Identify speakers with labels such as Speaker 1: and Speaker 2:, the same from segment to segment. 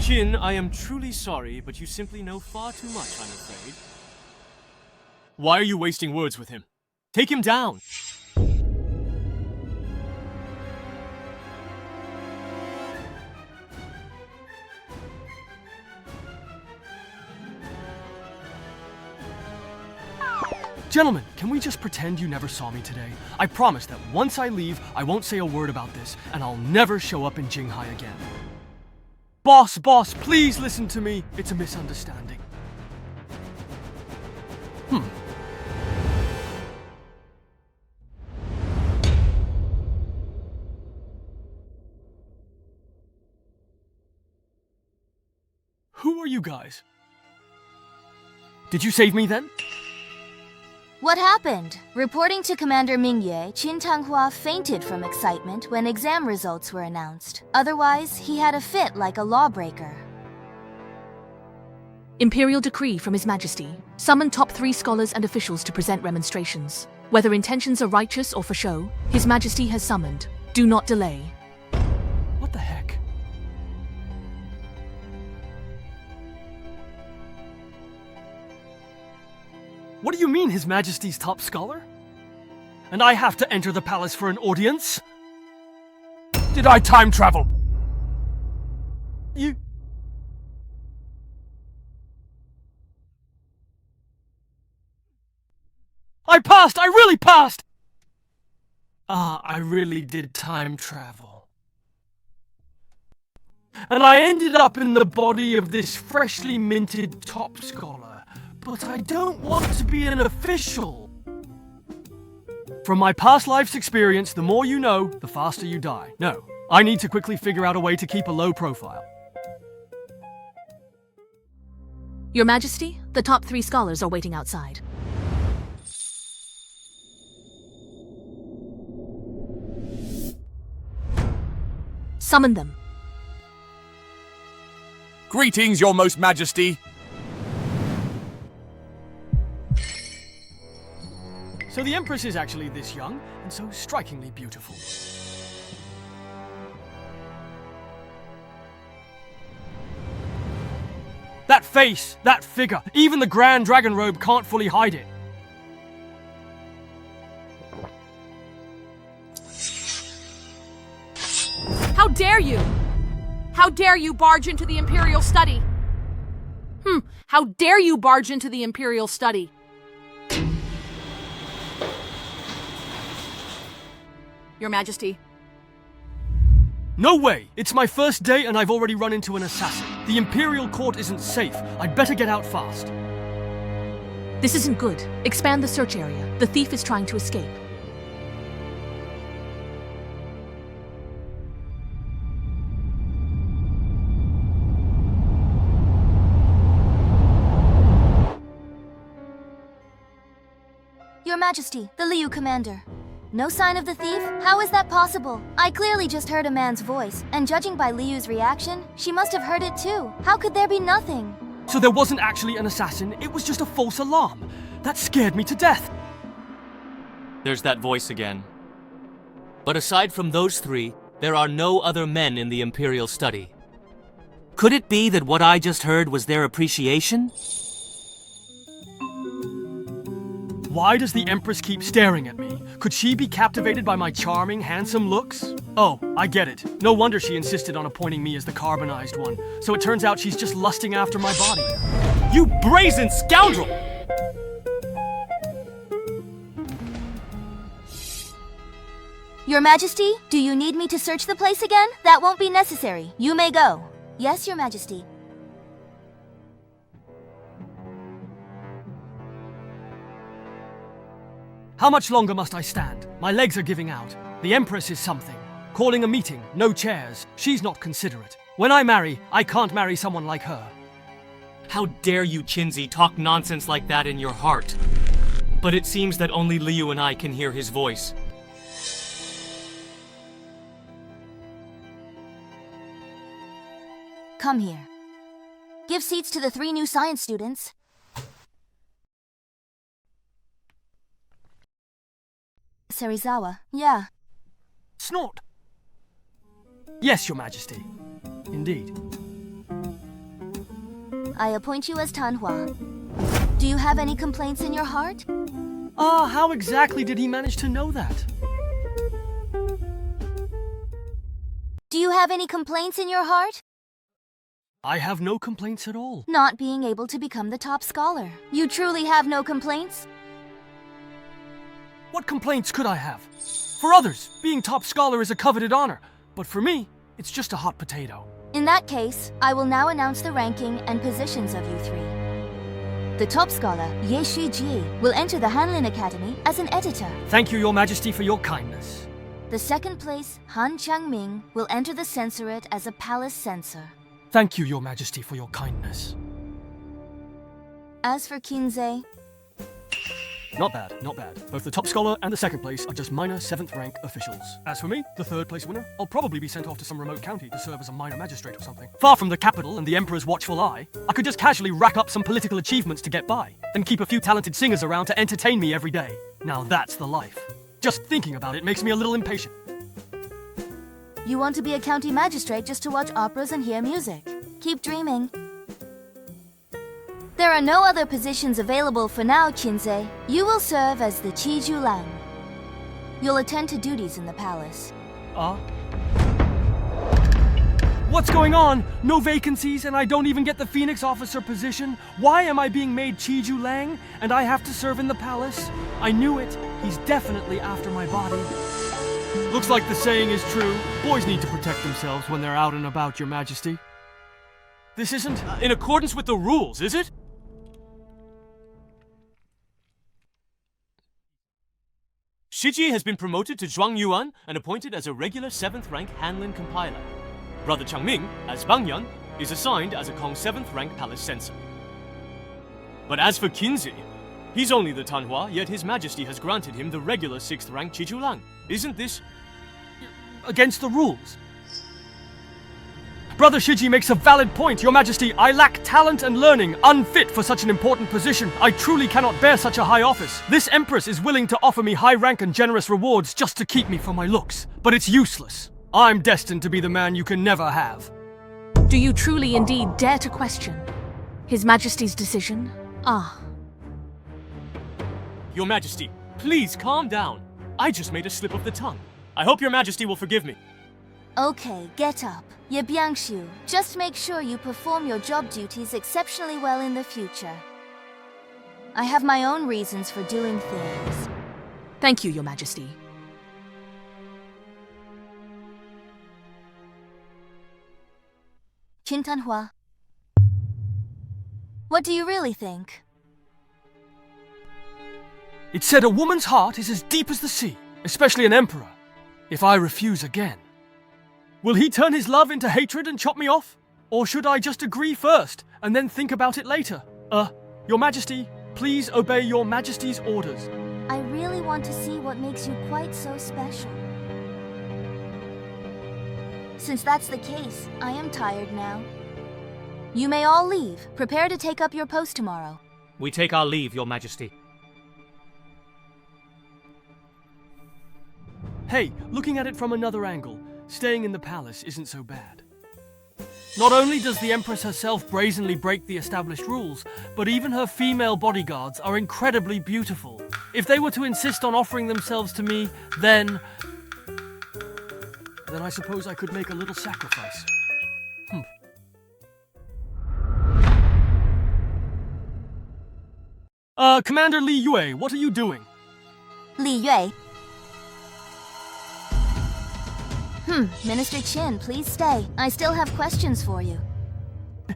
Speaker 1: Jin, I am truly sorry, but you simply know far too much, I'm afraid. Why are you wasting words with him? Take him down! Gentlemen, can we just pretend you never saw me today? I promise that once I leave, I won't say a word about this, and I'll never show up in Jinghai again. Boss, please listen to me. It's a misunderstanding. Who are you guys? Did you save me then?
Speaker 2: What happened? Reporting to Commander Mingye, Qin Tanghua fainted from excitement when exam results were announced. Otherwise, he had a fit like a lawbreaker.
Speaker 3: Imperial decree from His Majesty. Summon top 3 scholars and officials to present remonstrations. Whether intentions are righteous or for show, His Majesty has summoned. Do not delay.
Speaker 1: What the heck? What do you mean, His Majesty's top scholar? And I have to enter the palace for an audience? Did I time travel? You... I passed! I really passed! I really did time travel. And I ended up in the body of this freshly minted top scholar. But I don't want to be an official. From my past life's experience, the more you know, the faster you die. No, I need to quickly figure out a way to keep a low profile.
Speaker 3: Your Majesty, the top 3 scholars are waiting outside. Summon them.
Speaker 4: Greetings, Your Most Majesty.
Speaker 1: So the Empress is actually this young, and so strikingly beautiful. That face, that figure, even the Grand Dragon Robe can't fully hide it.
Speaker 5: How dare you! How dare you barge into the Imperial study? How dare you barge into the Imperial study? Your Majesty.
Speaker 1: No way! It's my first day and I've already run into an assassin. The Imperial Court isn't safe. I'd better get out fast.
Speaker 3: This isn't good. Expand the search area. The thief is trying to escape.
Speaker 2: Your Majesty, the Liu commander. No sign of the thief? How is that possible? I clearly just heard a man's voice, and judging by Liu's reaction, she must have heard it too. How could there be nothing?
Speaker 1: So there wasn't actually an assassin, it was just a false alarm. That scared me to death.
Speaker 6: There's that voice again. But aside from those 3, there are no other men in the Imperial study. Could it be that what I just heard was their appreciation?
Speaker 1: Why does the Empress keep staring at me? Could she be captivated by my charming, handsome looks? Oh, I get it. No wonder she insisted on appointing me as the carbonized one. So it turns out she's just lusting after my body.
Speaker 6: You brazen scoundrel!
Speaker 2: Your Majesty, do you need me to search the place again? That won't be necessary. You may go. Yes, Your Majesty.
Speaker 1: How much longer must I stand? My legs are giving out. The Empress is something. Calling a meeting, no chairs. She's not considerate. When I marry, I can't marry someone like her.
Speaker 6: How dare you, Chinzi, talk nonsense like that in your heart? But it seems that only Liu and I can hear his voice.
Speaker 2: Come here. Give seats to the 3 new science students. Serizawa, yeah.
Speaker 1: Snort! Yes, Your Majesty. Indeed.
Speaker 2: I appoint you as Tanhua. Do you have any complaints in your heart?
Speaker 1: How exactly did he manage to know that?
Speaker 2: Do you have any complaints in your heart?
Speaker 1: I have no complaints at all.
Speaker 2: Not being able to become the top scholar. You truly have no complaints?
Speaker 1: What complaints could I have? For others, being top scholar is a coveted honor, but for me, it's just a hot potato.
Speaker 2: In that case, I will now announce the ranking and positions of you three. The top scholar, Ye Shiji, will enter the Hanlin Academy as an editor.
Speaker 1: Thank you, Your Majesty, for your kindness.
Speaker 2: The second place, Han Changming, will enter the censorate as a palace censor.
Speaker 1: Thank you, Your Majesty, for your kindness.
Speaker 2: As for Kinze,
Speaker 1: Not bad, not bad. Both the top scholar and the second place are just minor 7th rank officials. As for me, the 3rd place winner, I'll probably be sent off to some remote county to serve as a minor magistrate or something. Far from the capital and the Emperor's watchful eye, I could just casually rack up some political achievements to get by, then keep a few talented singers around to entertain me every day. Now that's the life. Just thinking about it makes me a little impatient.
Speaker 2: you want to be a county magistrate just to watch operas and hear music. Keep dreaming. There are no other positions available for now, Kinze. You will serve as the Chiju Lang. You'll attend to duties in the palace.
Speaker 1: What's going on? No vacancies and I don't even get the Phoenix officer position? Why am I being made Chiju Lang and I have to serve in the palace? I knew it. He's definitely after my body. Looks like the saying is true. Boys need to protect themselves when they're out and about, Your Majesty. This isn't in accordance with the rules, is it?
Speaker 6: Shiji has been promoted to Zhuangyuan and appointed as a regular 7th rank Hanlin compiler. Brother Changming, as Bangyan, is assigned as a Kong 7th rank palace censor. But as for Kinze, he's only the Tanhua, yet His Majesty has granted him the regular 6th rank Chijulang. Isn't this
Speaker 1: against the rules? Brother Shiji makes a valid point, Your Majesty. I lack talent and learning, unfit for such an important position. I truly cannot bear such a high office. This Empress is willing to offer me high rank and generous rewards just to keep me for my looks. But it's useless. I'm destined to be the man you can never have.
Speaker 3: Do you truly indeed dare to question His Majesty's decision?
Speaker 6: Your Majesty, please calm down. I just made a slip of the tongue. I hope Your Majesty will forgive me.
Speaker 2: Okay, get up. Ye Biangshu, just make sure you perform your job duties exceptionally well in the future. I have my own reasons for doing things.
Speaker 3: Thank you, Your Majesty.
Speaker 2: Qin Tanhua, what do you really think?
Speaker 1: It said a woman's heart is as deep as the sea, especially an emperor. If I refuse again, will he turn his love into hatred and chop me off? Or should I just agree first and then think about it later? Your Majesty, please obey Your Majesty's orders.
Speaker 2: I really want to see what makes you quite so special. Since that's the case, I am tired now. You may all leave. Prepare to take up your post tomorrow.
Speaker 6: We take our leave, Your Majesty.
Speaker 1: Hey, looking at it from another angle, staying in the palace isn't so bad. Not only does the Empress herself brazenly break the established rules, but even her female bodyguards are incredibly beautiful. If they were to insist on offering themselves to me, then I suppose I could make a little sacrifice. Commander Li Yue, what are you doing?
Speaker 2: Li Yue. Minister Qin, please stay. I still have questions for you.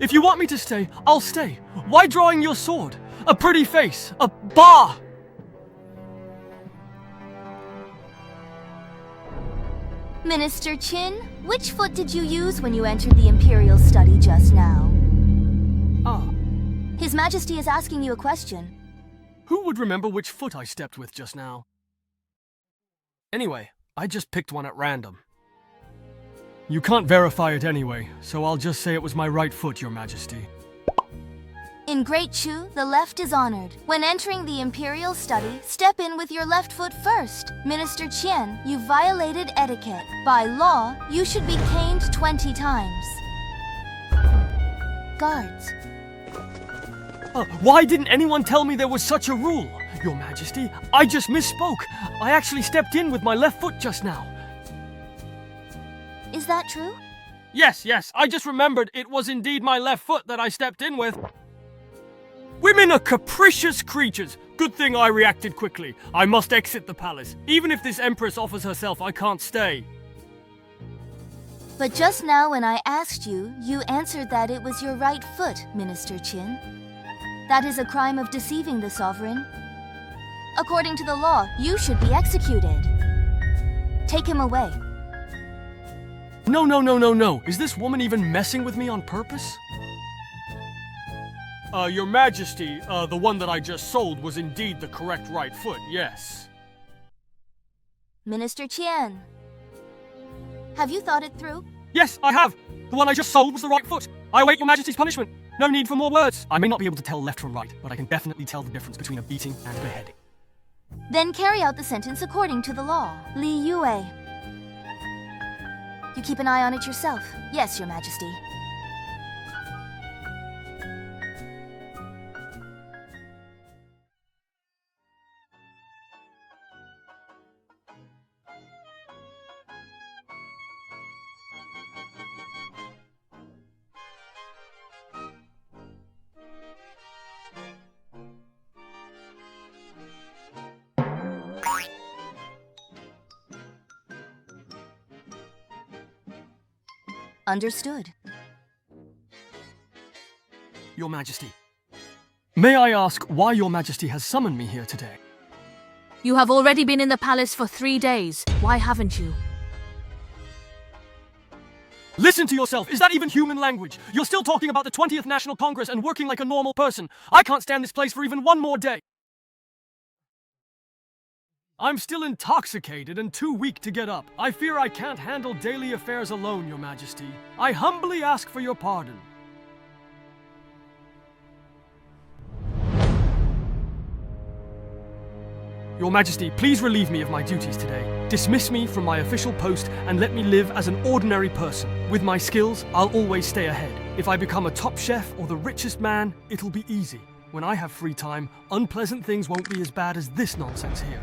Speaker 1: If you want me to stay, I'll stay. Why drawing your sword? A pretty face. A bar!
Speaker 2: Minister Qin, which foot did you use when you entered the Imperial study just now? His Majesty is asking you a question.
Speaker 1: Who would remember which foot I stepped with just now? Anyway, I just picked one at random. You can't verify it anyway, so I'll just say it was my right foot, Your Majesty.
Speaker 2: In Great Chu, the left is honored. When entering the Imperial study, step in with your left foot first. Minister Qian, you violated etiquette. By law, you should be caned 20 times. Guards,
Speaker 1: Why didn't anyone tell me there was such a rule? Your Majesty, I just misspoke. I actually stepped in with my left foot just now.
Speaker 2: Is that true?
Speaker 1: Yes, I just remembered it was indeed my left foot that I stepped in with. Women are capricious creatures. Good thing I reacted quickly. I must exit the palace. Even if this Empress offers herself, I can't stay.
Speaker 2: But just now when I asked you, you answered that it was your right foot, Minister Qin. That is a crime of deceiving the sovereign. According to the law, you should be executed. Take him away.
Speaker 1: No. Is this woman even messing with me on purpose? Your Majesty, the one that I just sold was indeed the correct right foot, yes.
Speaker 2: Minister Qian, have you thought it through?
Speaker 1: Yes, I have. The one I just sold was the right foot. I await your Majesty's punishment. No need for more words. I may not be able to tell left from right, but I can definitely tell the difference between a beating and a beheading.
Speaker 2: Then carry out the sentence according to the law. Li Yue. You keep an eye on it yourself. Yes, Your Majesty. Understood.
Speaker 1: Your Majesty. May I ask why Your Majesty has summoned me here today?
Speaker 3: You have already been in the palace for 3 days. Why haven't you?
Speaker 1: Listen to yourself! Is that even human language? You're still talking about the 20th National Congress and working like a normal person. I can't stand this place for even one more day. I'm still intoxicated and too weak to get up. I fear I can't handle daily affairs alone, Your Majesty. I humbly ask for your pardon. Your Majesty, please relieve me of my duties today. Dismiss me from my official post and let me live as an ordinary person. With my skills, I'll always stay ahead. If I become a top chef or the richest man, it'll be easy. When I have free time, unpleasant things won't be as bad as this nonsense here.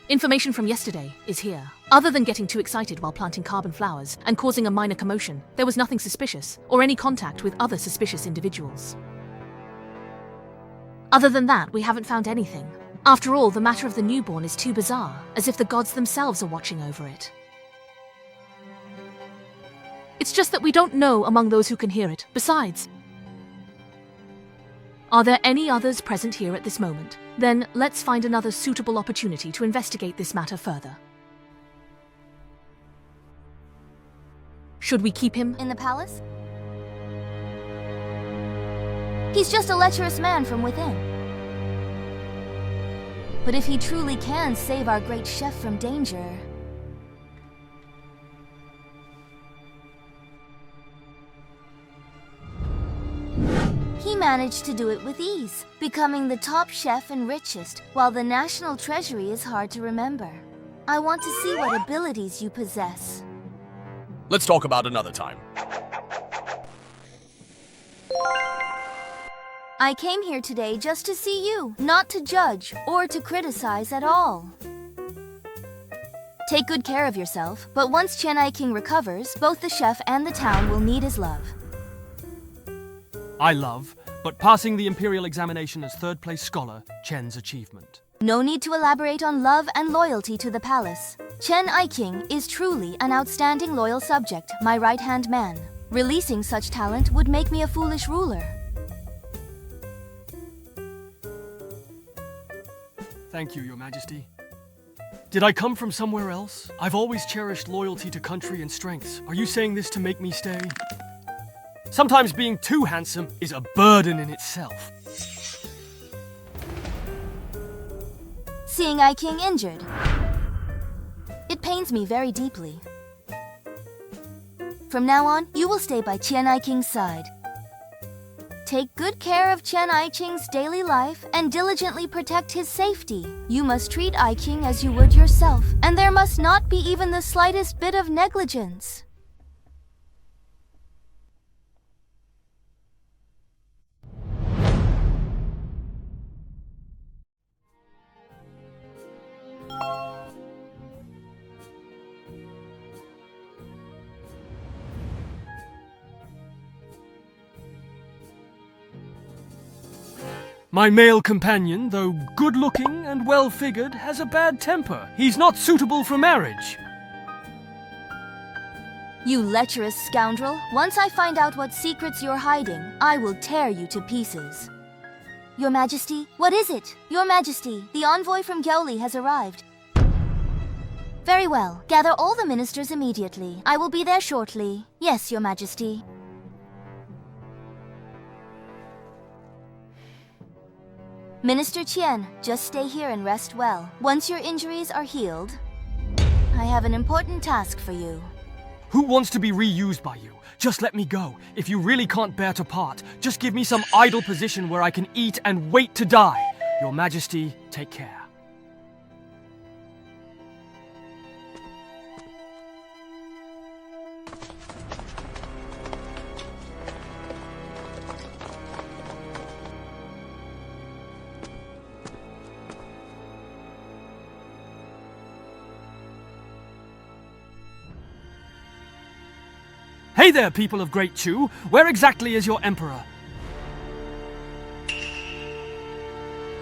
Speaker 3: Information from yesterday is here. Other than getting too excited while planting carbon flowers and causing a minor commotion, there was nothing suspicious or any contact with other suspicious individuals. Other than that, we haven't found anything. After all, the matter of the newborn is too bizarre, as if the gods themselves are watching over it. It's just that we don't know among those who can hear it. Besides, are there any others present here at this moment? Then let's find another suitable opportunity to investigate this matter further. Should we keep him
Speaker 2: In the palace? He's just a lecherous man from within. But if he truly can save our great chef from danger... He managed to do it with ease, becoming the top chef and richest, while the national treasury is hard to remember. I want to see what abilities you possess.
Speaker 4: Let's talk about another time.
Speaker 2: I came here today just to see you, not to judge or to criticize at all. Take good care of yourself, but once Chennai King recovers, both the chef and the town will need his love.
Speaker 1: I love, but passing the Imperial examination as third-place scholar, Chen's achievement.
Speaker 2: No need to elaborate on love and loyalty to the palace. Chen Aiking is truly an outstanding loyal subject, my right-hand man. Releasing such talent would make me a foolish ruler.
Speaker 1: Thank you, Your Majesty. Did I come from somewhere else? I've always cherished loyalty to country and strengths. Are you saying this to make me stay? Sometimes being too handsome is a burden in itself.
Speaker 2: Seeing Aiking injured, it pains me very deeply. From now on, you will stay by Chen Aiking's side. Take good care of Chen Aiqing's daily life and diligently protect his safety. You must treat Aiking as you would yourself, and there must not be even the slightest bit of negligence.
Speaker 1: My male companion, though good-looking and well-figured, has a bad temper. He's not suitable for marriage.
Speaker 2: You lecherous scoundrel. Once I find out what secrets you're hiding, I will tear you to pieces. Your Majesty, what is it? Your Majesty, the envoy from Gyeoli has arrived. Very well. Gather all the ministers immediately. I will be there shortly. Yes, Your Majesty. Minister Qian, just stay here and rest well. Once your injuries are healed, I have an important task for you.
Speaker 1: Who wants to be reused by you? Just let me go. If you really can't bear to part, just give me some idle position where I can eat and wait to die. Your Majesty, take care. Hey there, people of Great Chu. Where exactly is your emperor?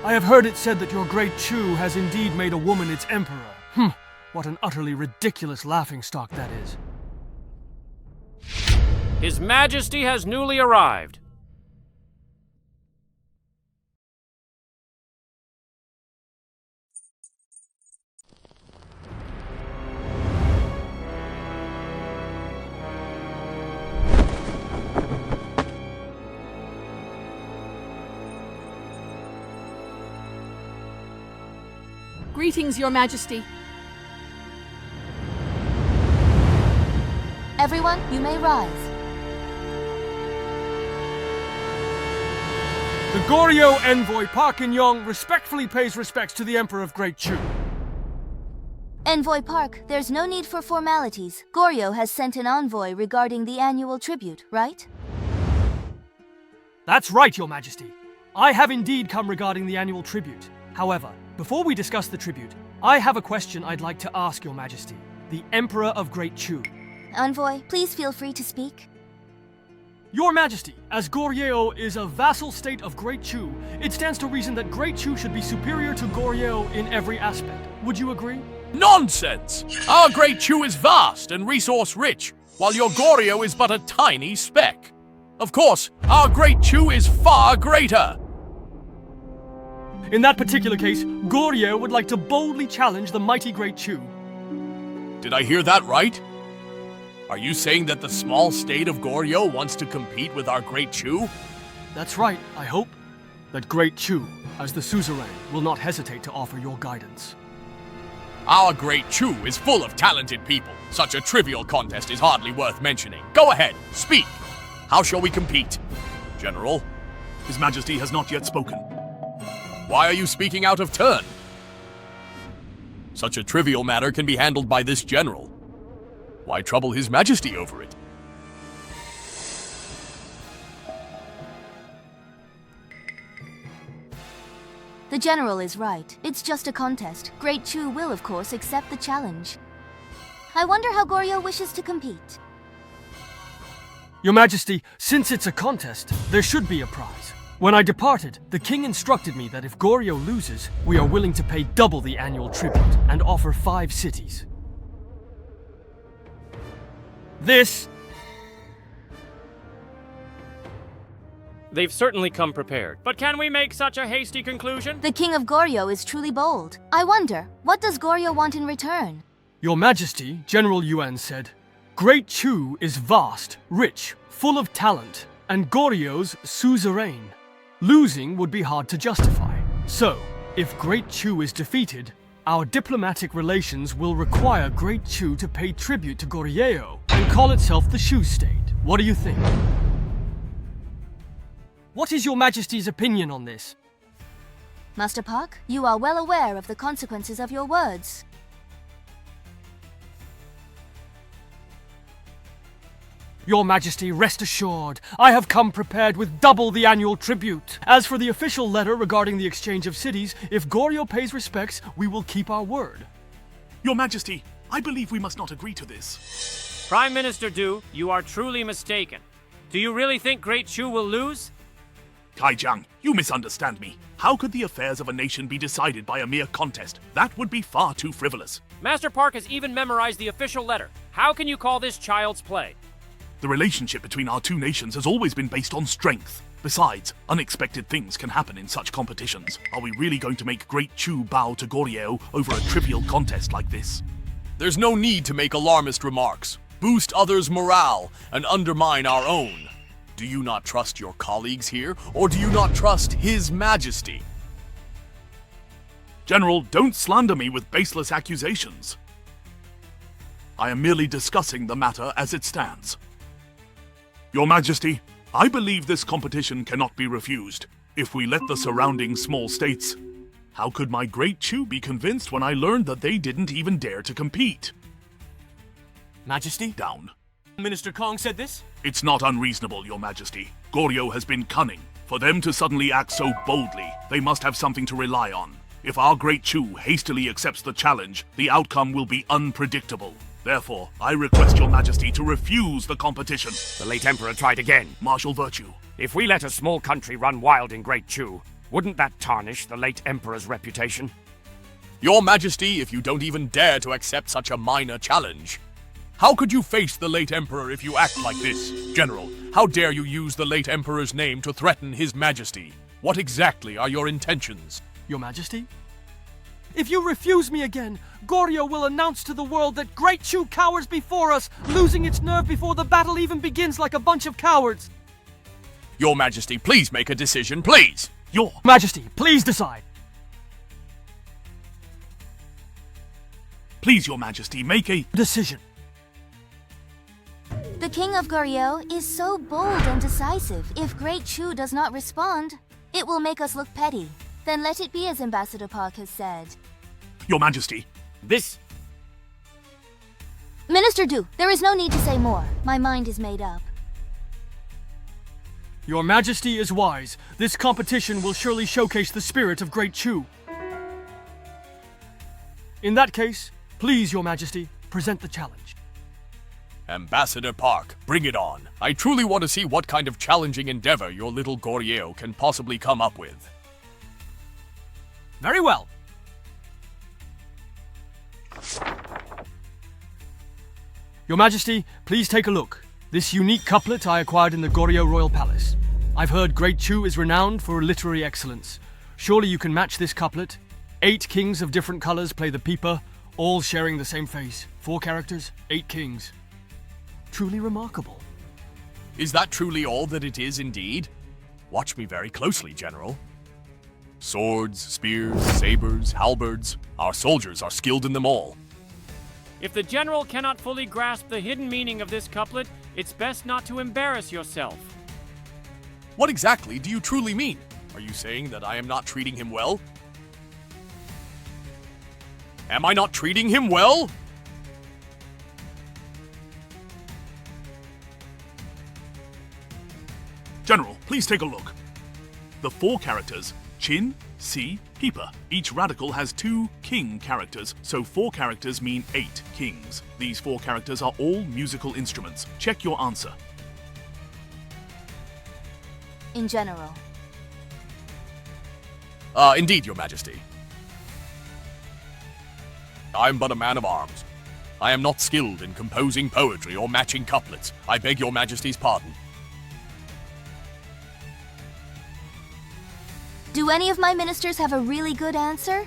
Speaker 1: I have heard it said that your Great Chu has indeed made a woman its emperor. What an utterly ridiculous laughingstock that is.
Speaker 7: His Majesty has newly arrived.
Speaker 5: Greetings, Your Majesty.
Speaker 2: Everyone, you may rise.
Speaker 1: The Goryeo envoy Park In-yong respectfully pays respects to the Emperor of Great Chu.
Speaker 2: Envoy Park, there's no need for formalities. Goryeo has sent an envoy regarding the annual tribute, right?
Speaker 1: That's right, Your Majesty. I have indeed come regarding the annual tribute. However, before we discuss the tribute, I have a question I'd like to ask Your Majesty, the Emperor of Great Chu.
Speaker 2: Envoy, please feel free to speak.
Speaker 1: Your Majesty, as Goryeo is a vassal state of Great Chu, it stands to reason that Great Chu should be superior to Goryeo in every aspect. Would you agree?
Speaker 4: Nonsense! Our Great Chu is vast and resource-rich, while your Goryeo is but a tiny speck. Of course, our Great Chu is far greater!
Speaker 1: In that particular case, Goryeo would like to boldly challenge the mighty Great Chu.
Speaker 4: Did I hear that right? Are you saying that the small state of Goryeo wants to compete with our Great Chu?
Speaker 1: That's right, I hope that Great Chu, as the suzerain, will not hesitate to offer your guidance.
Speaker 4: Our Great Chu is full of talented people. Such a trivial contest is hardly worth mentioning. Go ahead, speak. How shall we compete? General?
Speaker 8: His Majesty has not yet spoken.
Speaker 4: Why are you speaking out of turn? Such a trivial matter can be handled by this general. Why trouble His Majesty over it?
Speaker 2: The general is right. It's just a contest. Great Chu will, of course, accept the challenge. I wonder how Goryeo wishes to compete.
Speaker 1: Your Majesty, since it's a contest, there should be a prize. When I departed, the king instructed me that if Goryeo loses, we are willing to pay double the annual tribute and offer 5 cities.
Speaker 7: They've certainly come prepared. But can we make such a hasty conclusion?
Speaker 2: The king of Goryeo is truly bold. I wonder, what does Goryeo want in return?
Speaker 1: Your Majesty, General Yuan said, Great Chu is vast, rich, full of talent, and Goryeo's suzerain. Losing would be hard to justify. So, if Great Chu is defeated, our diplomatic relations will require Great Chu to pay tribute to Goryeo and call itself the Shu State. What do you think? What is Your Majesty's opinion on this?
Speaker 2: Master Park, you are well aware of the consequences of your words.
Speaker 1: Your Majesty, rest assured, I have come prepared with double the annual tribute. As for the official letter regarding the exchange of cities, if Goryeo pays respects, we will keep our word.
Speaker 8: Your Majesty, I believe we must not agree to this.
Speaker 7: Prime Minister Du, you are truly mistaken. Do you really think Great Chu will lose?
Speaker 8: Jang, you misunderstand me. How could the affairs of a nation be decided by a mere contest? That would be far too frivolous.
Speaker 7: Master Park has even memorized the official letter. How can you call this child's play?
Speaker 8: The relationship between our two nations has always been based on strength. Besides, unexpected things can happen in such competitions. Are we really going to make Great Chu bow to Goryeo over a trivial contest like this?
Speaker 4: There's no need to make alarmist remarks, boost others' morale, and undermine our own. Do you not trust your colleagues here, or do you not trust His Majesty?
Speaker 8: General, don't slander me with baseless accusations. I am merely discussing the matter as it stands. Your Majesty, I believe this competition cannot be refused. If we let the surrounding small states, how could my Great Chu be convinced when I learned that they didn't even dare to compete?
Speaker 6: Majesty?
Speaker 8: Down.
Speaker 6: Minister Kong said this?
Speaker 8: It's not unreasonable, Your Majesty. Goryeo has been cunning. For them to suddenly act so boldly, they must have something to rely on. If our Great Chu hastily accepts the challenge, the outcome will be unpredictable. Therefore, I request Your Majesty to refuse the competition.
Speaker 9: The late Emperor tried again.
Speaker 8: Martial virtue.
Speaker 9: If we let a small country run wild in Great Chu, wouldn't that tarnish the late Emperor's reputation?
Speaker 4: Your Majesty, if you don't even dare to accept such a minor challenge. How could you face the late Emperor if you act like this? General, how dare you use the late Emperor's name to threaten His Majesty? What exactly are your intentions?
Speaker 1: Your Majesty? If you refuse me again, Goryeo will announce to the world that Great Chu cowers before us, losing its nerve before the battle even begins like a bunch of cowards.
Speaker 4: Your Majesty, please make a decision, please!
Speaker 8: Your
Speaker 1: Majesty, please decide.
Speaker 8: Please, Your Majesty, make a
Speaker 1: Decision.
Speaker 2: The King of Goryeo is so bold and decisive. If Great Chu does not respond, it will make us look petty. Then let it be as Ambassador Park has said.
Speaker 8: Your Majesty.
Speaker 9: This...
Speaker 2: Minister Du, there is no need to say more. My mind is made up.
Speaker 1: Your Majesty is wise. This competition will surely showcase the spirit of Great Chu. In that case, please, Your Majesty, present the challenge.
Speaker 4: Ambassador Park, bring it on. I truly want to see what kind of challenging endeavor your little Goryeo can possibly come up with.
Speaker 1: Very well. Your Majesty, please take a look. This unique couplet I acquired in the Goryeo Royal Palace. I've heard Great Chu is renowned for literary excellence. Surely you can match this couplet. 8 kings of different colors play the pipa, all sharing the same face. 4 characters, 8 kings. Truly remarkable.
Speaker 4: Is that truly all that it is indeed? Watch me very closely, General. Swords, spears, sabers, halberds. Our soldiers are skilled in them all.
Speaker 7: If the general cannot fully grasp the hidden meaning of this couplet, it's best not to embarrass yourself.
Speaker 4: What exactly do you truly mean? Are you saying that I am not treating him well? Am I not treating him well?
Speaker 8: General, please take a look. The 4 characters, Chin, Si, Pipa. Each radical has 2 king characters, so 4 characters mean 8 kings. These 4 characters are all musical instruments. Check your answer.
Speaker 2: In general.
Speaker 4: Indeed, Your Majesty. I'm but a man of arms. I am not skilled in composing poetry or matching couplets. I beg Your Majesty's pardon.
Speaker 2: Do any of my ministers have a really good answer?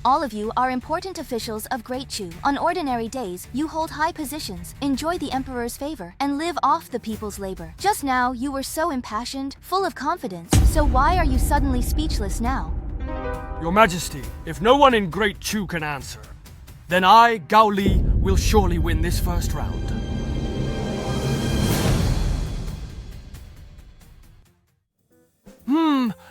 Speaker 2: All of you are important officials of Great Chu. On ordinary days, you hold high positions, enjoy the Emperor's favor, and live off the people's labor. Just now, you were so impassioned, full of confidence. So why are you suddenly speechless now?
Speaker 1: Your Majesty, if no one in Great Chu can answer, then I, Gao Li, will surely win this first round.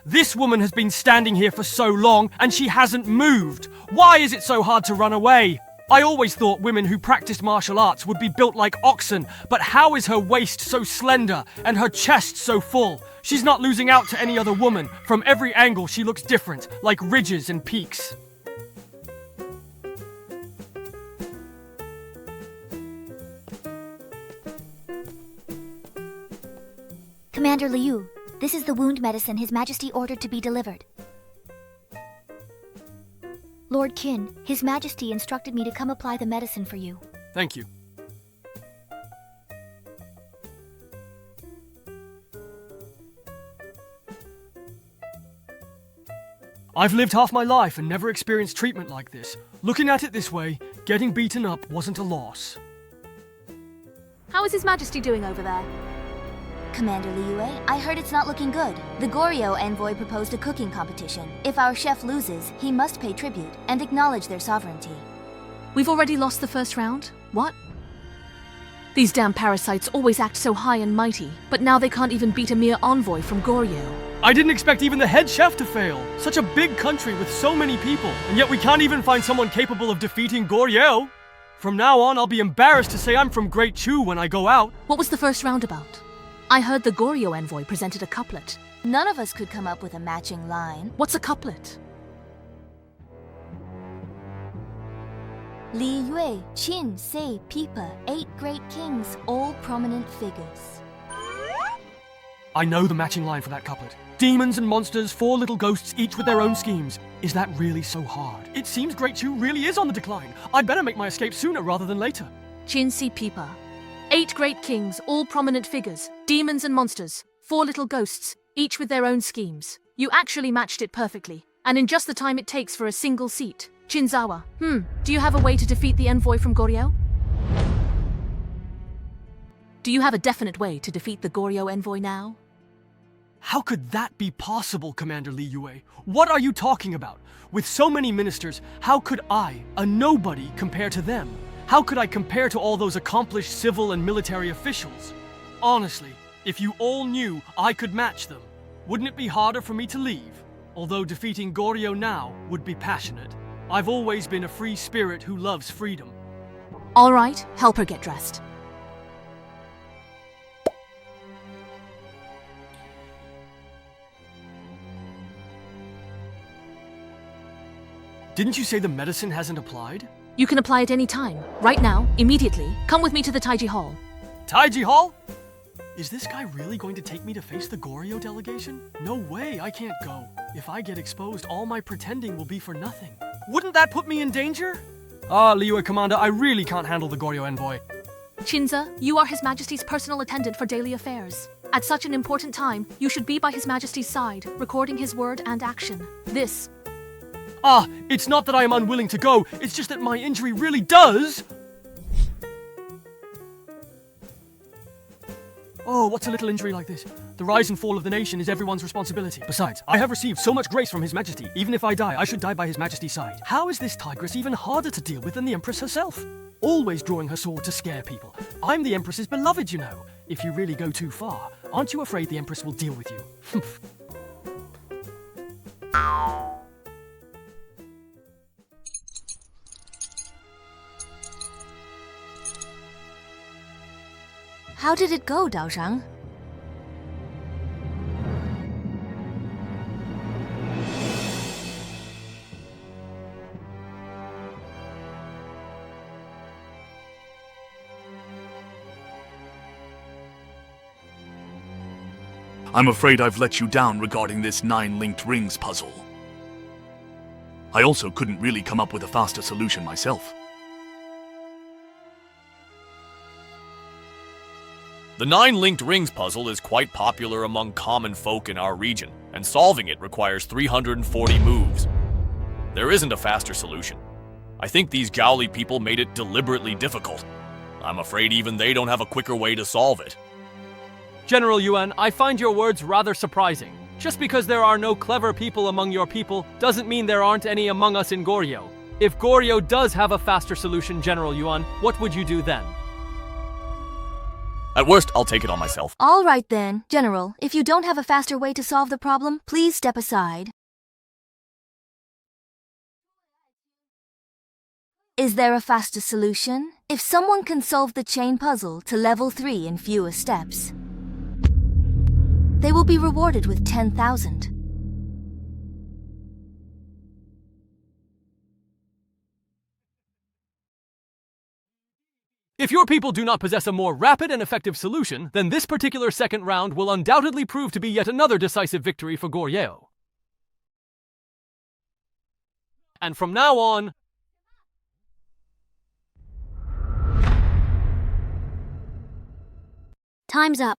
Speaker 1: This woman has been standing here for so long, and she hasn't moved. Why is it so hard to run away? I always thought women who practiced martial arts would be built like oxen, but how is her waist so slender and her chest so full? She's not losing out to any other woman. From every angle, she looks different, like ridges and peaks.
Speaker 2: Commander Liu, this is the wound medicine His Majesty ordered to be delivered. Lord Qin, His Majesty instructed me to come apply the medicine for you.
Speaker 1: Thank you. I've lived half my life and never experienced treatment like this. Looking at it this way, getting beaten up wasn't a loss.
Speaker 3: How is His Majesty doing over there?
Speaker 2: Commander Liu, I heard it's not looking good. The Goryeo envoy proposed a cooking competition. If our chef loses, he must pay tribute and acknowledge their sovereignty.
Speaker 3: We've already lost the first round? What? These damn parasites always act so high and mighty, but now they can't even beat a mere envoy from Goryeo.
Speaker 1: I didn't expect even the head chef to fail. Such a big country with so many people, and yet we can't even find someone capable of defeating Goryeo. From now on, I'll be embarrassed to say I'm from Great Chu when I go out.
Speaker 3: What was the first round about? I heard the Goryeo envoy presented a couplet.
Speaker 2: None of us could come up with a matching line.
Speaker 3: What's a couplet?
Speaker 2: Li Yue, Qin, Sei, Pipa, 8 great kings, all prominent figures.
Speaker 1: I know the matching line for that couplet. Demons and monsters, 4 little ghosts, each with their own schemes. Is that really so hard? It seems Great Chu really is on the decline. I'd better make my escape sooner rather than later.
Speaker 3: Qin Si Pipa. 8 great kings, all prominent figures, demons and monsters, 4 little ghosts, each with their own schemes. You actually matched it perfectly, and in just the time it takes for a single seat. Chinzawa, do you have a way to defeat the envoy from Goryeo? Do you have a definite way to defeat the Goryeo envoy now?
Speaker 1: How could that be possible, Commander Li Yue? What are you talking about? With so many ministers, how could I, a nobody, compare to them? How could I compare to all those accomplished civil and military officials? Honestly, if you all knew I could match them, wouldn't it be harder for me to leave? Although defeating Goryeo now would be passionate. I've always been a free spirit who loves freedom.
Speaker 3: All right, help her get dressed.
Speaker 1: Didn't you say the medicine hasn't applied?
Speaker 3: You can apply it any time. Right now, immediately. Come with me to the Taiji Hall.
Speaker 1: Taiji Hall? Is this guy really going to take me to face the Goryeo delegation? No way, I can't go. If I get exposed, all my pretending will be for nothing. Wouldn't that put me in danger? Liyue Commander, I really can't handle the Goryeo envoy.
Speaker 3: Chinza, you are His Majesty's personal attendant for daily affairs. At such an important time, you should be by His Majesty's side, recording his word and action. This.
Speaker 1: It's not that I am unwilling to go, it's just that my injury really does... Oh, what's a little injury like this? The rise and fall of the nation is everyone's responsibility. Besides, I have received so much grace from His Majesty. Even if I die, I should die by His Majesty's side. How is this tigress even harder to deal with than the Empress herself? Always drawing her sword to scare people. I'm the Empress's beloved, you know. If you really go too far, aren't you afraid the Empress will deal with you?
Speaker 2: How did it go, Dao Zhang?
Speaker 8: I'm afraid I've let you down regarding this 9 linked rings puzzle. I also couldn't really come up with a faster solution myself.
Speaker 4: The 9 linked rings puzzle is quite popular among common folk in our region, and solving it requires 340 moves. There isn't a faster solution. I think these Jowly people made it deliberately difficult. I'm afraid even they don't have a quicker way to solve it.
Speaker 10: General Yuan, I find your words rather surprising. Just because there are no clever people among your people doesn't mean there aren't any among us in Goryeo. If Goryeo does have a faster solution, General Yuan, what would you do then?
Speaker 4: At worst, I'll take it on myself.
Speaker 2: All right then, General. If you don't have a faster way to solve the problem, please step aside. Is there a faster solution? If someone can solve the chain puzzle to level 3 in fewer steps, they will be rewarded with 10,000.
Speaker 10: If your people do not possess a more rapid and effective solution, then this particular second round will undoubtedly prove to be yet another decisive victory for Goryeo. And from now on...
Speaker 2: Time's up.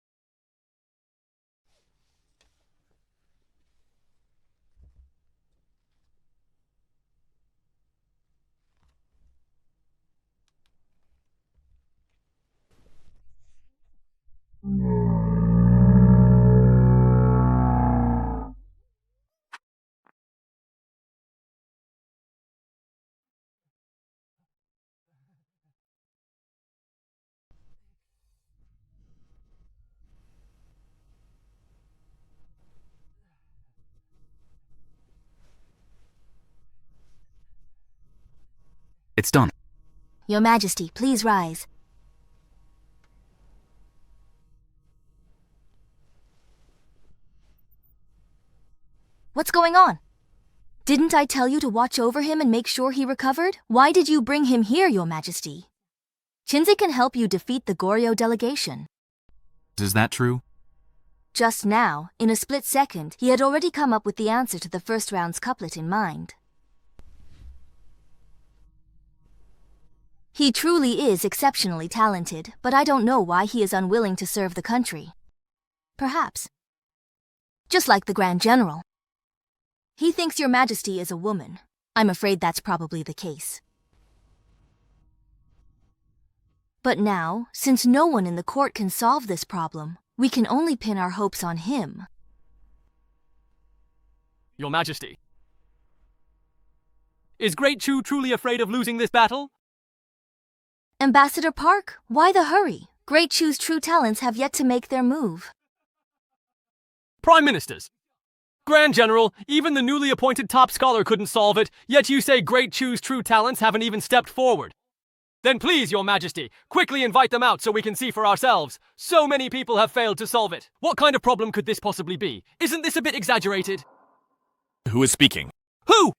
Speaker 11: It's done.
Speaker 2: Your Majesty, please rise. What's going on? Didn't I tell you to watch over him and make sure he recovered? Why did you bring him here, Your Majesty? Shinze can help you defeat the Goryeo delegation.
Speaker 11: Is that true?
Speaker 2: Just now, in a split second, he had already come up with the answer to the first round's couplet in mind. He truly is exceptionally talented, but I don't know why he is unwilling to serve the country. Perhaps. Just like the Grand General. He thinks Your Majesty is a woman. I'm afraid that's probably the case. But now, since no one in the court can solve this problem, we can only pin our hopes on him.
Speaker 10: Your Majesty. Is Great Chu truly afraid of losing this battle?
Speaker 2: Ambassador Park, why the hurry? Great Chu's true talents have yet to make their move.
Speaker 10: Prime Ministers. Grand General, even the newly appointed top scholar couldn't solve it, yet you say Great Chu's true talents haven't even stepped forward. Then please, Your Majesty, quickly invite them out so we can see for ourselves. So many people have failed to solve it. What kind of problem could this possibly be? Isn't this a bit exaggerated?
Speaker 4: Who is speaking?
Speaker 10: Who?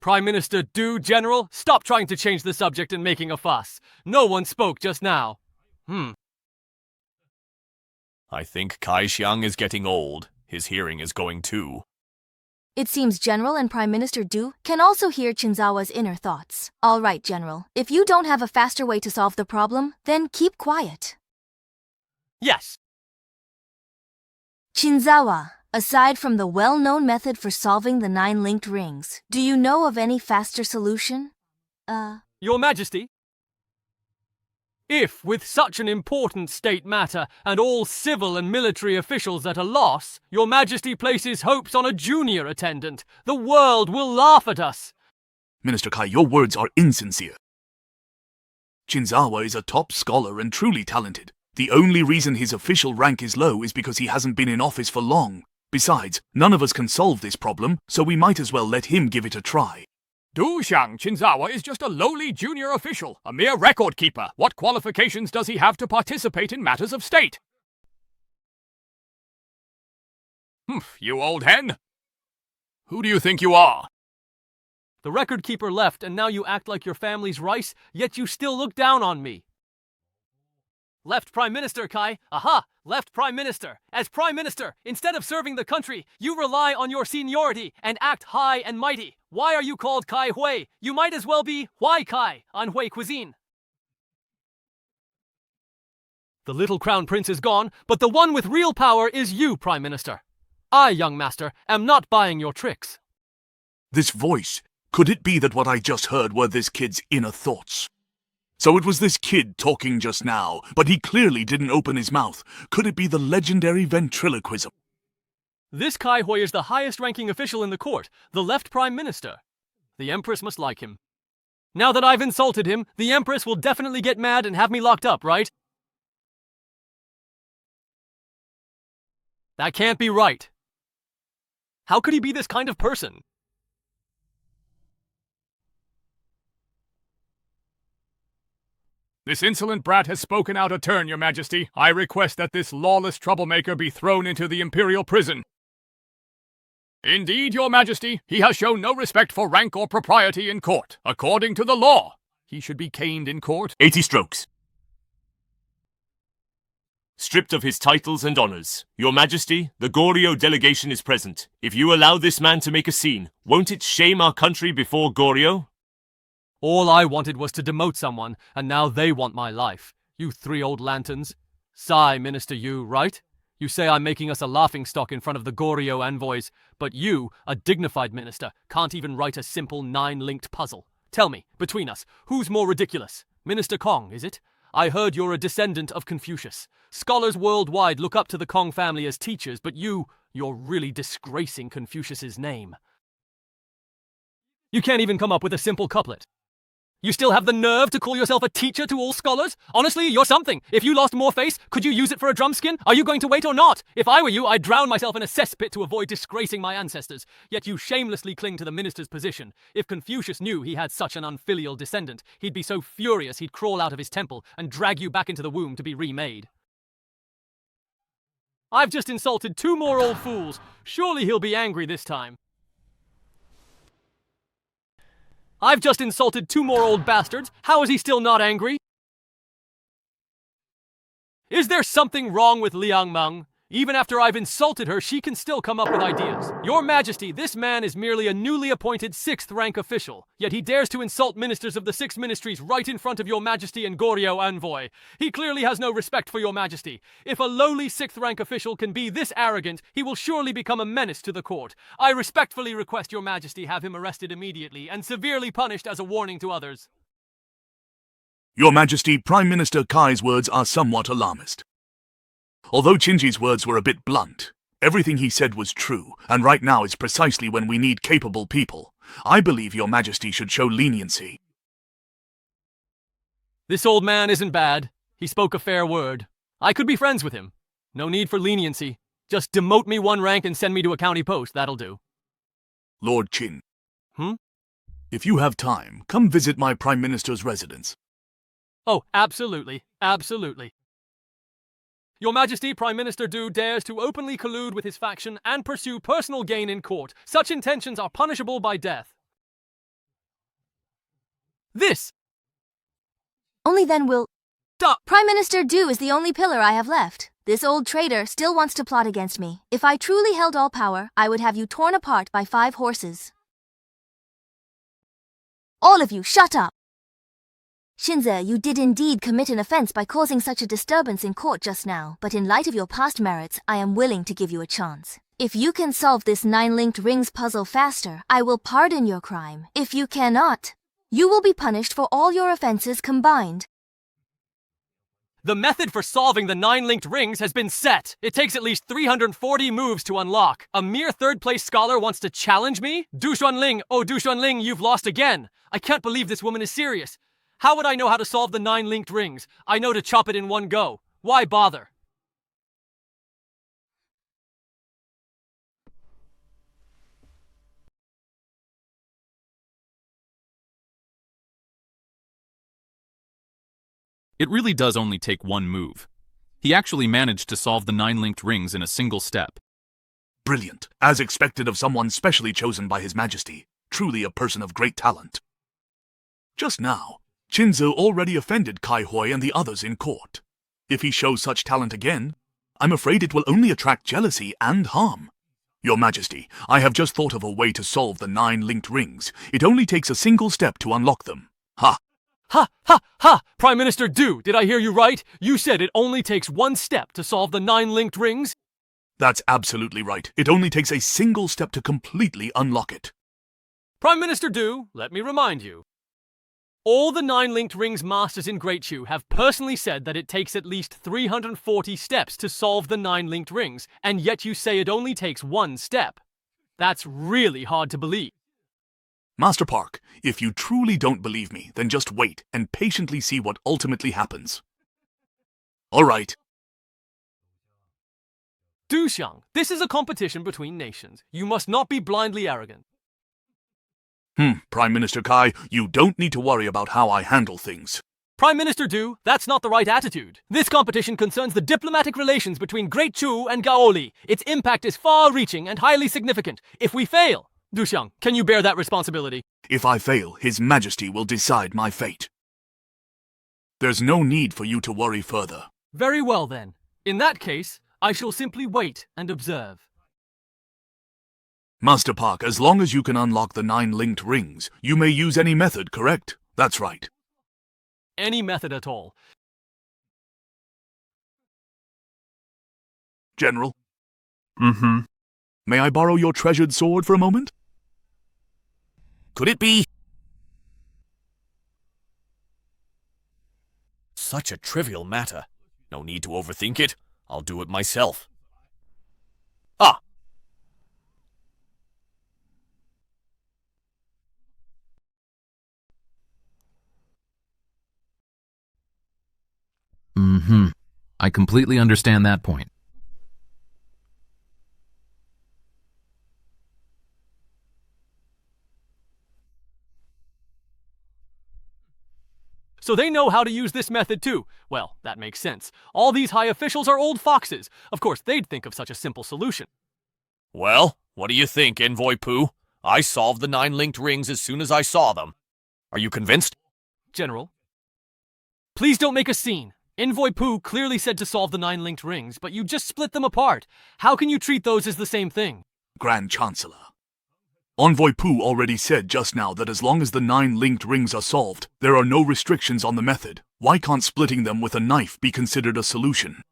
Speaker 10: Prime Minister Du, General, stop trying to change the subject and making a fuss. No one spoke just now.
Speaker 4: I think Kai Xiang is getting old. His hearing is going too.
Speaker 2: It seems General and Prime Minister Du can also hear Chinzawa's inner thoughts. All right, General. If you don't have a faster way to solve the problem, then keep quiet.
Speaker 10: Yes.
Speaker 2: Chinzawa, aside from the well-known method for solving the 9 linked rings, do you know of any faster solution?
Speaker 10: Your Majesty? If, with such an important state matter and all civil and military officials at a loss, Your Majesty places hopes on a junior attendant, the world will laugh at us.
Speaker 8: Minister Kai, your words are insincere. Chinzawa is a top scholar and truly talented. The only reason his official rank is low is because he hasn't been in office for long. Besides, none of us can solve this problem, so we might as well let him give it a try.
Speaker 9: Du Xiang Chinzawa is just a lowly junior official, a mere record keeper. What qualifications does he have to participate in matters of state? Humph, you old hen.
Speaker 4: Who do you think you are?
Speaker 10: The record keeper left and now you act like your family's rice, yet you still look down on me. Left Prime Minister, Kai. Aha! Left Prime Minister. As Prime Minister, instead of serving the country, you rely on your seniority and act high and mighty. Why are you called Kai Hui? You might as well be Huai Kai on Hui cuisine. The little crown prince is gone, but the one with real power is you, Prime Minister. I, young master, am not buying your tricks.
Speaker 8: This voice, could it be that what I just heard were this kid's inner thoughts? So it was this kid talking just now, but he clearly didn't open his mouth. Could it be the legendary ventriloquism?
Speaker 10: This Kai Hui is the highest-ranking official in the court, the left Prime Minister. The Empress must like him. Now that I've insulted him, the Empress will definitely get mad and have me locked up, right? That can't be right. How could he be this kind of person?
Speaker 9: This insolent brat has spoken out of turn, Your Majesty. I request that this lawless troublemaker be thrown into the imperial prison. Indeed, Your Majesty, he has shown no respect for rank or propriety in court. According to the law, He should be caned in court.
Speaker 12: 80 strokes. Stripped of his titles and honors. Your Majesty, the Goryeo delegation is present. If you allow this man to make a scene, won't it shame our country before Goryeo?
Speaker 10: All I wanted was to demote someone, and now they want my life. You three old lanterns. Sigh, Minister Yu, right? You say I'm making us a laughingstock in front of the Goryeo envoys, but you, a dignified minister, can't even write a simple 9-linked puzzle. Tell me, between us, who's more ridiculous? Minister Kong, is it? I heard you're a descendant of Confucius. Scholars worldwide look up to the Kong family as teachers, but you're really disgracing Confucius's name. You can't even come up with a simple couplet. You still have the nerve to call yourself a teacher to all scholars? Honestly, you're something. If you lost more face, could you use it for a drum skin? Are you going to wait or not? If I were you, I'd drown myself in a cesspit to avoid disgracing my ancestors. Yet you shamelessly cling to the minister's position. If Confucius knew he had such an unfilial descendant, he'd be so furious he'd crawl out of his temple and drag you back into the womb to be remade. I've just insulted 2 more old fools. Surely he'll be angry this time. I've just insulted 2 more old bastards. How is he still not angry? Is there something wrong with Liang Meng? Even after I've insulted her, she can still come up with ideas. Your Majesty, this man is merely a newly appointed 6th rank official, yet he dares to insult ministers of the 6 ministries right in front of Your Majesty and Goryeo envoy. He clearly has no respect for Your Majesty. If a lowly 6th rank official can be this arrogant, he will surely become a menace to the court. I respectfully request Your Majesty have him arrested immediately and severely punished as a warning to others.
Speaker 8: Your Majesty, Prime Minister Kai's words are somewhat alarmist. Although Chinji's words were a bit blunt, everything he said was true, and right now is precisely when we need capable people. I believe Your Majesty should show leniency.
Speaker 10: This old man isn't bad. He spoke a fair word. I could be friends with him. No need for leniency. Just demote me 1 rank and send me to a county post, that'll do.
Speaker 8: Lord Qin. If you have time, come visit my Prime Minister's residence.
Speaker 10: Oh, absolutely, absolutely. Your Majesty, Prime Minister Du dares to openly collude with his faction and pursue personal gain in court. Such intentions are punishable by death. This!
Speaker 2: Only then will...
Speaker 10: Stop!
Speaker 2: Prime Minister Du is the only pillar I have left. This old traitor still wants to plot against me. If I truly held all power, I would have you torn apart by 5 horses. All of you, shut up! Shinze, you did indeed commit an offense by causing such a disturbance in court just now, but in light of your past merits, I am willing to give you a chance. If you can solve this 9-linked rings puzzle faster, I will pardon your crime. If you cannot, you will be punished for all your offenses combined.
Speaker 10: The method for solving the 9-linked rings has been set. It takes at least 340 moves to unlock. A mere 3rd-place scholar wants to challenge me? Du Xuanling, oh Du Xuanling, you've lost again. I can't believe this woman is serious. How would I know how to solve the 9-linked rings? I know to chop it in one go. Why bother?
Speaker 11: It really does only take 1 move. He actually managed to solve the 9-linked rings in a single step.
Speaker 8: Brilliant, as expected of someone specially chosen by His Majesty. Truly a person of great talent. Just now, Qinzi already offended Kai Hui and the others in court. If he shows such talent again, I'm afraid it will only attract jealousy and harm. Your Majesty, I have just thought of a way to solve the 9-linked rings. It only takes a single step to unlock them. Ha!
Speaker 10: Ha! Ha! Ha! Prime Minister Du, did I hear you right? You said it only takes 1 step to solve the 9-linked rings?
Speaker 8: That's absolutely right. It only takes a single step to completely unlock it.
Speaker 10: Prime Minister Du, let me remind you. All the 9-linked rings masters in Great Chu have personally said that it takes at least 340 steps to solve the 9-linked rings, and yet you say it only takes 1 step. That's really hard to believe.
Speaker 8: Master Park, if you truly don't believe me, then just wait and patiently see what ultimately happens. All right.
Speaker 10: Du Xiang, this is a competition between nations. You must not be blindly arrogant.
Speaker 8: Prime Minister Kai, you don't need to worry about how I handle things.
Speaker 10: Prime Minister Du, that's not the right attitude. This competition concerns the diplomatic relations between Great Chu and Gaoli. Its impact is far-reaching and highly significant. If we fail, Du Xiang, can you bear that responsibility?
Speaker 8: If I fail, His Majesty will decide my fate. There's no need for you to worry further.
Speaker 10: Very well then. In that case, I shall simply wait and observe.
Speaker 8: Master Park, as long as you can unlock the 9 linked rings, you may use any method, correct? That's right.
Speaker 10: Any method at all.
Speaker 8: General?
Speaker 11: Mm-hmm.
Speaker 8: May I borrow your treasured sword for a moment?
Speaker 4: Could it be? Such a trivial matter. No need to overthink it. I'll do it myself. Ah!
Speaker 11: Mm-hmm. I completely understand that point.
Speaker 10: So they know how to use this method too. Well, that makes sense. All these high officials are old foxes. Of course, they'd think of such a simple solution.
Speaker 4: Well, what do you think, Envoy Pooh? I solved the 9 linked rings as soon as I saw them. Are you convinced?
Speaker 10: General, please don't make a scene. Envoy Pooh clearly said to solve the 9 linked rings, but you just split them apart. How can you treat those as the same thing?
Speaker 8: Grand Chancellor. Envoy Pooh already said just now that as long as the 9 linked rings are solved, there are no restrictions on the method. Why can't splitting them with a knife be considered a solution?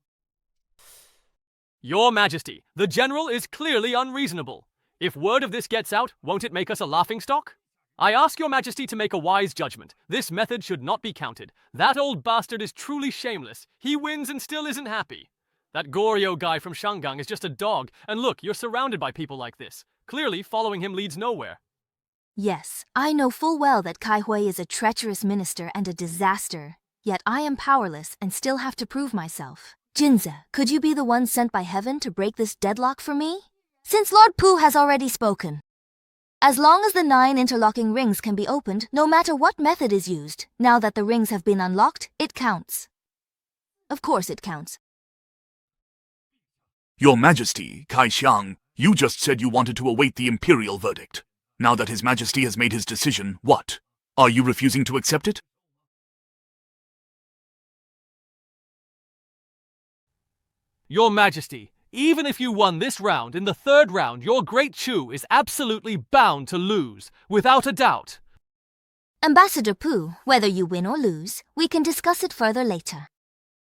Speaker 10: Your Majesty, the General is clearly unreasonable. If word of this gets out, won't it make us a laughingstock? I ask your Majesty to make a wise judgment. This method should not be counted. That old bastard is truly shameless. He wins and still isn't happy. That Goryeo guy from Shangang is just a dog, and look, you're surrounded by people like this. Clearly, following him leads nowhere.
Speaker 2: Yes, I know full well that Kai Hui is a treacherous minister and a disaster. Yet I am powerless and still have to prove myself. Jinze, could you be the one sent by heaven to break this deadlock for me? Since Lord Pooh has already spoken. As long as the 9 interlocking rings can be opened, no matter what method is used, now that the rings have been unlocked, it counts. Of course it counts.
Speaker 8: Your Majesty, Kai Xiang, you just said you wanted to await the imperial verdict. Now that His Majesty has made his decision, what? Are you refusing to accept it?
Speaker 10: Your Majesty, even if you won this round, in the 3rd round, your Great Chu is absolutely bound to lose, without a doubt.
Speaker 2: Ambassador Pooh, whether you win or lose, we can discuss it further later.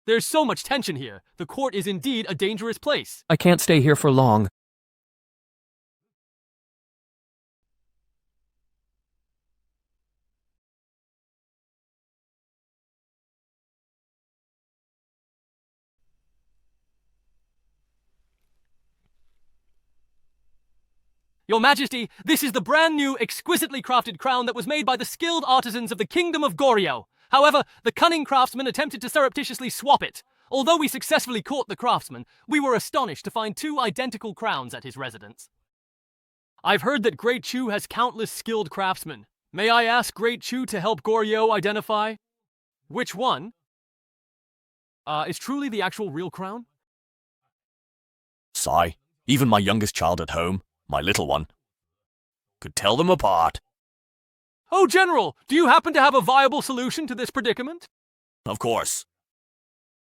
Speaker 10: There's so much tension here. The court is indeed a dangerous place.
Speaker 13: I can't stay here for long.
Speaker 10: Your Majesty, this is the brand new, exquisitely crafted crown that was made by the skilled artisans of the Kingdom of Goryeo. However, the cunning craftsman attempted to surreptitiously swap it. Although we successfully caught the craftsman, we were astonished to find 2 identical crowns at his residence. I've heard that Great Chu has countless skilled craftsmen. May I ask Great Chu to help Goryeo identify which one is truly the actual real crown?
Speaker 4: Sigh. Even my youngest child at home, my little one, could tell them apart.
Speaker 10: Oh, General, do you happen to have a viable solution to this predicament?
Speaker 4: Of course.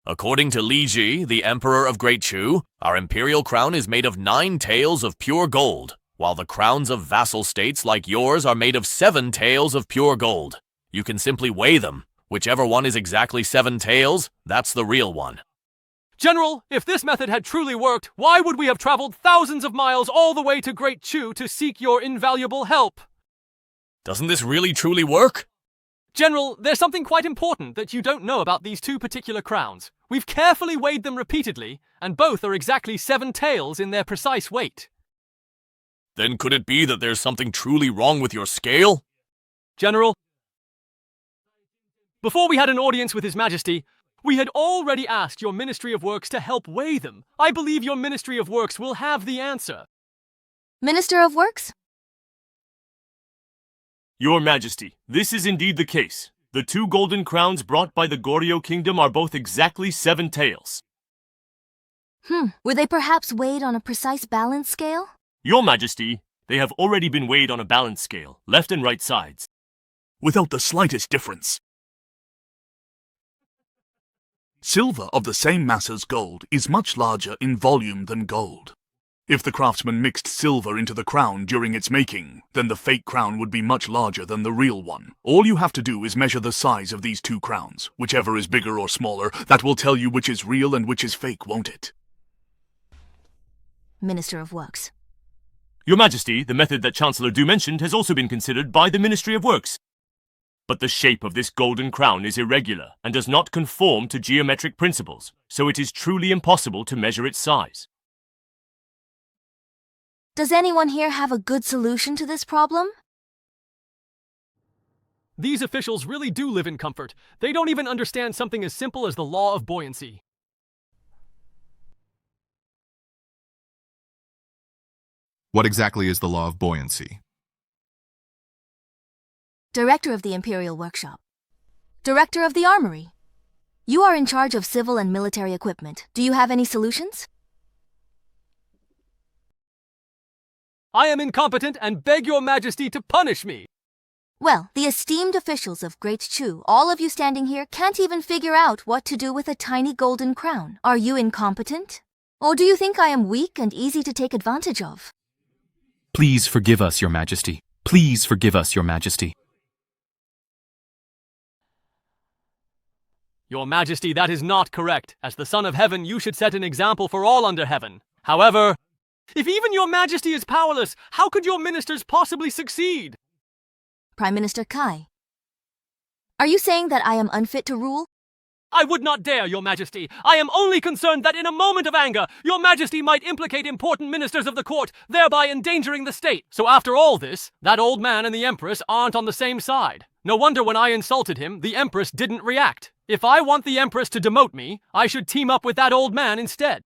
Speaker 4: According to Li Ji, the Emperor of Great Chu, our imperial crown is made of 9 taels of pure gold, while the crowns of vassal states like yours are made of 7 taels of pure gold. You can simply weigh them. Whichever one is exactly 7 taels, that's the real one.
Speaker 10: General, if this method had truly worked, why would we have traveled thousands of miles all the way to Great Chu to seek your invaluable help?
Speaker 4: Doesn't this really truly work?
Speaker 10: General, there's something quite important that you don't know about these 2 particular crowns. We've carefully weighed them repeatedly, and both are exactly 7 taels in their precise weight.
Speaker 4: Then could it be that there's something truly wrong with your scale?
Speaker 10: General, before we had an audience with His Majesty, we had already asked your Ministry of Works to help weigh them. I believe your Ministry of Works will have the answer.
Speaker 2: Minister of Works?
Speaker 12: Your Majesty, this is indeed the case. The 2 golden crowns brought by the Goryeo Kingdom are both exactly 7 taels.
Speaker 2: Were they perhaps weighed on a precise balance scale?
Speaker 12: Your Majesty, they have already been weighed on a balance scale, left and right sides.
Speaker 8: Without the slightest difference. Silver of the same mass as gold is much larger in volume than gold. If the craftsman mixed silver into the crown during its making, then the fake crown would be much larger than the real one. All you have to do is measure the size of these two crowns. Whichever is bigger or smaller, that will tell you which is real and which is fake, won't it?
Speaker 2: Minister of Works.
Speaker 12: Your Majesty, the method that Chancellor Du mentioned has also been considered by the Ministry of Works. But the shape of this golden crown is irregular and does not conform to geometric principles, so it is truly impossible to measure its size.
Speaker 2: Does anyone here have a good solution to this problem?
Speaker 10: These officials really do live in comfort. They don't even understand something as simple as the law of buoyancy.
Speaker 13: What exactly is the law of buoyancy?
Speaker 2: Director of the Imperial Workshop. Director of the Armory. You are in charge of civil and military equipment. Do you have any solutions?
Speaker 10: I am incompetent and beg your majesty to punish me.
Speaker 2: Well, the esteemed officials of Great Chu, all of you standing here, can't even figure out what to do with a tiny golden crown. Are you incompetent? Or do you think I am weak and easy to take advantage of?
Speaker 11: Please forgive us, your majesty. Please forgive us, your majesty.
Speaker 10: Your majesty, that is not correct. As the Son of Heaven, you should set an example for all under heaven. However, if even your majesty is powerless, how could your ministers possibly succeed?
Speaker 2: Prime Minister Kai. Are you saying that I am unfit to rule?
Speaker 10: I would not dare, your majesty. I am only concerned that in a moment of anger, your majesty might implicate important ministers of the court, thereby endangering the state. So after all this, that old man and the Empress aren't on the same side. No wonder when I insulted him, the Empress didn't react. If I want the Empress to demote me, I should team up with that old man instead.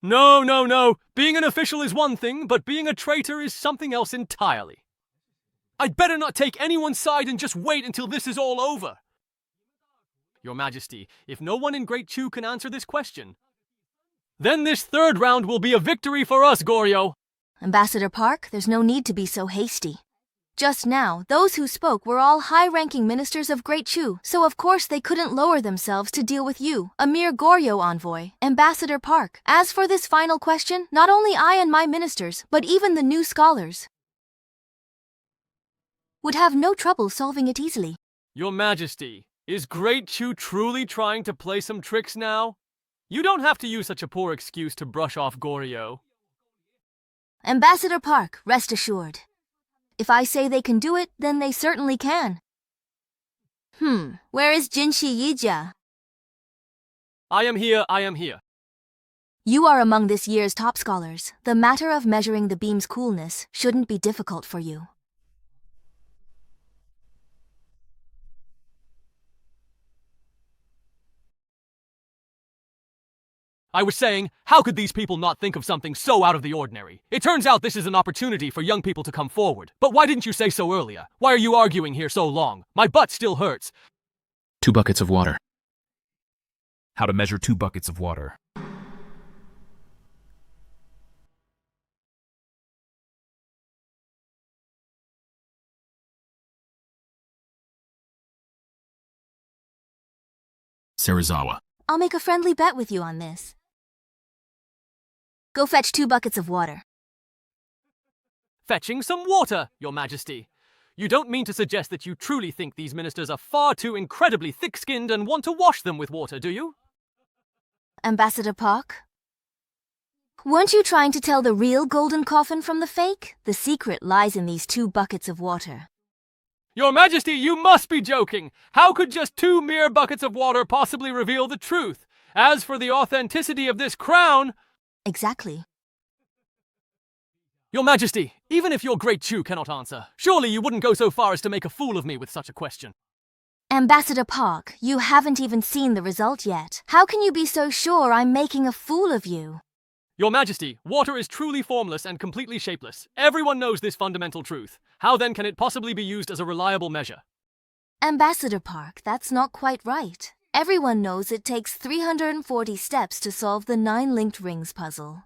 Speaker 10: No, no, no. Being an official is one thing, but being a traitor is something else entirely. I'd better not take anyone's side and just wait until this is all over. Your Majesty, if no one in Great Chu can answer this question, then this third round will be a victory for us, Goryo.
Speaker 2: Ambassador Park, there's no need to be so hasty. Just now, those who spoke were all high-ranking ministers of Great Chu, so of course they couldn't lower themselves to deal with you, a mere Goryo envoy, Ambassador Park. As for this final question, not only I and my ministers, but even the new scholars would have no trouble solving it easily.
Speaker 10: Your Majesty, is Great Chu truly trying to play some tricks now? You don't have to use such a poor excuse to brush off Goryo.
Speaker 2: Ambassador Park, rest assured. If I say they can do it, then they certainly can. Where is Jinshi Yijia?
Speaker 10: I am here, I am here.
Speaker 2: You are among this year's top scholars. The matter of measuring the beam's coolness shouldn't be difficult for you.
Speaker 10: I was saying, how could these people not think of something so out of the ordinary? It turns out this is an opportunity for young people to come forward. But why didn't you say so earlier? Why are you arguing here so long? My butt still hurts.
Speaker 11: 2 buckets of water.
Speaker 14: How to measure 2 buckets of water.
Speaker 11: Serizawa.
Speaker 2: I'll make a friendly bet with you on this. Go fetch 2 buckets of water.
Speaker 10: Fetching some water, Your Majesty. You don't mean to suggest that you truly think these ministers are far too incredibly thick-skinned and want to wash them with water, do you?
Speaker 2: Ambassador Park? Weren't you trying to tell the real golden coffin from the fake? The secret lies in these 2 buckets of water.
Speaker 10: Your Majesty, you must be joking! How could just 2 mere buckets of water possibly reveal the truth? As for the authenticity of this crown...
Speaker 2: Exactly.
Speaker 10: Your Majesty, even if your Great Chu cannot answer, surely you wouldn't go so far as to make a fool of me with such a question.
Speaker 2: Ambassador Park, you haven't even seen the result yet. How can you be so sure I'm making a fool of you?
Speaker 10: Your Majesty, water is truly formless and completely shapeless. Everyone knows this fundamental truth. How then can it possibly be used as a reliable measure?
Speaker 2: Ambassador Park, that's not quite right. Everyone knows it takes 340 steps to solve the 9 linked rings puzzle.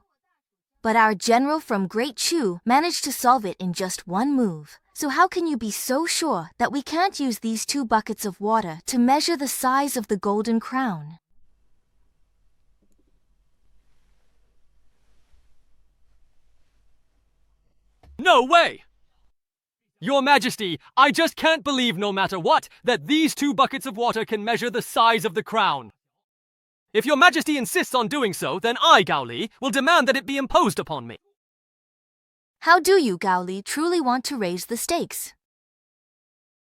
Speaker 2: But our general from Great Chu managed to solve it in just one move. So how can you be so sure that we can't use these 2 buckets of water to measure the size of the golden crown?
Speaker 10: No way! Your Majesty, I just can't believe no matter what that these 2 buckets of water can measure the size of the crown. If Your Majesty insists on doing so, then I, Gao Li, will demand that it be imposed upon me.
Speaker 2: How do you, Gao Li, truly want to raise the stakes?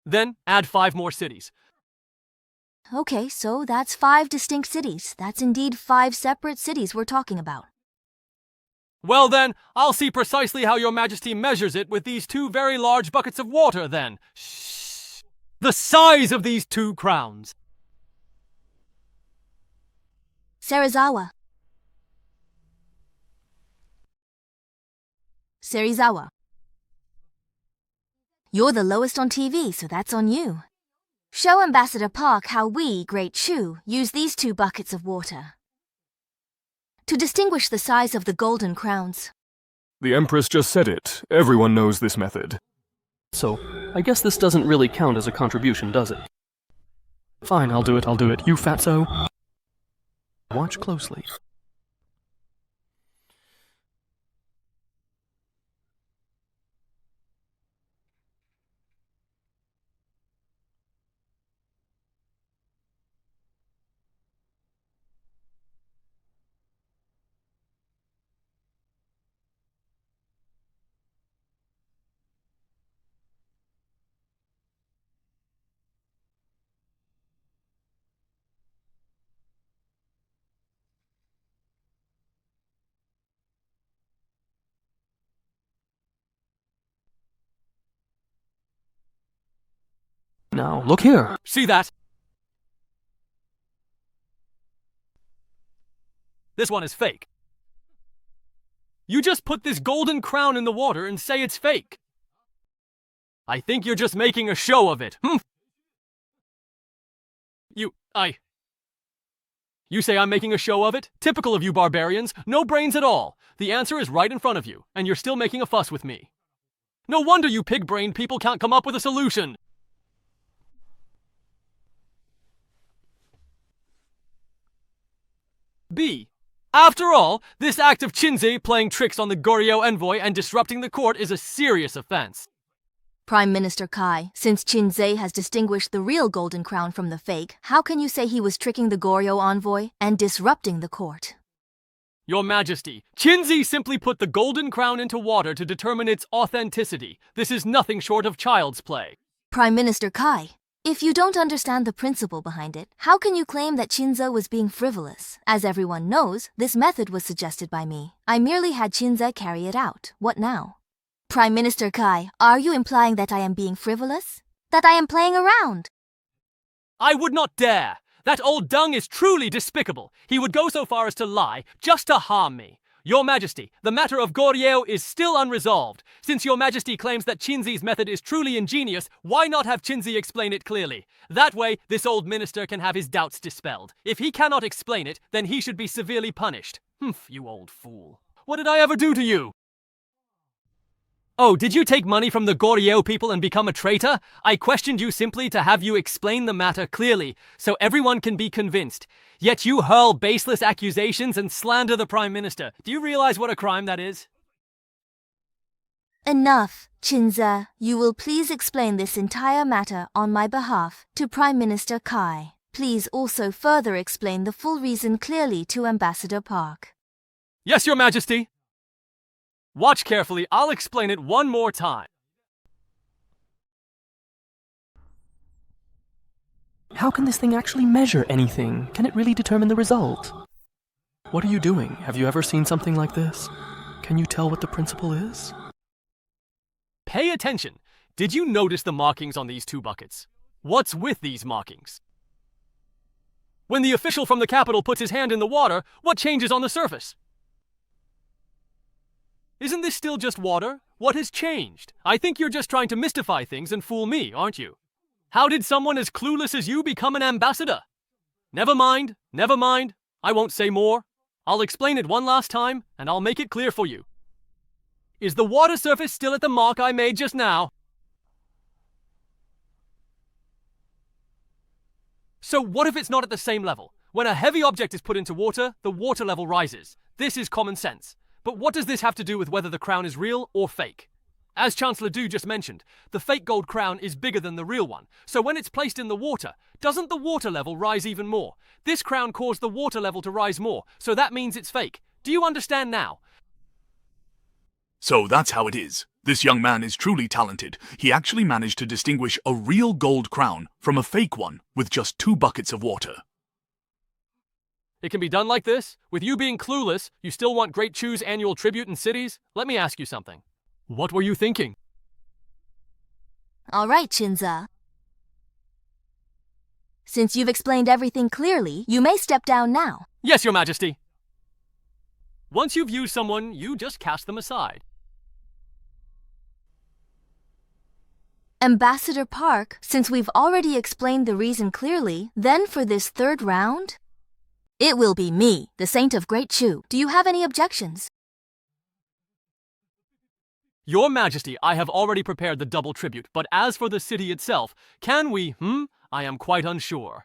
Speaker 10: Then add 5 more cities.
Speaker 2: Okay, so that's 5 distinct cities. That's indeed 5 separate cities we're talking about.
Speaker 10: Well then, I'll see precisely how Your Majesty measures it with these 2 very large buckets of water then. Shh! The size of these 2 crowns.
Speaker 2: Serizawa. Serizawa. You're the lowest on TV, so that's on you. Show Ambassador Park how we, Great Chu, use these 2 buckets of water to distinguish the size of the golden crowns.
Speaker 15: The Empress just said it. Everyone knows this method.
Speaker 1: So, I guess this doesn't really count as a contribution, does it? Fine, I'll do it. You fatso. Watch closely. Now, look here.
Speaker 10: See that? This one is fake. You just put this golden crown in the water and say it's fake. I think you're just making a show of it. You say I'm making a show of it? Typical of you barbarians. No brains at all. The answer is right in front of you, and you're still making a fuss with me. No wonder you pig-brained people can't come up with a solution. B. After all, this act of Qinzi playing tricks on the Goryeo envoy and disrupting the court is a serious offense.
Speaker 2: Prime Minister Kai, since Qinzi has distinguished the real golden crown from the fake, how can you say he was tricking the Goryeo envoy and disrupting the court?
Speaker 10: Your Majesty, Qinzi simply put the golden crown into water to determine its authenticity. This is nothing short of child's play.
Speaker 2: Prime Minister Kai, if you don't understand the principle behind it, how can you claim that Qinzi was being frivolous? As everyone knows, this method was suggested by me. I merely had Qinzi carry it out. What now? Prime Minister Kai, are you implying that I am being frivolous? That I am playing around?
Speaker 10: I would not dare! That old dung is truly despicable. He would go so far as to lie, just to harm me. Your Majesty, the matter of Goryeo is still unresolved. Since Your Majesty claims that Qinzi's method is truly ingenious, why not have Qinzi explain it clearly? That way, this old minister can have his doubts dispelled. If he cannot explain it, then he should be severely punished. Humph, you old fool. What did I ever do to you? Oh, did you take money from the Goryeo people and become a traitor? I questioned you simply to have you explain the matter clearly, so everyone can be convinced. Yet you hurl baseless accusations and slander the Prime Minister. Do you realize what a crime that is?
Speaker 2: Enough, Qinzi. You will please explain this entire matter on my behalf to Prime Minister Kai. Please also further explain the full reason clearly to Ambassador Park.
Speaker 10: Yes, Your Majesty. Watch carefully, I'll explain it one more time.
Speaker 1: How can this thing actually measure anything? Can it really determine the result? What are you doing? Have you ever seen something like this? Can you tell what the principle is?
Speaker 10: Pay attention. Did you notice the markings on these 2 buckets? What's with these markings? When the official from the capital puts his hand in the water, what changes on the surface? Isn't this still just water? What has changed? I think you're just trying to mystify things and fool me, aren't you? How did someone as clueless as you become an ambassador? Never mind. I won't say more. I'll explain it one last time, and I'll make it clear for you. Is the water surface still at the mark I made just now? So what if it's not at the same level? When a heavy object is put into water, the water level rises. This is common sense. But what does this have to do with whether the crown is real or fake? As Chancellor Du just mentioned, the fake gold crown is bigger than the real one. So when it's placed in the water, doesn't the water level rise even more? This crown caused the water level to rise more, so that means it's fake. Do you understand now?
Speaker 8: So that's how it is. This young man is truly talented. He actually managed to distinguish a real gold crown from a fake one with just 2 buckets of water.
Speaker 10: It can be done like this? With you being clueless, you still want Great Chu's annual tribute in cities? Let me ask you something. What were you thinking?
Speaker 2: All right, Chinza. Since you've explained everything clearly, you may step down now.
Speaker 10: Yes, Your Majesty. Once you've used someone, you just cast them aside.
Speaker 2: Ambassador Park, since we've already explained the reason clearly, then for this 3rd round, it will be me, the Saint of Great Chu. Do you have any objections?
Speaker 10: Your Majesty, I have already prepared the double tribute, but as for the city itself, can we, I am quite unsure.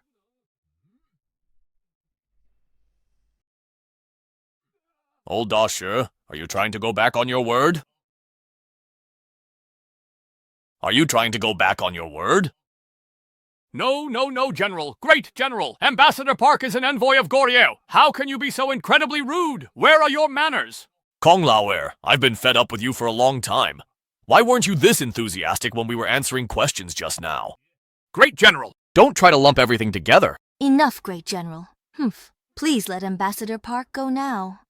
Speaker 4: Old Dashur, are you trying to go back on your word? Are you trying to go back on your word?
Speaker 9: No, General. Great General. Ambassador Park is an envoy of Goryeo. How can you be so incredibly rude? Where are your manners?
Speaker 4: Kong Laoer, I've been fed up with you for a long time. Why weren't you this enthusiastic when we were answering questions just now?
Speaker 9: Great General.
Speaker 4: Don't try to lump everything together.
Speaker 2: Enough, Great General. Please let Ambassador Park go now.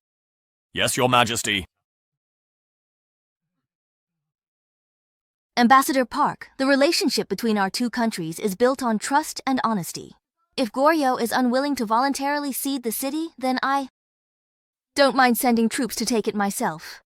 Speaker 4: Yes, Your Majesty.
Speaker 2: Ambassador Park, the relationship between our 2 countries is built on trust and honesty. If Goryeo is unwilling to voluntarily cede the city, then I don't mind sending troops to take it myself.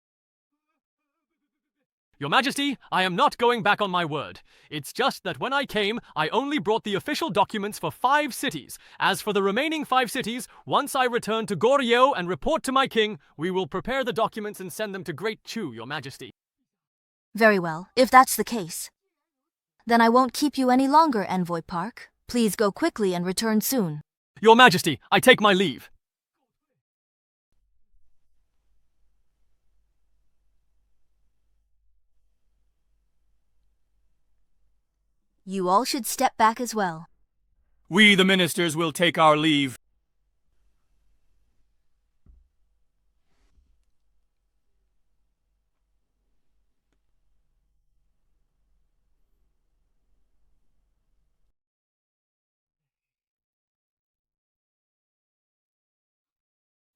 Speaker 10: Your Majesty, I am not going back on my word. It's just that when I came, I only brought the official documents for 5 cities. As for the remaining 5 cities, once I return to Goryeo and report to my king, we will prepare the documents and send them to Great Chu, Your Majesty.
Speaker 2: Very well, if that's the case. Then I won't keep you any longer, Envoy Park. Please go quickly and return soon.
Speaker 10: Your Majesty, I take my leave.
Speaker 2: You all should step back as well.
Speaker 7: We, the ministers, will take our leave.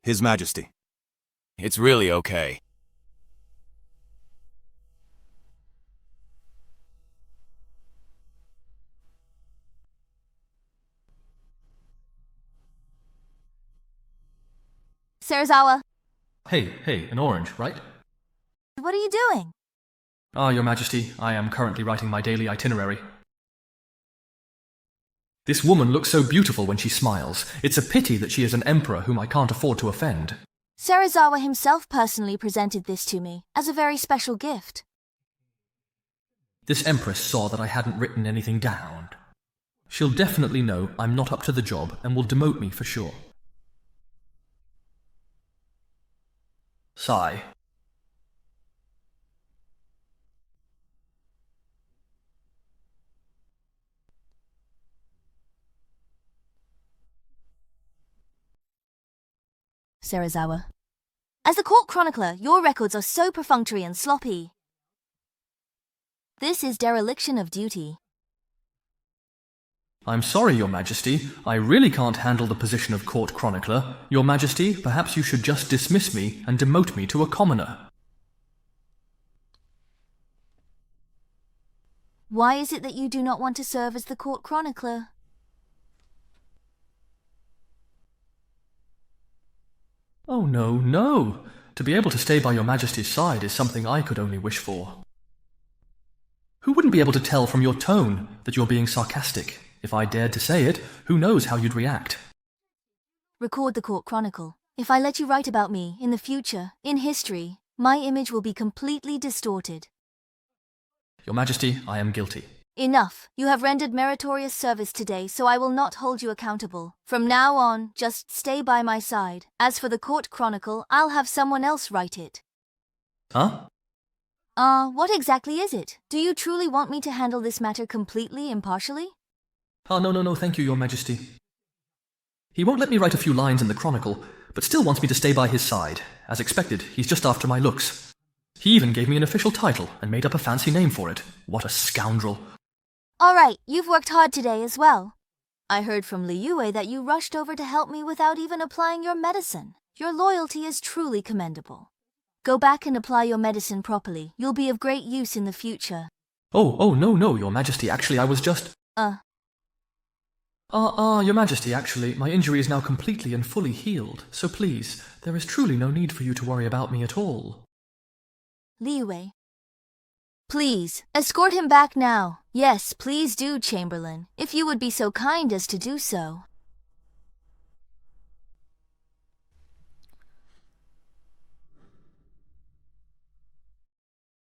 Speaker 16: His Majesty.
Speaker 17: It's really okay.
Speaker 2: Serizawa,
Speaker 1: Hey, an orange, right?
Speaker 2: what are you doing?
Speaker 1: Your Majesty, I am currently writing my daily itinerary. This woman looks so beautiful when she smiles. It's a pity that she is an emperor whom I can't afford to offend.
Speaker 2: Serizawa himself personally presented this to me as a very special gift.
Speaker 1: This Empress saw that I hadn't written anything down. She'll definitely know I'm not up to the job and will demote me for sure. Sigh.
Speaker 2: Serizawa. As the court chronicler, your records are so perfunctory and sloppy. This is dereliction of duty.
Speaker 1: I'm sorry, Your Majesty. I really can't handle the position of court chronicler. Your Majesty, perhaps you should just dismiss me and demote me to a commoner.
Speaker 2: Why is it that you do not want to serve as the court chronicler?
Speaker 1: Oh, no. To be able to stay by Your Majesty's side is something I could only wish for. Who wouldn't be able to tell from your tone that you're being sarcastic? If I dared to say it, who knows how you'd react?
Speaker 2: Record the court chronicle. If I let you write about me in the future, in history, my image will be completely distorted.
Speaker 18: Your Majesty, I am guilty.
Speaker 2: Enough. You have rendered meritorious service today, so I will not hold you accountable. From now on, just stay by my side. As for the court chronicle, I'll have someone else write it.
Speaker 18: Huh?
Speaker 2: What exactly is it? Do you truly want me to handle this matter completely impartially?
Speaker 18: Oh, no, thank you, Your Majesty. He won't let me write a few lines in the chronicle, but still wants me to stay by his side. As expected, he's just after my looks. He even gave me an official title and made up a fancy name for it. What a scoundrel.
Speaker 2: All right, you've worked hard today as well. I heard from Liyue that you rushed over to help me without even applying your medicine. Your loyalty is truly commendable. Go back and apply your medicine properly. You'll be of great use in the future.
Speaker 18: Oh, no, Your Majesty. Actually, I was just... Your Majesty, actually, my injury is now completely and fully healed. So please, there is truly no need for you to worry about me at all.
Speaker 2: Liyue. Please, escort him back now. Yes, please do, Chamberlain, if you would be so kind as to do so.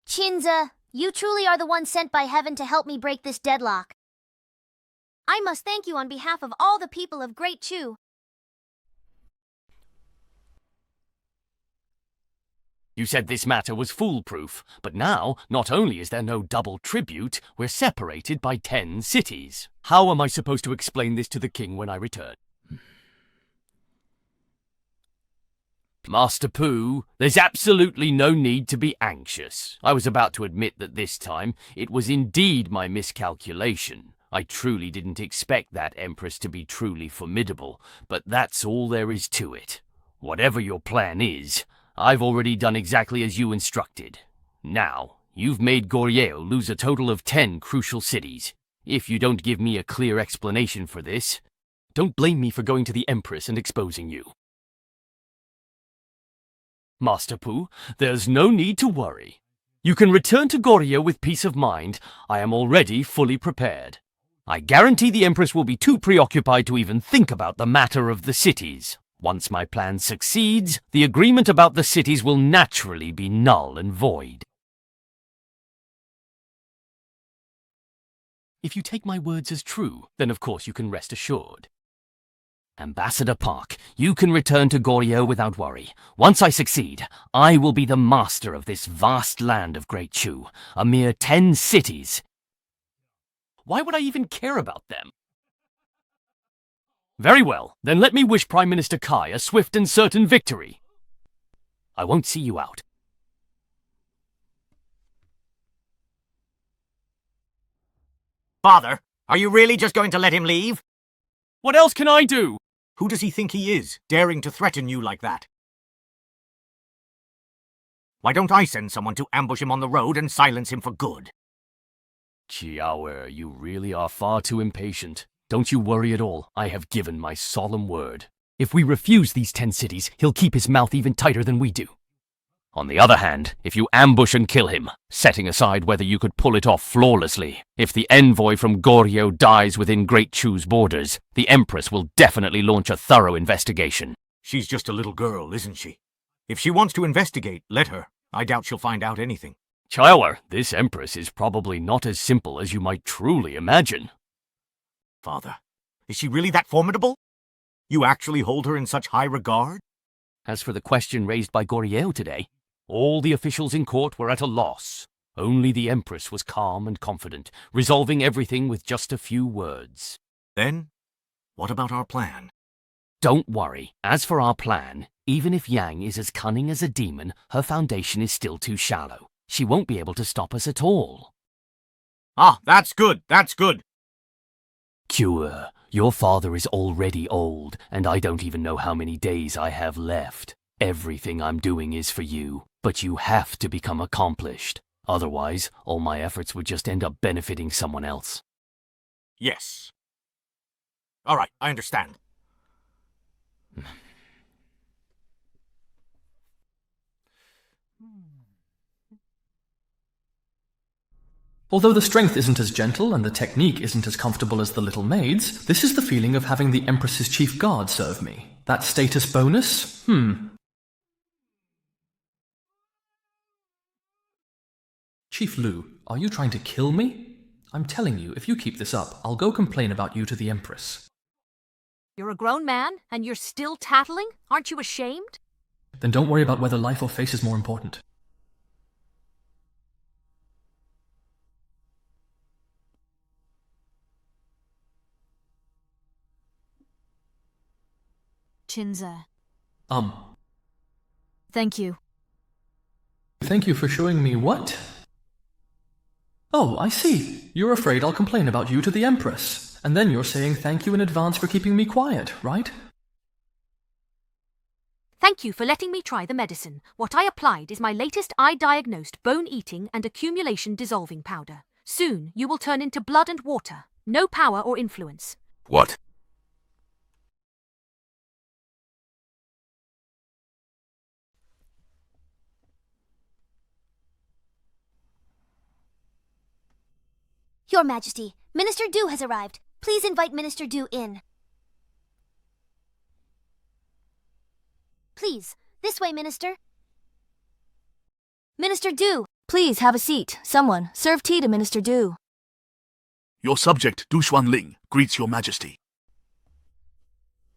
Speaker 19: Chinza, you truly are the one sent by heaven to help me break this deadlock. I must thank you on behalf of all the people of Great Chu.
Speaker 9: You said this matter was foolproof, but now, not only is there no double tribute, we're separated by 10 cities. How am I supposed to explain this to the king when I return? Master Pu, there's absolutely no need to be anxious. I was about to admit that this time it was indeed my miscalculation. I truly didn't expect that Empress to be truly formidable, but that's all there is to it. Whatever your plan is, I've already done exactly as you instructed. Now, you've made Goryeo lose a total of 10 crucial cities. If you don't give me a clear explanation for this, don't blame me for going to the Empress and exposing you. Master Pu, there's no need to worry. You can return to Goryeo with peace of mind. I am already fully prepared. I guarantee the Empress will be too preoccupied to even think about the matter of the cities. Once my plan succeeds, the agreement about the cities will naturally be null and void. If you take my words as true, then of course you can rest assured. Ambassador Park, you can return to Goryeo without worry. Once I succeed, I will be the master of this vast land of Great Chu, a mere 10 cities. Why would I even care about them? Very well, then let me wish Prime Minister Kai a swift and certain victory. I won't see you out.
Speaker 20: Father, are you really just going to let him leave?
Speaker 9: What else can I do?
Speaker 20: Who does he think he is, daring to threaten you like that? Why don't I send someone to ambush him on the road and silence him for good?
Speaker 9: Chiaoer, you really are far too impatient. Don't you worry at all. I have given my solemn word. If we refuse these 10 cities, he'll keep his mouth even tighter than we do. On the other hand, if you ambush and kill him, setting aside whether you could pull it off flawlessly, if the envoy from Goryeo dies within Great Chu's borders, the Empress will definitely launch a thorough investigation.
Speaker 20: She's just a little girl, isn't she? If she wants to investigate, let her. I doubt she'll find out anything.
Speaker 9: Chiaoer, this Empress is probably not as simple as you might truly imagine.
Speaker 20: Father, is she really that formidable? You actually hold her in such high regard?
Speaker 9: As for the question raised by Goryeo today, all the officials in court were at a loss. Only the Empress was calm and confident, resolving everything with just a few words.
Speaker 20: Then, what about our plan?
Speaker 9: Don't worry. As for our plan, even if Yang is as cunning as a demon, her foundation is still too shallow. She won't be able to stop us at all.
Speaker 20: Ah, that's good, that's good.
Speaker 9: Cure, your father is already old, and I don't even know how many days I have left. Everything I'm doing is for you, but you have to become accomplished. Otherwise, all my efforts would just end up benefiting someone else.
Speaker 20: Yes. All right, I understand.
Speaker 18: Although the strength isn't as gentle and the technique isn't as comfortable as the little maid's, this is the feeling of having the Empress's chief guard serve me. That status bonus? Chief Lu, are you trying to kill me? I'm telling you, if you keep this up, I'll go complain about you to the Empress.
Speaker 5: You're a grown man, and you're still tattling? Aren't you ashamed?
Speaker 18: Then don't worry about whether life or face is more important.
Speaker 3: Chinza.
Speaker 5: Thank you.
Speaker 18: Thank you for showing me what? Oh, I see. You're afraid I'll complain about you to the Empress. And then you're saying thank you in advance for keeping me quiet, right?
Speaker 5: Thank you for letting me try the medicine. What I applied is my latest eye-diagnosed bone-eating and accumulation dissolving powder. Soon, you will turn into blood and water. No power or influence.
Speaker 12: What?
Speaker 19: Your Majesty, Minister Du has arrived. Please invite Minister Du in. Please, this way, Minister.
Speaker 2: Minister Du, please have a seat. Someone, serve tea to Minister Du.
Speaker 8: Your subject, Du Xuanling, greets your Majesty.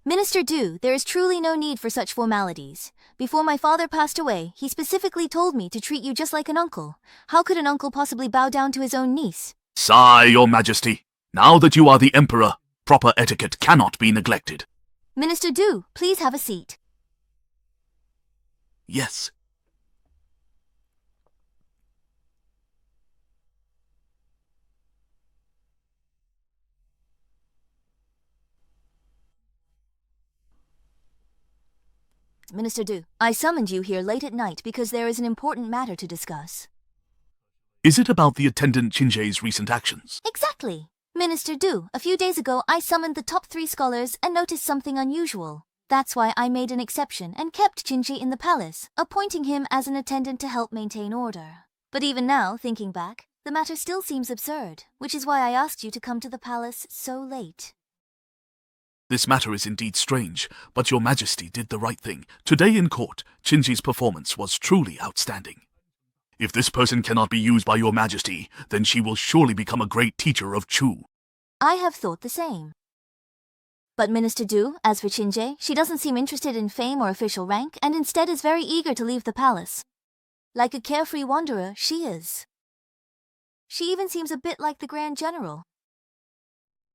Speaker 2: Minister Du, there is truly no need for such formalities. Before my father passed away, he specifically told me to treat you just like an uncle. How could an uncle possibly bow down to his own niece?
Speaker 8: Sigh, your Majesty. Now that you are the Emperor, proper etiquette cannot be neglected.
Speaker 2: Minister Du, please have a seat.
Speaker 8: Yes.
Speaker 2: Minister Du, I summoned you here late at night because there is an important matter to discuss.
Speaker 8: Is it about the attendant Qinje's recent actions?
Speaker 2: Exactly. Minister Du, a few days ago I summoned the top 3 scholars and noticed something unusual. That's why I made an exception and kept Qinje in the palace, appointing him as an attendant to help maintain order. But even now, thinking back, the matter still seems absurd, which is why I asked you to come to the palace so late.
Speaker 8: This matter is indeed strange, but your Majesty did the right thing. Today in court, Qinje's performance was truly outstanding. If this person cannot be used by your Majesty, then she will surely become a great teacher of Chu.
Speaker 2: I have thought the same. But Minister Du, as for Qinje, she doesn't seem interested in fame or official rank, and instead is very eager to leave the palace. Like a carefree wanderer, she is. She even seems a bit like the Grand General.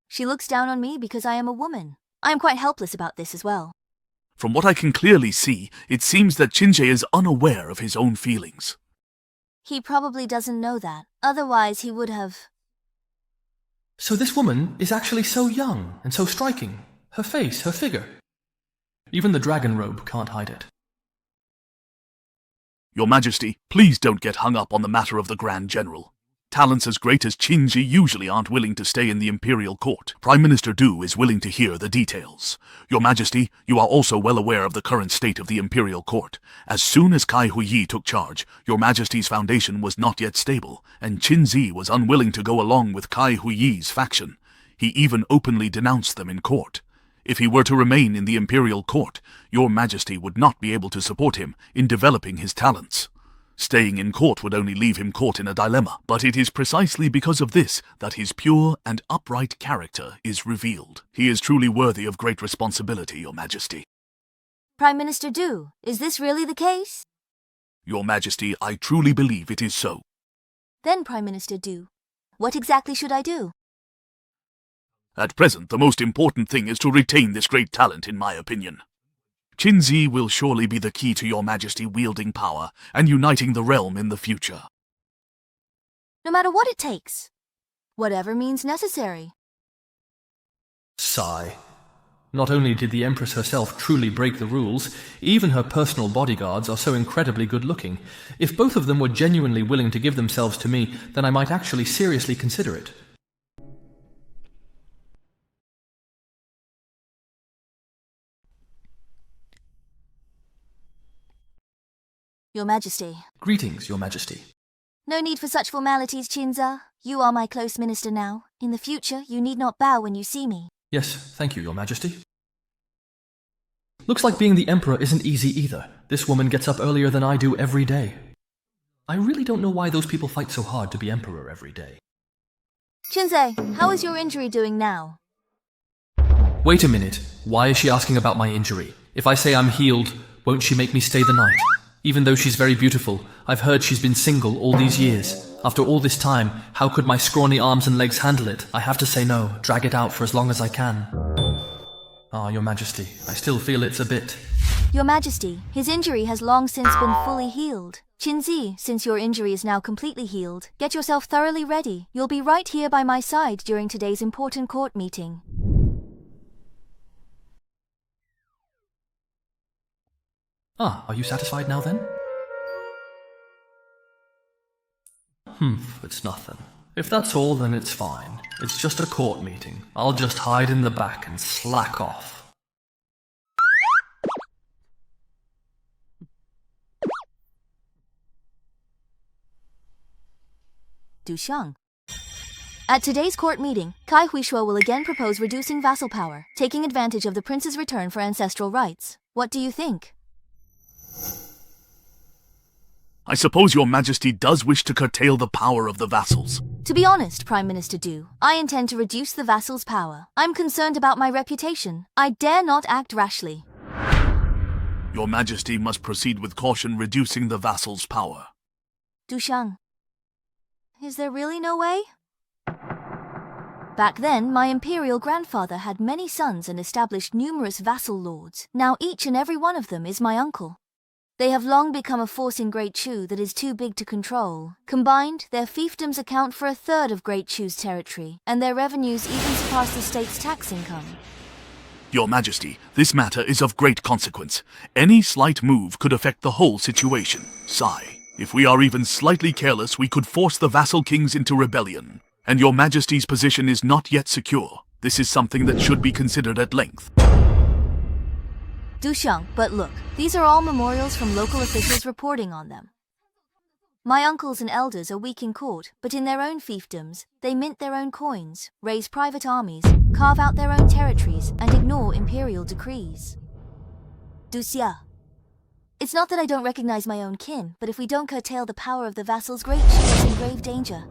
Speaker 2: She looks down on me because I am a woman. I am quite helpless about this as well.
Speaker 8: From what I can clearly see, it seems that Qinje is unaware of his own feelings.
Speaker 2: He probably doesn't know that. Otherwise, he would have...
Speaker 18: So this woman is actually so young and so striking. Her face, her figure. Even the dragon robe can't hide it.
Speaker 8: Your Majesty, please don't get hung up on the matter of the Grand General. Talents as great as Qinji usually aren't willing to stay in the imperial court. Prime Minister Du is willing to hear the details. Your Majesty, you are also well aware of the current state of the imperial court. As soon as Kai Huiyi took charge, your Majesty's foundation was not yet stable, and Qinzi was unwilling to go along with Kai Huiyi's faction. He even openly denounced them in court. If he were to remain in the imperial court, your Majesty would not be able to support him in developing his talents. Staying in court would only leave him caught in a dilemma, but it is precisely because of this that his pure and upright character is revealed. He is truly worthy of great responsibility, Your Majesty.
Speaker 2: Prime Minister Du, is this really the case?
Speaker 8: Your Majesty, I truly believe it is so.
Speaker 2: Then, Prime Minister Du, what exactly should I do?
Speaker 8: At present, the most important thing is to retain this great talent, in my opinion. Qinzi will surely be the key to your Majesty wielding power and uniting the realm in the future.
Speaker 2: No matter what it takes. Whatever means necessary.
Speaker 18: Sigh. Not only did the Empress herself truly break the rules, even her personal bodyguards are so incredibly good-looking. If both of them were genuinely willing to give themselves to me, then I might actually seriously consider it.
Speaker 2: Your Majesty.
Speaker 18: Greetings, Your Majesty.
Speaker 2: No need for such formalities, Qinza. You are my close minister now. In the future, you need not bow when you see me.
Speaker 18: Yes, thank you, Your Majesty. Looks like being the Emperor isn't easy either. This woman gets up earlier than I do every day. I really don't know why those people fight so hard to be Emperor every day.
Speaker 2: Chinze, how is your injury doing now?
Speaker 18: Wait a minute. Why is she asking about my injury? If I say I'm healed, won't she make me stay the night? Even though she's very beautiful, I've heard she's been single all these years. After all this time, how could my scrawny arms and legs handle it? I have to say no, drag it out for as long as I can. Ah, Your Majesty, I still feel it's a bit...
Speaker 2: Your Majesty, his injury has long since been fully healed. Chinzi, since your injury is now completely healed, get yourself thoroughly ready. You'll be right here by my side during today's important court meeting.
Speaker 18: Ah, are you satisfied now then? It's nothing. If that's all, then it's fine. It's just a court meeting. I'll just hide in the back and slack off.
Speaker 2: Duxiang. At today's court meeting, Kai Huishuo will again propose reducing vassal power, taking advantage of the prince's return for ancestral rights. What do you think?
Speaker 8: I suppose Your Majesty does wish to curtail the power of the vassals.
Speaker 2: To be honest, Prime Minister Du, I intend to reduce the vassals' power. I'm concerned about my reputation. I dare not act rashly.
Speaker 8: Your Majesty must proceed with caution, reducing the vassals' power.
Speaker 2: Duxiang. Is there really no way? Back then, my imperial grandfather had many sons and established numerous vassal lords. Now each and every one of them is my uncle. They have long become a force in Great Chu that is too big to control. Combined, their fiefdoms account for 1/3 of Great Chu's territory, and their revenues even surpass the state's tax income.
Speaker 8: Your Majesty, this matter is of great consequence. Any slight move could affect the whole situation. Sigh. If we are even slightly careless, we could force the vassal kings into rebellion. And Your Majesty's position is not yet secure. This is something that should be considered at length.
Speaker 2: Duxiang, but look, these are all memorials from local officials reporting on them. My uncles and elders are weak in court, but in their own fiefdoms, they mint their own coins, raise private armies, carve out their own territories, and ignore imperial decrees. Duxia. It's not that I don't recognize my own kin, but if we don't curtail the power of the vassals, Great Chu is in grave danger.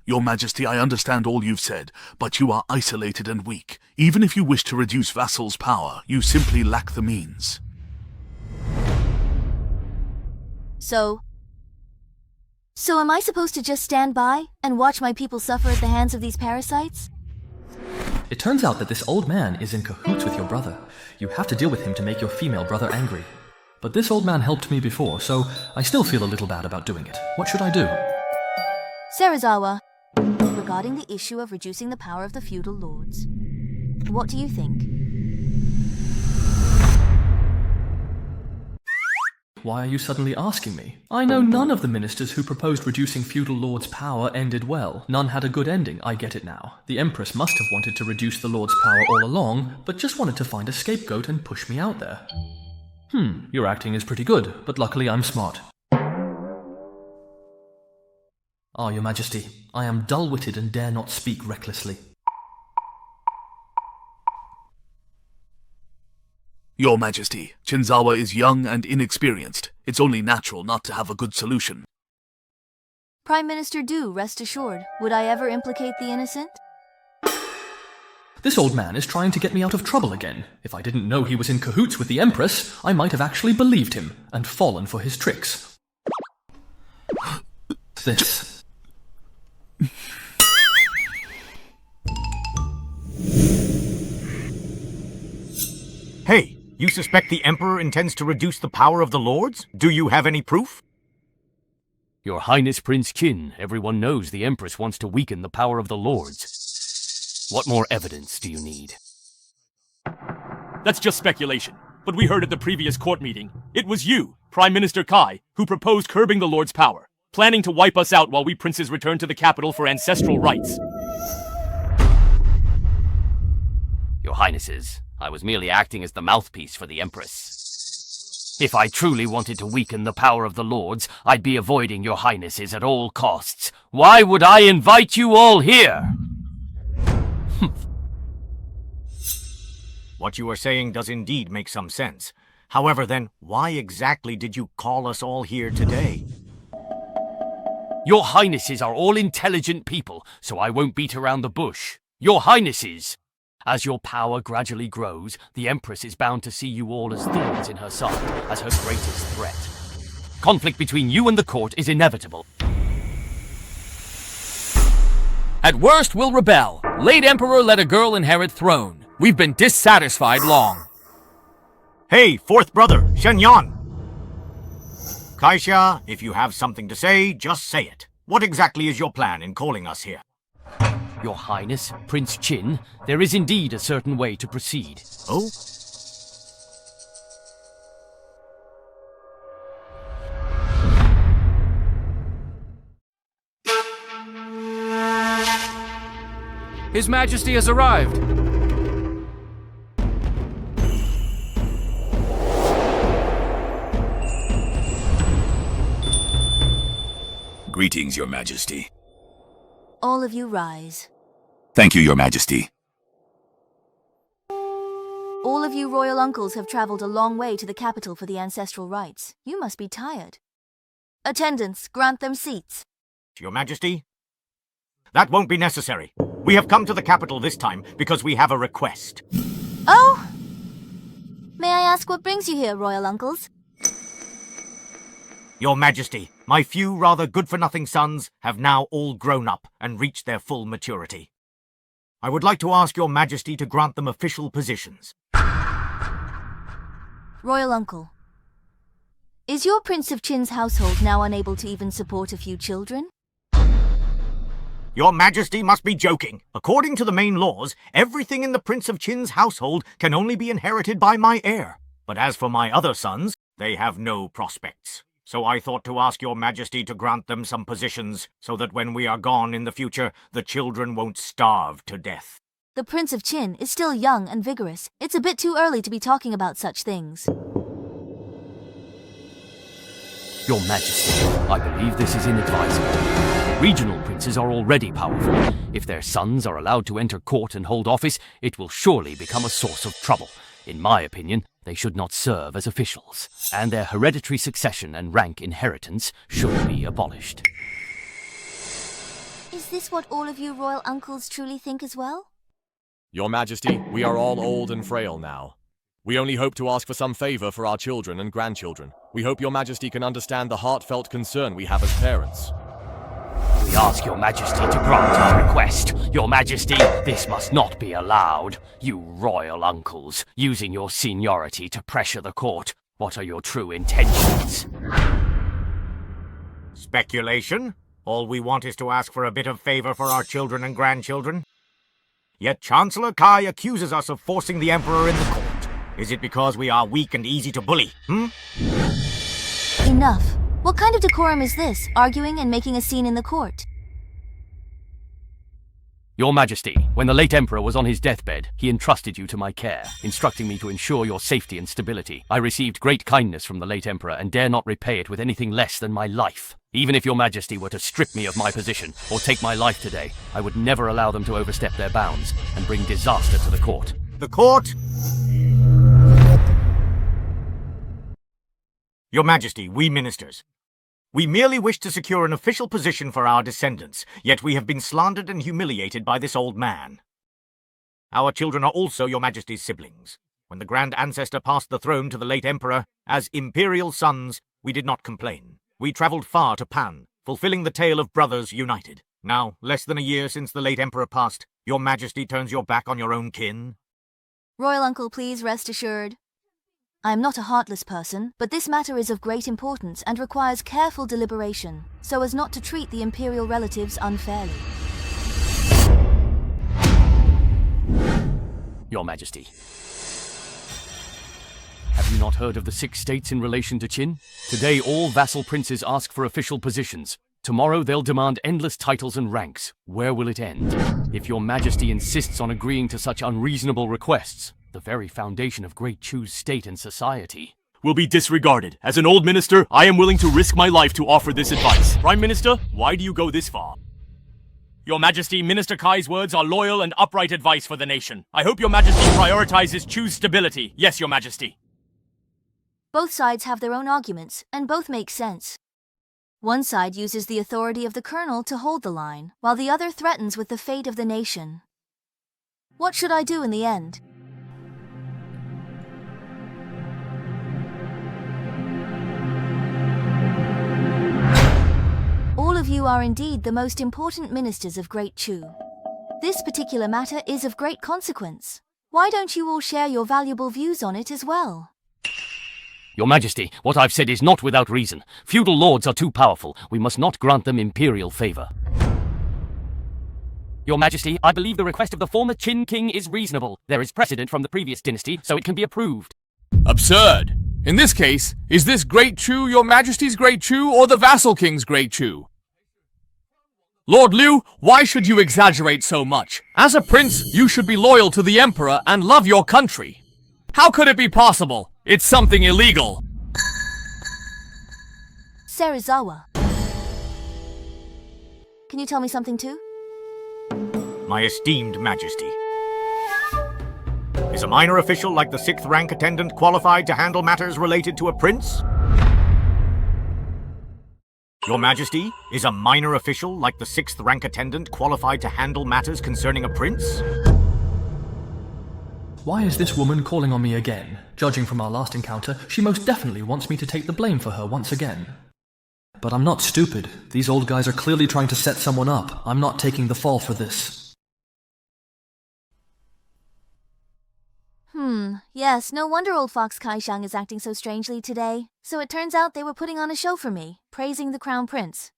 Speaker 8: Your Majesty, I understand all you've said, but you are isolated and weak. Even if you wish to reduce vassals' power, you simply lack the means.
Speaker 2: So am I supposed to just stand by and watch my people suffer at the hands of these parasites?
Speaker 18: It turns out that this old man is in cahoots with your brother. You have to deal with him to make your female brother angry. But this old man helped me before, so I still feel a little bad about doing it. What should I do?
Speaker 2: Serizawa, regarding the issue of reducing the power of the feudal lords, what do you think?
Speaker 18: Why are you suddenly asking me? I know none of the ministers who proposed reducing feudal lords' power ended well. None had a good ending, I get it now. The Empress must have wanted to reduce the lords' power all along, but just wanted to find a scapegoat and push me out there. Your acting is pretty good, but luckily I'm smart. Ah, Your Majesty, I am dull-witted and dare not speak recklessly.
Speaker 8: Your Majesty, Chinzawa is young and inexperienced. It's only natural not to have a good solution.
Speaker 2: Prime Minister Du, rest assured, would I ever implicate the innocent?
Speaker 18: This old man is trying to get me out of trouble again. If I didn't know he was in cahoots with the Empress, I might have actually believed him and fallen for his tricks. This.
Speaker 20: Hey, you suspect the Emperor intends to reduce the power of the lords? Do you have any proof?
Speaker 9: Your Highness Prince Qin, everyone knows the Empress wants to weaken the power of the lords. What more evidence do you need?
Speaker 12: That's just speculation. But we heard at the previous court meeting, it was you, Prime Minister Kai, who proposed curbing the lord's power, planning to wipe us out while we princes return to the capital for ancestral rights.
Speaker 9: Your Highnesses, I was merely acting as the mouthpiece for the Empress. If I truly wanted to weaken the power of the lords, I'd be avoiding your highnesses at all costs. Why would I invite you all here?
Speaker 20: What you are saying does indeed make some sense. However, then, why exactly did you call us all here today?
Speaker 9: Your highnesses are all intelligent people, so I won't beat around the bush. Your highnesses! As your power gradually grows, the Empress is bound to see you all as thorns in her side, as her greatest threat. Conflict between you and the court is inevitable.
Speaker 1: At worst, we'll rebel. Late Emperor let a girl inherit throne. We've been dissatisfied long.
Speaker 20: Hey, fourth brother, Xiongnu! Kaixia, if you have something to say, just say it. What exactly is your plan in calling us here?
Speaker 9: Your Highness, Prince Qin, there is indeed a certain way to proceed.
Speaker 20: Oh?
Speaker 1: His Majesty has arrived.
Speaker 17: Greetings, Your Majesty.
Speaker 2: All of you rise.
Speaker 17: Thank you, Your Majesty.
Speaker 2: All of you royal uncles have traveled a long way to the capital for the ancestral rites. You must be tired. Attendants, grant them seats.
Speaker 20: Your Majesty? That won't be necessary. We have come to the capital this time because we have a request.
Speaker 2: Oh! May I ask what brings you here, royal uncles?
Speaker 20: Your Majesty, my few rather good-for-nothing sons have now all grown up and reached their full maturity. I would like to ask Your Majesty to grant them official positions.
Speaker 2: Royal uncle, is your Prince of Qin's household now unable to even support a few children?
Speaker 20: Your Majesty must be joking. According to the main laws, everything in the Prince of Qin's household can only be inherited by my heir. But as for my other sons, they have no prospects. So I thought to ask Your Majesty to grant them some positions, so that when we are gone in the future, the children won't starve to death.
Speaker 2: The Prince of Qin is still young and vigorous. It's a bit too early to be talking about such things.
Speaker 9: Your Majesty, I believe this is inadvisable. Regional princes are already powerful. If their sons are allowed to enter court and hold office, it will surely become a source of trouble. In my opinion, they should not serve as officials, and their hereditary succession and rank inheritance should be abolished.
Speaker 2: Is this what all of you royal uncles truly think as well?
Speaker 4: Your Majesty, we are all old and frail now. We only hope to ask for some favor for our children and grandchildren. We hope Your Majesty can understand the heartfelt concern we have as parents.
Speaker 9: We ask Your Majesty to grant our request. Your Majesty, this must not be allowed. You royal uncles, using your seniority to pressure the court. What are your true intentions?
Speaker 20: Speculation? All we want is to ask for a bit of favor for our children and grandchildren. Yet Chancellor Kai accuses us of forcing the Emperor in the court. Is it because we are weak and easy to bully,
Speaker 2: Enough. What kind of decorum is this, arguing and making a scene in the court?
Speaker 9: Your Majesty, when the late Emperor was on his deathbed, he entrusted you to my care, instructing me to ensure your safety and stability. I received great kindness from the late Emperor and dare not repay it with anything less than my life. Even if Your Majesty were to strip me of my position, or take my life today, I would never allow them to overstep their bounds and bring disaster to the court.
Speaker 20: The court? Your Majesty, we ministers. We merely wish to secure an official position for our descendants, yet we have been slandered and humiliated by this old man. Our children are also Your Majesty's siblings. When the Grand Ancestor passed the throne to the late Emperor, as imperial sons, we did not complain. We travelled far to Pan, fulfilling the tale of brothers united. Now, less than a year since the late Emperor passed, Your Majesty turns your back on your own kin?
Speaker 2: Royal uncle, please rest assured. I am not a heartless person, but this matter is of great importance and requires careful deliberation, so as not to treat the imperial relatives unfairly.
Speaker 9: Your Majesty. Have you not heard of the 6 states in relation to Qin? Today all vassal princes ask for official positions. Tomorrow they'll demand endless titles and ranks. Where will it end? If Your Majesty insists on agreeing to such unreasonable requests, the very foundation of Great Chu's state and society.
Speaker 12: will be disregarded. As an old minister, I am willing to risk my life to offer this advice. Prime Minister, why do you go this far? Your Majesty, Minister Kai's words are loyal and upright advice for the nation. I hope Your Majesty prioritizes Chu's stability. Yes, Your Majesty.
Speaker 2: Both sides have their own arguments, and both make sense. One side uses the authority of the colonel to hold the line, while the other threatens with the fate of the nation. What should I do in the end? All of you are indeed the most important ministers of Great Chu. This particular matter is of great consequence. Why don't you all share your valuable views on it as well?
Speaker 9: Your Majesty, what I've said is not without reason. Feudal lords are too powerful. We must not grant them imperial favor. Your Majesty, I believe the request of the former Qin king is reasonable. There is precedent from the previous dynasty, so it can be approved.
Speaker 4: Absurd. In this case, is this Great Chu Your Majesty's Great Chu or the vassal king's Great Chu? Lord Liu, why should you exaggerate so much? As a prince, you should be loyal to the emperor and love your country. How could it be possible? It's something illegal.
Speaker 2: Serizawa. Can you tell me something too?
Speaker 20: My esteemed Majesty. Is a minor official like the 6th rank attendant qualified to handle matters related to a prince? Your Majesty, is a minor official like the 6th rank attendant qualified to handle matters concerning a prince?
Speaker 18: Why is this woman calling on me again? Judging from our last encounter, she most definitely wants me to take the blame for her once again. But I'm not stupid. These old guys are clearly trying to set someone up. I'm not taking the fall for this.
Speaker 2: Yes, no wonder old Fox Kaishang is acting so strangely today. So it turns out they were putting on a show for me, praising the Crown Prince.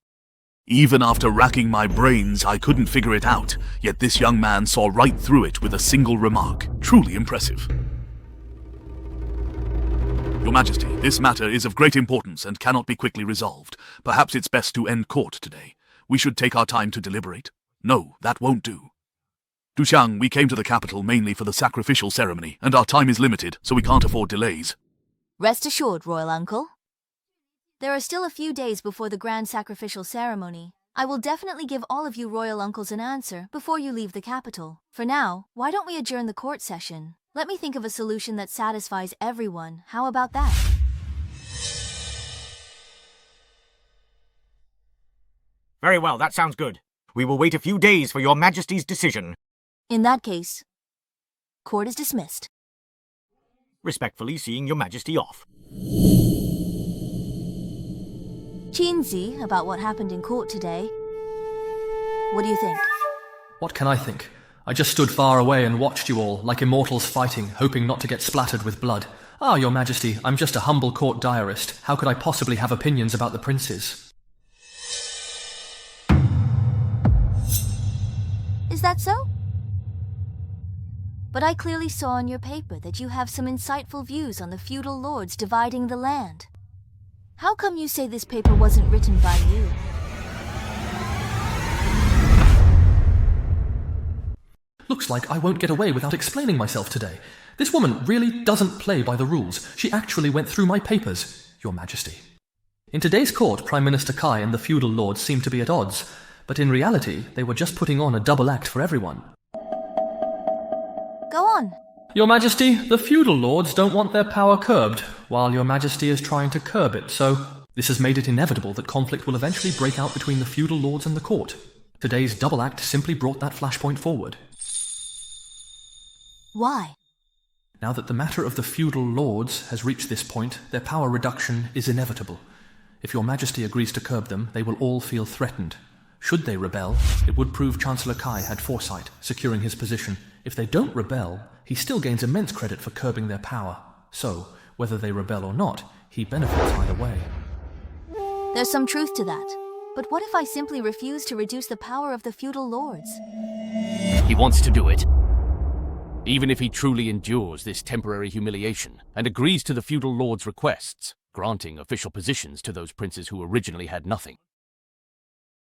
Speaker 8: Even after racking my brains, I couldn't figure it out, yet this young man saw right through it with a single remark. Truly impressive. Your Majesty, this matter is of great importance and cannot be quickly resolved. Perhaps it's best to end court today. We should take our time to deliberate. No, that won't do. Duxiang, we came to the capital mainly for the sacrificial ceremony, and our time is limited, so we can't afford delays.
Speaker 2: Rest assured, Royal Uncle. There are still a few days before the grand sacrificial ceremony. I will definitely give all of you royal uncles an answer before you leave the capital. For now, why don't we adjourn the court session? Let me think of a solution that satisfies everyone. How about that?
Speaker 20: Very well, that sounds good. We will wait a few days for your Majesty's decision.
Speaker 2: In that case, court is dismissed.
Speaker 20: Respectfully seeing your Majesty off.
Speaker 2: Qinzi, about what happened in court today. What do you think?
Speaker 18: What can I think? I just stood far away and watched you all, like immortals fighting, hoping not to get splattered with blood. Ah, Your Majesty, I'm just a humble court diarist. How could I possibly have opinions about the princes?
Speaker 2: Is that so? But I clearly saw in your paper that you have some insightful views on the feudal lords dividing the land. How come you say this paper wasn't written by you?
Speaker 18: Looks like I won't get away without explaining myself today. This woman really doesn't play by the rules. She actually went through my papers, Your Majesty. In today's court, Prime Minister Kai and the feudal lords seemed to be at odds, but in reality, they were just putting on a double act for everyone.
Speaker 2: Go on.
Speaker 18: Your Majesty, the feudal lords don't want their power curbed, while Your Majesty is trying to curb it, so this has made it inevitable that conflict will eventually break out between the feudal lords and the court. Today's double act simply brought that flashpoint forward.
Speaker 2: Why?
Speaker 18: Now that the matter of the feudal lords has reached this point, their power reduction is inevitable. If Your Majesty agrees to curb them, they will all feel threatened. Should they rebel, it would prove Chancellor Kai had foresight, securing his position. If they don't rebel, he still gains immense credit for curbing their power. So, whether they rebel or not, he benefits either way.
Speaker 2: There's some truth to that. But what if I simply refuse to reduce the power of the feudal lords?
Speaker 9: He wants to do it. Even if he truly endures this temporary humiliation and agrees to the feudal lord's requests, granting official positions to those princes who originally had nothing.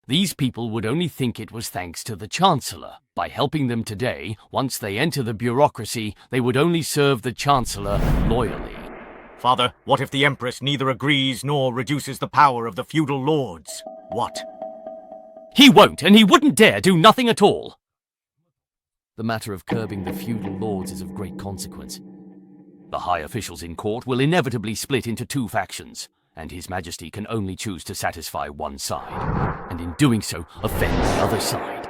Speaker 9: These people would only think it was thanks to the Chancellor. By helping them today, once they enter the bureaucracy, they would only serve the Chancellor loyally.
Speaker 20: Father, what if the Empress neither agrees nor reduces the power of the feudal lords? What?
Speaker 9: He won't, and he wouldn't dare do nothing at all. The matter of curbing the feudal lords is of great consequence. The high officials in court will inevitably split into two factions, and His Majesty can only choose to satisfy one side, and in doing so, offend the other side.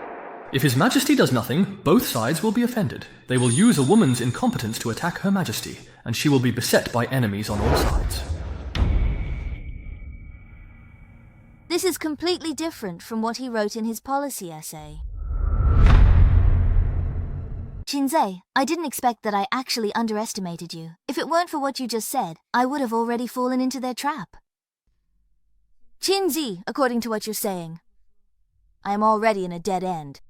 Speaker 18: If His Majesty does nothing, both sides will be offended. They will use a woman's incompetence to attack Her Majesty, and she will be beset by enemies on all sides.
Speaker 2: This is completely different from what he wrote in his policy essay. Qinze, I didn't expect that I actually underestimated you. If it weren't for what you just said, I would have already fallen into their trap. Qinze, according to what you're saying, I am already in a dead end.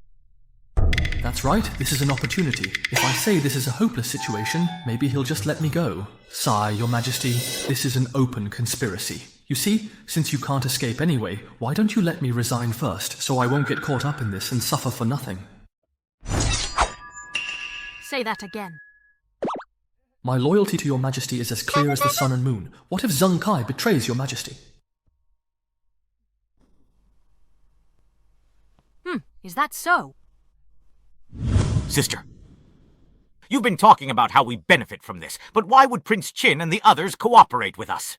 Speaker 18: That's right, this is an opportunity. If I say this is a hopeless situation, maybe he'll just let me go. Sigh, Your Majesty, this is an open conspiracy. You see, since you can't escape anyway, why don't you let me resign first, so I won't get caught up in this and suffer for nothing?
Speaker 5: Say that again.
Speaker 18: My loyalty to Your Majesty is as clear as the sun and moon. What if Zheng Kai betrays Your Majesty?
Speaker 5: Is that so?
Speaker 20: Sister, you've been talking about how we benefit from this, but why would Prince Qin and the others cooperate with us?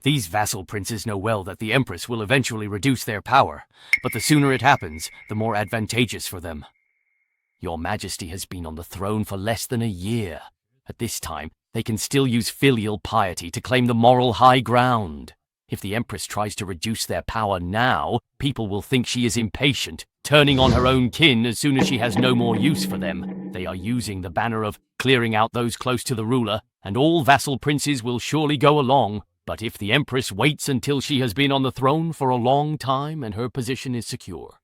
Speaker 9: These vassal princes know well that the Empress will eventually reduce their power, but the sooner it happens, the more advantageous for them. Your Majesty has been on the throne for less than a year. At this time, they can still use filial piety to claim the moral high ground. If the Empress tries to reduce their power now, people will think she is impatient, turning on her own kin as soon as she has no more use for them. They are using the banner of clearing out those close to the ruler, and all vassal princes will surely go along. But if the Empress waits until she has been on the throne for a long time and her position is secure,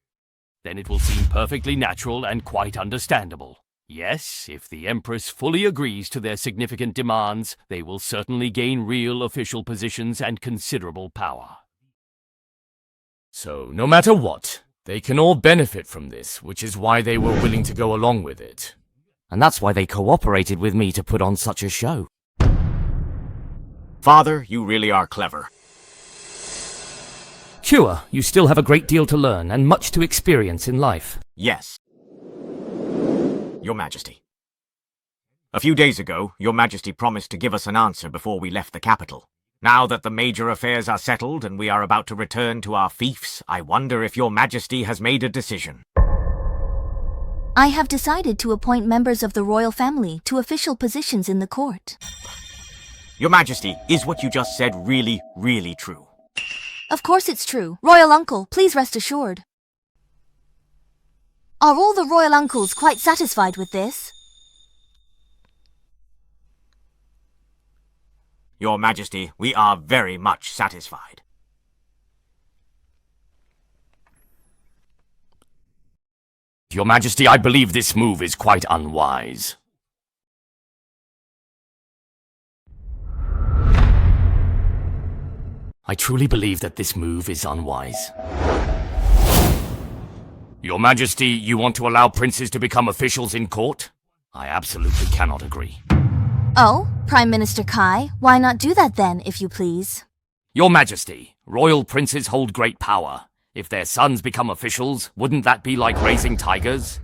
Speaker 9: then it will seem perfectly natural and quite understandable. Yes, if the Empress fully agrees to their significant demands, they will certainly gain real official positions and considerable power. So, no matter what, they can all benefit from this, which is why they were willing to go along with it.
Speaker 6: And that's why they cooperated with me to put on such a show.
Speaker 20: Father, you really are clever.
Speaker 6: Sure, you still have a great deal to learn and much to experience in life.
Speaker 20: Yes. Your Majesty. A few days ago, Your Majesty promised to give us an answer before we left the capital. Now that the major affairs are settled and we are about to return to our fiefs, I wonder if Your Majesty has made a decision.
Speaker 2: I have decided to appoint members of the royal family to official positions in the court.
Speaker 20: Your Majesty, is what you just said really, really true?
Speaker 2: Of course it's true. Royal uncle, please rest assured. Are all the royal uncles quite satisfied with this?
Speaker 20: Your Majesty, we are very much satisfied.
Speaker 9: Your Majesty, I believe this move is quite unwise. I truly believe that this move is unwise. Your Majesty, you want to allow princes to become officials in court? I absolutely cannot agree.
Speaker 2: Oh, Prime Minister Kai, why not do that then, if you please?
Speaker 9: Your Majesty, royal princes hold great power. If their sons become officials, wouldn't that be like raising tigers?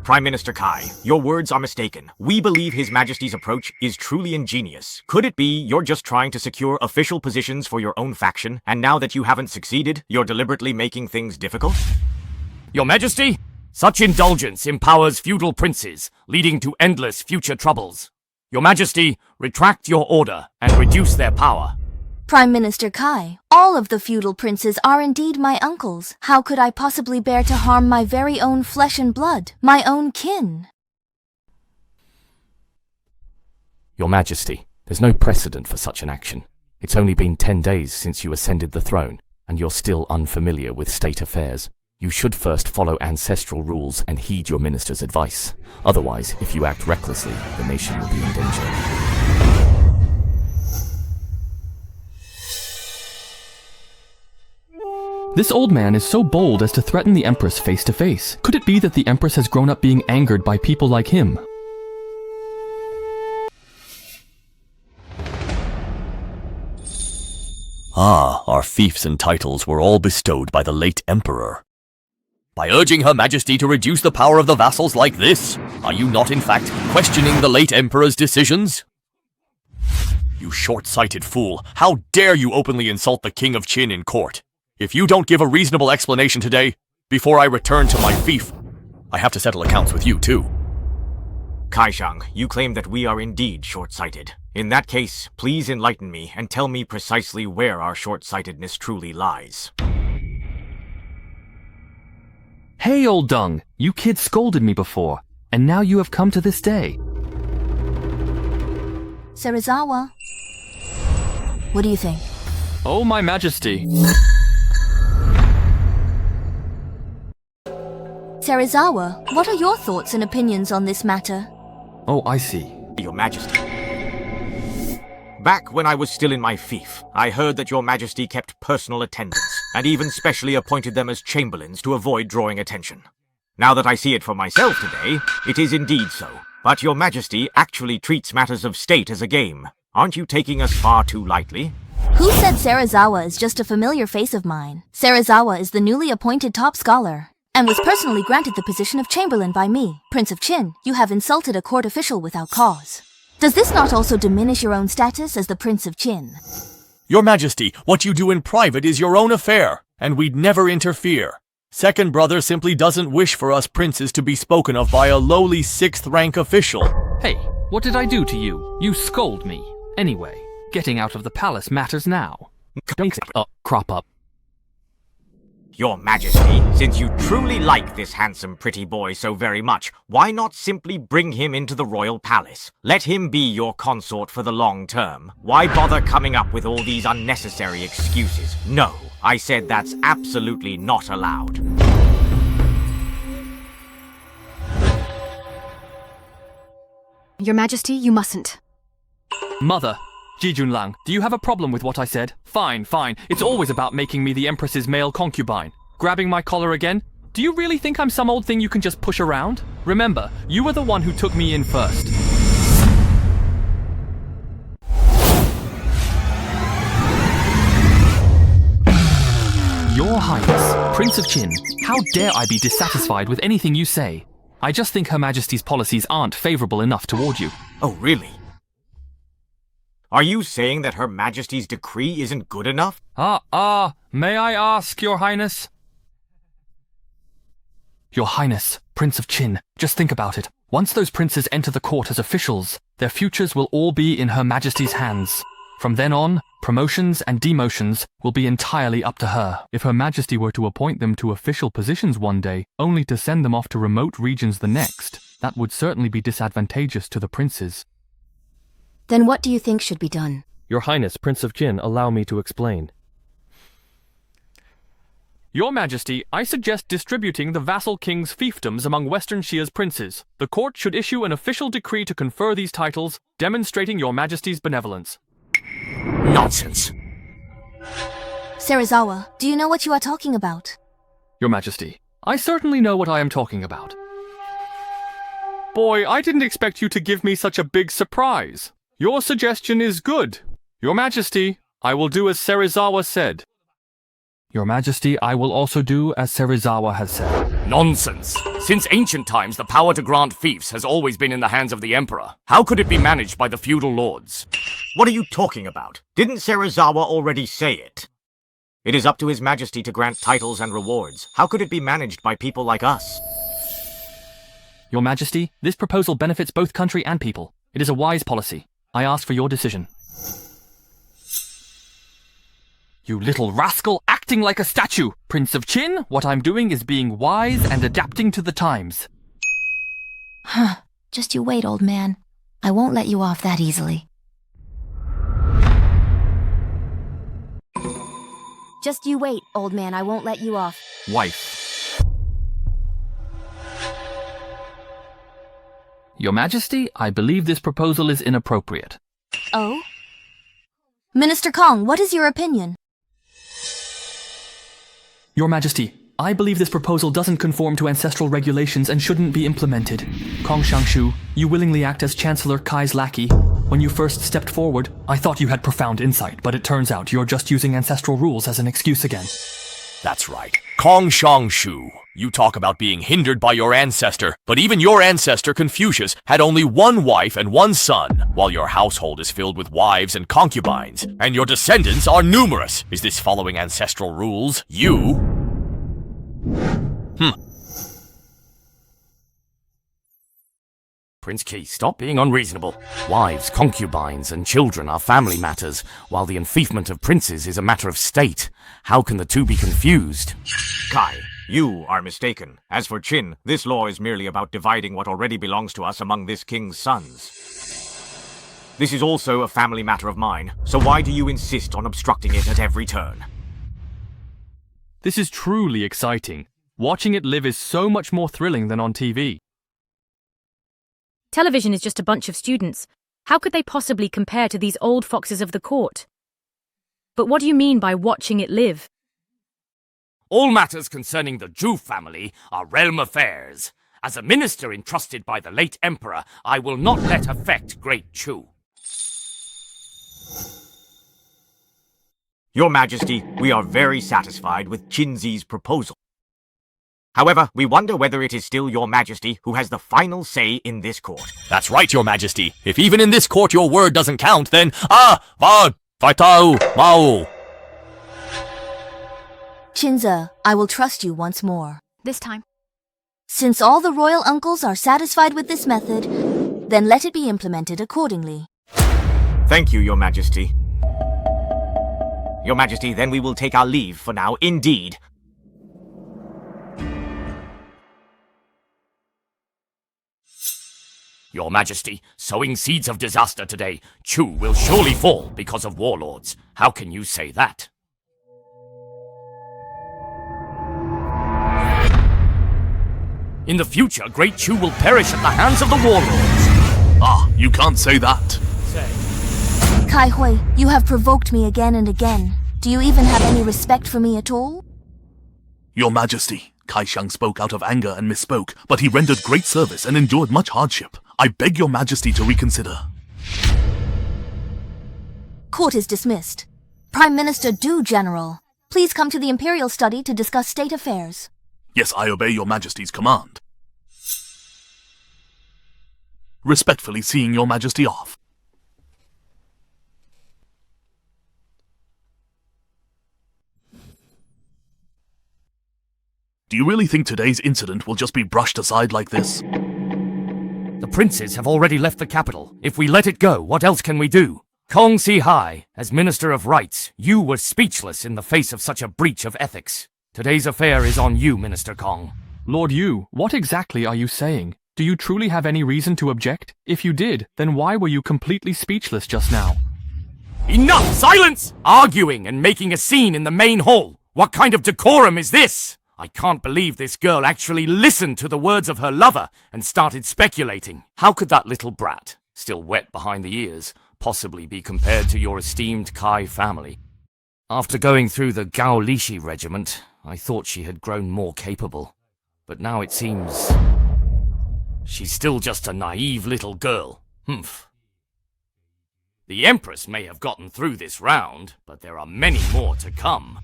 Speaker 20: Prime Minister Kai, your words are mistaken. We believe His Majesty's approach is truly ingenious. Could it be you're just trying to secure official positions for your own faction, and now that you haven't succeeded, you're deliberately making things difficult?
Speaker 9: Your Majesty, such indulgence empowers feudal princes, leading to endless future troubles. Your Majesty, retract your order and reduce their power.
Speaker 2: Prime Minister Kai, all of the feudal princes are indeed my uncles. How could I possibly bear to harm my very own flesh and blood, my own kin?
Speaker 9: Your Majesty, there's no precedent for such an action. It's only been 10 days since you ascended the throne, and you're still unfamiliar with state affairs. You should first follow ancestral rules and heed your minister's advice. Otherwise, if you act recklessly, the nation will be in danger.
Speaker 18: This old man is so bold as to threaten the Empress face to face. Could it be that the Empress has grown up being angered by people like him?
Speaker 6: Ah, our fiefs and titles were all bestowed by the late Emperor. By urging Her Majesty to reduce the power of the vassals like this, are you not in fact questioning the late Emperor's decisions? You short-sighted fool, how dare you openly insult the King of Qin in court? If you don't give a reasonable explanation today, before I return to my fief, I have to settle accounts with you too.
Speaker 20: Kaishang, you claim that we are indeed short-sighted. In that case, please enlighten me and tell me precisely where our short-sightedness truly lies.
Speaker 18: Hey, old dung, you kids scolded me before, and now you have come to this day.
Speaker 2: Serizawa, what do you think?
Speaker 18: Oh, my majesty.
Speaker 2: Serizawa, what are your thoughts and opinions on this matter?
Speaker 18: Oh, I see.
Speaker 20: Your Majesty. Back when I was still in my fief, I heard that your Majesty kept personal attendants, and even specially appointed them as chamberlains to avoid drawing attention. Now that I see it for myself today, it is indeed so. But your Majesty actually treats matters of state as a game. Aren't you taking us far too lightly?
Speaker 2: Who said Serizawa is just a familiar face of mine? Serizawa is the newly appointed top scholar, and was personally granted the position of chamberlain by me. Prince of Qin, you have insulted a court official without cause. Does this not also diminish your own status as the Prince of Qin?
Speaker 6: Your Majesty, what you do in private is your own affair, and we'd never interfere. Second brother simply doesn't wish for us princes to be spoken of by a lowly 6th rank official.
Speaker 18: Hey, what did I do to you? You scold me. Anyway, getting out of the palace matters now. Don't crop up.
Speaker 20: Your Majesty, since you truly like this handsome pretty boy so very much, why not simply bring him into the royal palace? Let him be your consort for the long term. Why bother coming up with all these unnecessary excuses? No, I said that's absolutely not allowed.
Speaker 5: Your Majesty, you mustn't.
Speaker 18: Mother, Jijunlang, do you have a problem with what I said? Fine, fine. It's always about making me the Empress's male concubine. Grabbing my collar again? Do you really think I'm some old thing you can just push around? Remember, you were the one who took me in first. Your Highness, Prince of Qin, how dare I be dissatisfied with anything you say? I just think Her Majesty's policies aren't favorable enough toward you.
Speaker 20: Oh, really? Are you saying that Her Majesty's decree isn't good enough?
Speaker 18: May I ask, Your Highness? Your Highness, Prince of Qin, just think about it. Once those princes enter the court as officials, their futures will all be in Her Majesty's hands. From then on, promotions and demotions will be entirely up to her. If Her Majesty were to appoint them to official positions one day, only to send them off to remote regions the next, that would certainly be disadvantageous to the princes.
Speaker 2: Then what do you think should be done?
Speaker 18: Your Highness, Prince of Qin, allow me to explain. Your Majesty, I suggest distributing the vassal king's fiefdoms among Western Xia's princes. The court should issue an official decree to confer these titles, demonstrating Your Majesty's benevolence.
Speaker 20: Nonsense.
Speaker 2: Serizawa, do you know what you are talking about?
Speaker 18: Your Majesty, I certainly know what I am talking about. Boy, I didn't expect you to give me such a big surprise. Your suggestion is good. Your Majesty, I will do as Serizawa said. Your Majesty, I will also do as Serizawa has said.
Speaker 12: Nonsense! Since ancient times, the power to grant fiefs has always been in the hands of the Emperor. How could it be managed by the feudal lords?
Speaker 20: What are you talking about? Didn't Serizawa already say it? It is up to His Majesty to grant titles and rewards. How could it be managed by people like us?
Speaker 18: Your Majesty, this proposal benefits both country and people. It is a wise policy. I ask for your decision. You little rascal, acting like a statue! Prince of Qin, what I'm doing is being wise and adapting to the times.
Speaker 2: Huh. Just you wait, old man. I won't let you off that easily. Just you wait, old man. I won't let you off.
Speaker 18: Wife. Your Majesty, I believe this proposal is inappropriate.
Speaker 2: Oh? Minister Kong, what is your opinion?
Speaker 18: Your Majesty, I believe this proposal doesn't conform to ancestral regulations and shouldn't be implemented. Kong Shangshu, you willingly act as Chancellor Kai's lackey. When you first stepped forward, I thought you had profound insight, but it turns out you're just using ancestral rules as an excuse again.
Speaker 9: That's right. Kong Shang Shu. You talk about being hindered by your ancestor, but even your ancestor Confucius had only one wife and one son, while your household is filled with wives and concubines, and your descendants are numerous. Is this following ancestral rules? You? Prince Key, stop being unreasonable. Wives, concubines, and children are family matters, while the enfeoffment of princes is a matter of state. How can the two be confused?
Speaker 20: Kai, you are mistaken. As for Qin, this law is merely about dividing what already belongs to us among this king's sons. This is also a family matter of mine, so why do you insist on obstructing it at every turn?
Speaker 10: This is truly exciting. Watching it live is so much more thrilling than on TV.
Speaker 5: Television is just a bunch of students. How could they possibly compare to these old foxes of the court? But what do you mean by watching it live?
Speaker 6: All matters concerning the Zhu family are realm affairs. As a minister entrusted by the late emperor, I will not let affect Great Chu.
Speaker 20: Your Majesty, we are very satisfied with Qinzi's proposal. However, we wonder whether it is still Your Majesty who has the final say in this court.
Speaker 9: That's right, Your Majesty. If even in this court your word doesn't count, then Mao.
Speaker 2: Qinze, I will trust you once more.
Speaker 5: This time.
Speaker 2: Since all the royal uncles are satisfied with this method, then let it be implemented accordingly.
Speaker 20: Thank you, Your Majesty. Your Majesty, then we will take our leave for now, indeed.
Speaker 6: Your Majesty, sowing seeds of disaster today, Chu will surely fall because of warlords. How can you say that? In the future, Great Chu will perish at the hands of the warlords.
Speaker 8: You can't say that.
Speaker 2: Kai Hui, you have provoked me again and again. Do you even have any respect for me at all?
Speaker 8: Your Majesty, Kai Xiang spoke out of anger and misspoke, but he rendered great service and endured much hardship. I beg Your Majesty to reconsider.
Speaker 2: Court is dismissed. Prime Minister Du, General. Please come to the Imperial Study to discuss state affairs.
Speaker 8: Yes, I obey Your Majesty's command. Respectfully seeing Your Majesty off. Do you really think today's incident will just be brushed aside like this?
Speaker 6: The princes have already left the capital. If we let it go, what else can we do? Kong Si Hai, as Minister of Rights, you were speechless in the face of such a breach of ethics. Today's affair is on you, Minister Kong.
Speaker 10: Lord Yu, what exactly are you saying? Do you truly have any reason to object? If you did, then why were you completely speechless just now?
Speaker 6: Enough! Silence! Arguing and making a scene in the main hall. What kind of decorum is this? I can't believe this girl actually listened to the words of her lover and started speculating. How could that little brat, still wet behind the ears, possibly be compared to your esteemed Kai family? After going through the Gao Lishi regiment, I thought she had grown more capable. But now it seems she's still just a naive little girl. Humph. The Empress may have gotten through this round, but there are many more to come.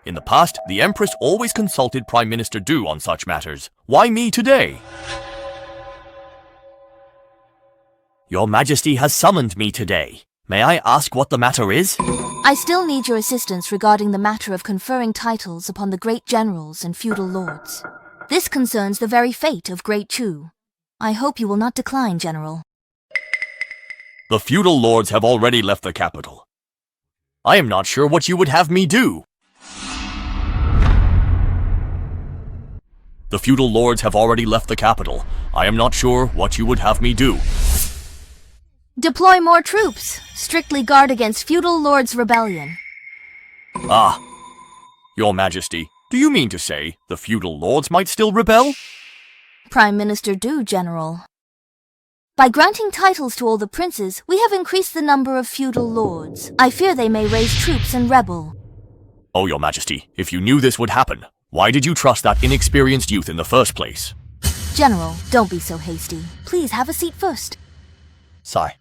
Speaker 9: In the past, the Empress always consulted Prime Minister Du on such matters. Why me today? Your Majesty has summoned me today. May I ask what the matter is?
Speaker 2: I still need your assistance regarding the matter of conferring titles upon the great generals and feudal lords. This concerns the very fate of Great Chu. I hope you will not decline, General.
Speaker 9: The feudal lords have already left the capital. I am not sure what you would have me do. The feudal lords have already left the capital. I am not sure what you would have me do.
Speaker 2: Deploy more troops. Strictly guard against feudal lords' rebellion.
Speaker 9: Your Majesty, do you mean to say the feudal lords might still rebel?
Speaker 2: Prime Minister Du, General. By granting titles to all the princes, we have increased the number of feudal lords. I fear they may raise troops and rebel.
Speaker 9: Oh, Your Majesty, if you knew this would happen, why did you trust that inexperienced youth in the first place?
Speaker 2: General, don't be so hasty. Please have a seat first.
Speaker 16: Sigh.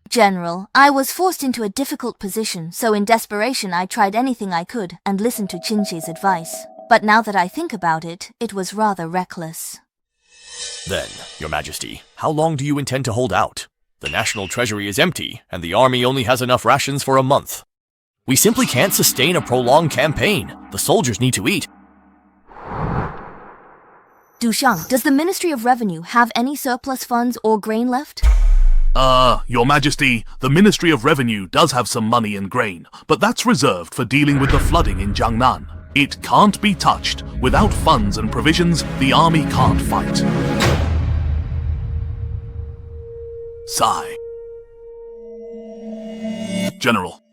Speaker 2: General, I was forced into a difficult position, so in desperation I tried anything I could and listened to Qinji's advice. But now that I think about it, it was rather reckless.
Speaker 4: Then, Your Majesty, how long do you intend to hold out? The national treasury is empty, and the army only has enough rations for a month. We simply can't sustain a prolonged campaign. The soldiers need to eat.
Speaker 2: Duxiang, does the Ministry of Revenue have any surplus funds or grain left?
Speaker 8: Your Majesty, the Ministry of Revenue does have some money and grain, but that's reserved for dealing with the flooding in Jang Nan. It can't be touched. Without funds and provisions, the army can't fight. Sigh. General,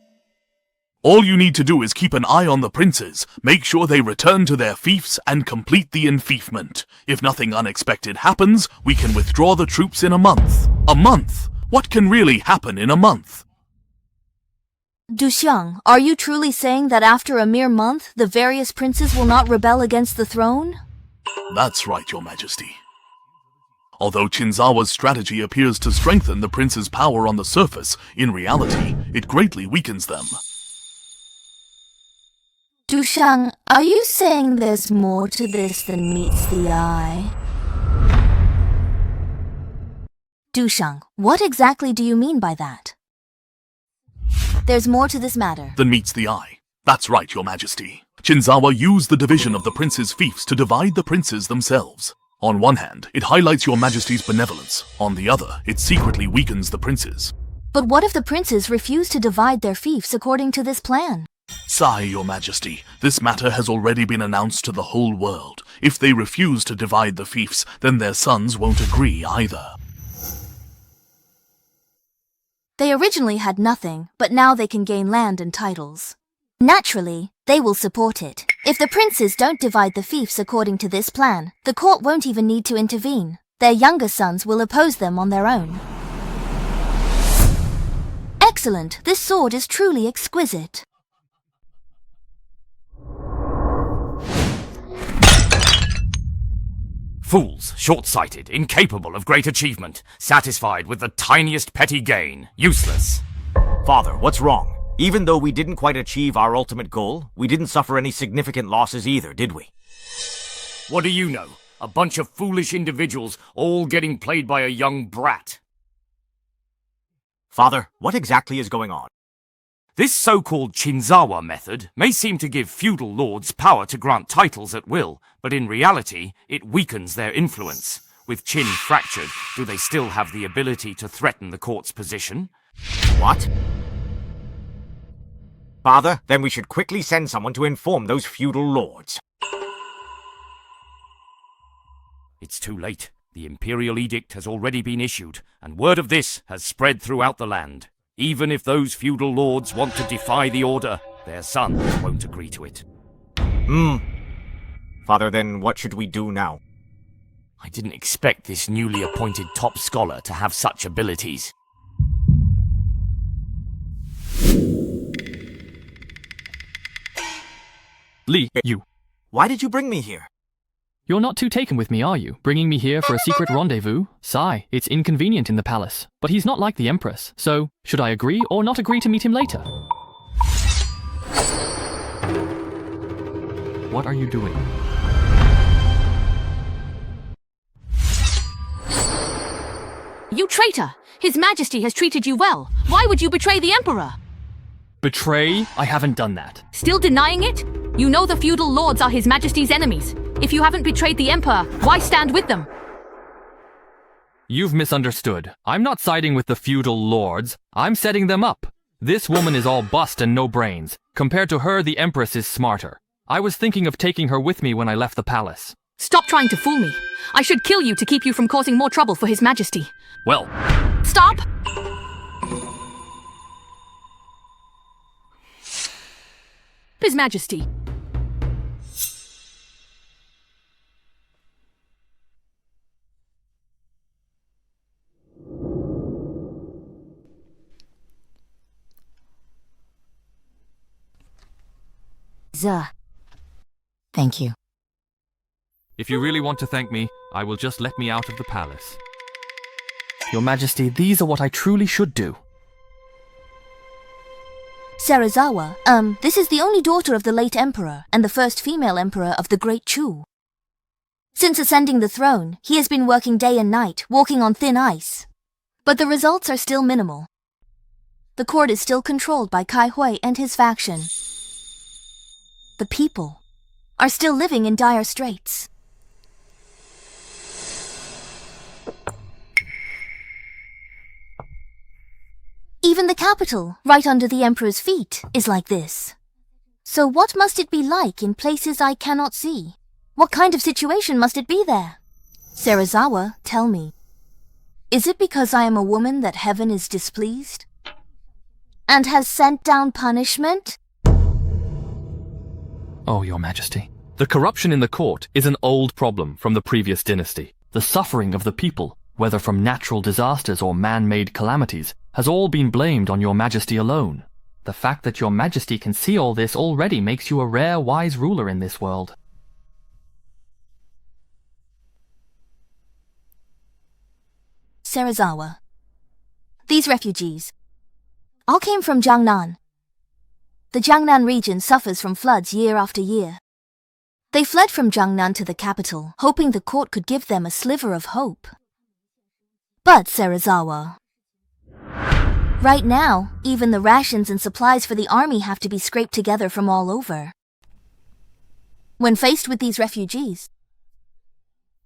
Speaker 8: all you need to do is keep an eye on the princes, make sure they return to their fiefs, and complete the enfeoffment. If nothing unexpected happens, we can withdraw the troops in a month. A month? What can really happen in a month?
Speaker 2: Duxiang, are you truly saying that after a mere month, the various princes will not rebel against the throne?
Speaker 8: That's right, Your Majesty. Although Qinzawa's strategy appears to strengthen the prince's power on the surface, in reality, it greatly weakens them.
Speaker 2: Duxiang, are you saying there's more to this than meets the eye? Duxiang, what exactly do you mean by that? There's more to this matter
Speaker 8: than meets the eye. That's right, Your Majesty. Qinzawa used the division of the prince's fiefs to divide the princes themselves. On one hand, it highlights Your Majesty's benevolence. On the other, it secretly weakens the princes.
Speaker 2: But what if the princes refuse to divide their fiefs according to this plan?
Speaker 8: Sigh, Your Majesty. This matter has already been announced to the whole world. If they refuse to divide the fiefs, then their sons won't agree either.
Speaker 2: They originally had nothing, but now they can gain land and titles. Naturally, they will support it. If the princes don't divide the fiefs according to this plan, the court won't even need to intervene. Their younger sons will oppose them on their own. Excellent! This sword is truly exquisite.
Speaker 9: Fools, short-sighted, incapable of great achievement, satisfied with the tiniest petty gain, useless.
Speaker 20: Father, what's wrong? Even though we didn't quite achieve our ultimate goal, we didn't suffer any significant losses either, did we?
Speaker 9: What do you know? A bunch of foolish individuals all getting played by a young brat.
Speaker 20: Father, what exactly is going on?
Speaker 9: This so-called Qinzawa method may seem to give feudal lords power to grant titles at will, but in reality, it weakens their influence. With Qin fractured, do they still have the ability to threaten the court's position?
Speaker 20: What? Father, then we should quickly send someone to inform those feudal lords.
Speaker 9: It's too late. The imperial edict has already been issued, and word of this has spread throughout the land. Even if those feudal lords want to defy the order, their sons won't agree to it.
Speaker 20: Father, then what should we do now?
Speaker 9: I didn't expect this newly appointed top scholar to have such abilities.
Speaker 18: Li, you.
Speaker 20: Why did you bring me here?
Speaker 18: You're not too taken with me, are you? Bringing me here for a secret rendezvous? Sigh, it's inconvenient in the palace. But he's not like the Empress, so should I agree or not agree to meet him later? What are you doing?
Speaker 3: You traitor! His Majesty has treated you well. Why would you betray the Emperor?
Speaker 18: Betray? I haven't done that.
Speaker 3: Still denying it? You know the feudal lords are His Majesty's enemies. If you haven't betrayed the Emperor, why stand with them?
Speaker 18: You've misunderstood. I'm not siding with the feudal lords. I'm setting them up. This woman is all bust and no brains. Compared to her, the Empress is smarter. I was thinking of taking her with me when I left the palace.
Speaker 3: Stop trying to fool me. I should kill you to keep you from causing more trouble for His Majesty.
Speaker 18: Well...
Speaker 3: Stop! His Majesty.
Speaker 2: Thank you.
Speaker 14: If you really want to thank me, I will just let me out of the palace.
Speaker 18: Your Majesty, these are what I truly should do.
Speaker 2: Serizawa, this is the only daughter of the late emperor and the first female emperor of the Great Chu. Since ascending the throne, he has been working day and night, walking on thin ice. But the results are still minimal. The court is still controlled by Kai Hui and his faction. The people are still living in dire straits. Even the capital, right under the emperor's feet, is like this. So what must it be like in places I cannot see? What kind of situation must it be there? Serizawa, tell me. Is it because I am a woman that heaven is displeased? And has sent down punishment?
Speaker 18: Oh, Your Majesty. The corruption in the court is an old problem from the previous dynasty. The suffering of the people, whether from natural disasters or man-made calamities, has all been blamed on Your Majesty alone. The fact that Your Majesty can see all this already makes you a rare, wise ruler in this world.
Speaker 2: Serizawa. These refugees all came from Jang Nan. The Jang Nan region suffers from floods year after year. They fled from Jang Nan to the capital, hoping the court could give them a sliver of hope. But Serizawa, right now, even the rations and supplies for the army have to be scraped together from all over. When faced with these refugees,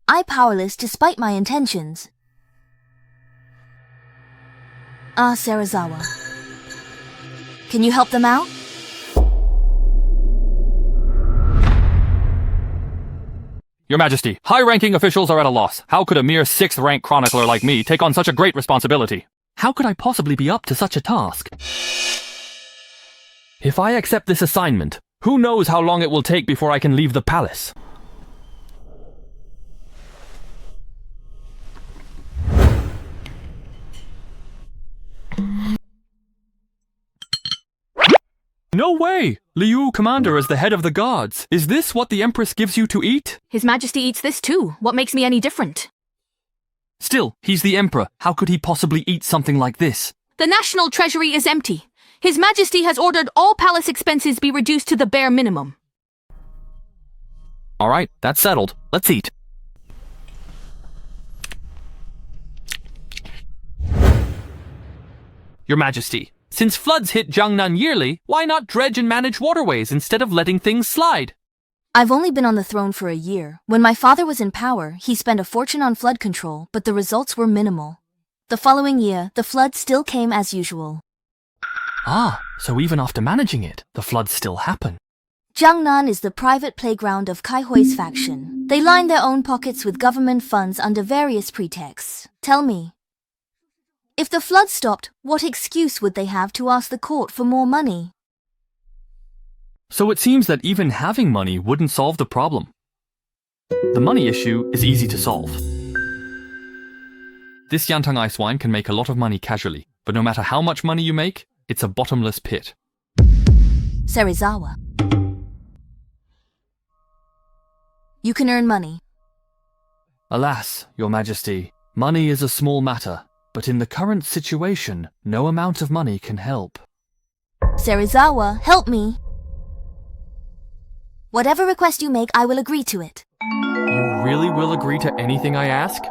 Speaker 2: I powerless despite my intentions. Serizawa. Can you help them out?
Speaker 18: Your Majesty, high-ranking officials are at a loss. How could a mere 6th-rank chronicler like me take on such a great responsibility? How could I possibly be up to such a task? If I accept this assignment, who knows how long it will take before I can leave the palace? No way! Liu, commander, as the head of the guards. Is this what the Empress gives you to eat?
Speaker 3: His Majesty eats this too. What makes me any different?
Speaker 18: Still, he's the Emperor. How could he possibly eat something like this?
Speaker 3: The national treasury is empty. His Majesty has ordered all palace expenses be reduced to the bare minimum.
Speaker 18: All right, that's settled. Let's eat. Your Majesty, since floods hit Jang Nan yearly, why not dredge and manage waterways instead of letting things slide?
Speaker 2: I've only been on the throne for a year. When my father was in power, he spent a fortune on flood control, but the results were minimal. The following year, the floods still came as usual.
Speaker 18: So even after managing it, the floods still happen.
Speaker 2: Jang Nan is the private playground of Kai Hui's faction. They line their own pockets with government funds under various pretexts. Tell me, if the floods stopped, what excuse would they have to ask the court for more money?
Speaker 18: So it seems that even having money wouldn't solve the problem. The money issue is easy to solve. This Yantang ice wine can make a lot of money casually, but no matter how much money you make, it's a bottomless pit.
Speaker 2: Serizawa. You can earn money.
Speaker 18: Alas, Your Majesty, money is a small matter, but in the current situation, no amount of money can help.
Speaker 2: Serizawa, help me. Whatever request you make, I will agree to it.
Speaker 18: You really will agree to anything I ask?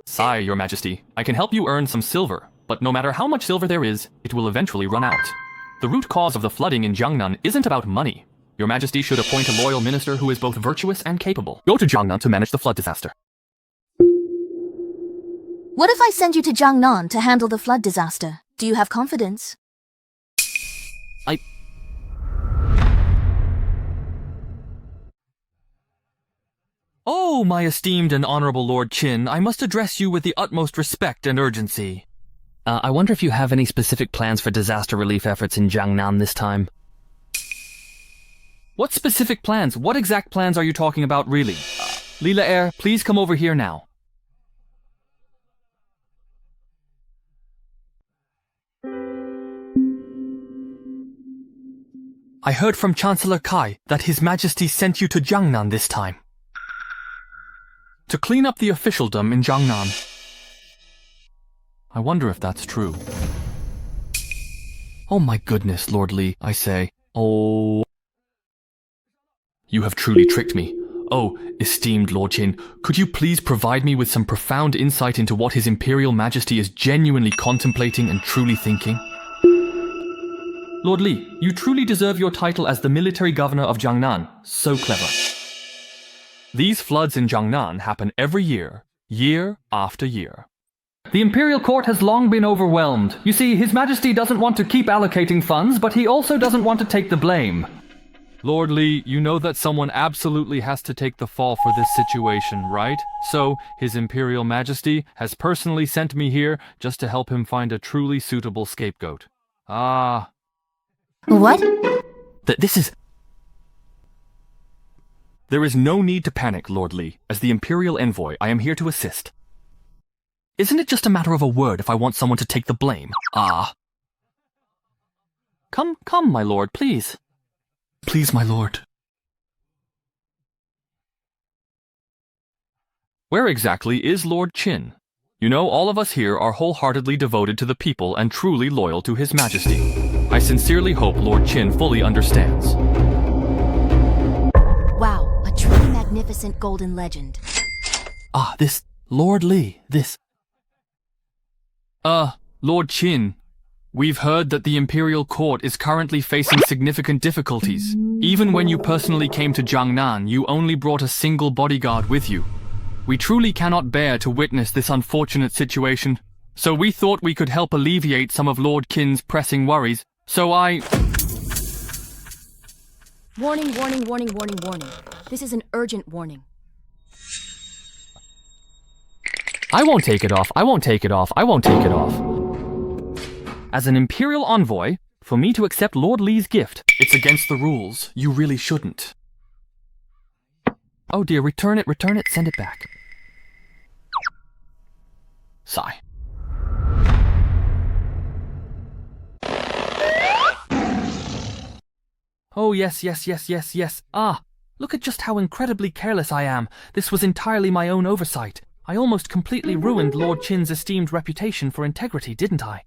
Speaker 18: Sigh, Your Majesty. I can help you earn some silver, but no matter how much silver there is, it will eventually run out. The root cause of the flooding in Jang Nan isn't about money. Your Majesty should appoint a loyal minister who is both virtuous and capable. Go to Jang Nan to manage the flood disaster.
Speaker 2: What if I send you to Jang Nan to handle the flood disaster? Do you have confidence?
Speaker 18: Oh, my esteemed and honorable Lord Qin, I must address you with the utmost respect and urgency. I wonder if you have any specific plans for disaster relief efforts in Jang Nan this time? What specific plans? What exact plans are you talking about, really? Leela Air, please come over here now. I heard from Chancellor Kai that His Majesty sent you to Jang Nan this time. To clean up the officialdom in Jang Nan. I wonder if that's true. Oh my goodness, Lord Li, I say. Oh. You have truly tricked me. Oh, esteemed Lord Qin, could you please provide me with some profound insight into what His Imperial Majesty is genuinely contemplating and truly thinking? Lord Li, you truly deserve your title as the military governor of Jang Nan. So clever. These floods in Jang Nan happen every year, year after year. The Imperial Court has long been overwhelmed. You see, His Majesty doesn't want to keep allocating funds, but he also doesn't want to take the blame.
Speaker 10: Lord Li, you know that someone absolutely has to take the fall for this situation, right? So, His Imperial Majesty has personally sent me here just to help him find a truly suitable scapegoat. Ah.
Speaker 2: What?
Speaker 18: This is... There is no need to panic, Lord Li. As the Imperial Envoy, I am here to assist. Isn't it just a matter of a word if I want someone to take the blame? Ah. Come, my lord, please. Please, my lord.
Speaker 10: Where exactly is Lord Qin? You know, all of us here are wholeheartedly devoted to the people and truly loyal to His Majesty. I sincerely hope Lord Qin fully understands.
Speaker 2: Wow, a truly magnificent golden legend.
Speaker 18: Ah, this... Lord Li, this...
Speaker 10: Lord Qin, we've heard that the Imperial Court is currently facing significant difficulties. Even when you personally came to Jang Nan, you only brought a single bodyguard with you. We truly cannot bear to witness this unfortunate situation, so we thought we could help alleviate some of Lord Qin's pressing worries, so I...
Speaker 21: Warning, warning, warning, warning, warning. This is an urgent warning.
Speaker 10: I won't take it off, I won't take it off, I won't take it off. As an Imperial envoy, for me to accept Lord Li's gift,
Speaker 18: it's against the rules. You really shouldn't.
Speaker 10: Oh dear, return it, send it back.
Speaker 18: Sigh.
Speaker 10: Oh yes. Ah, look at just how incredibly careless I am. This was entirely my own oversight. I almost completely ruined Lord Qin's esteemed reputation for integrity, didn't I?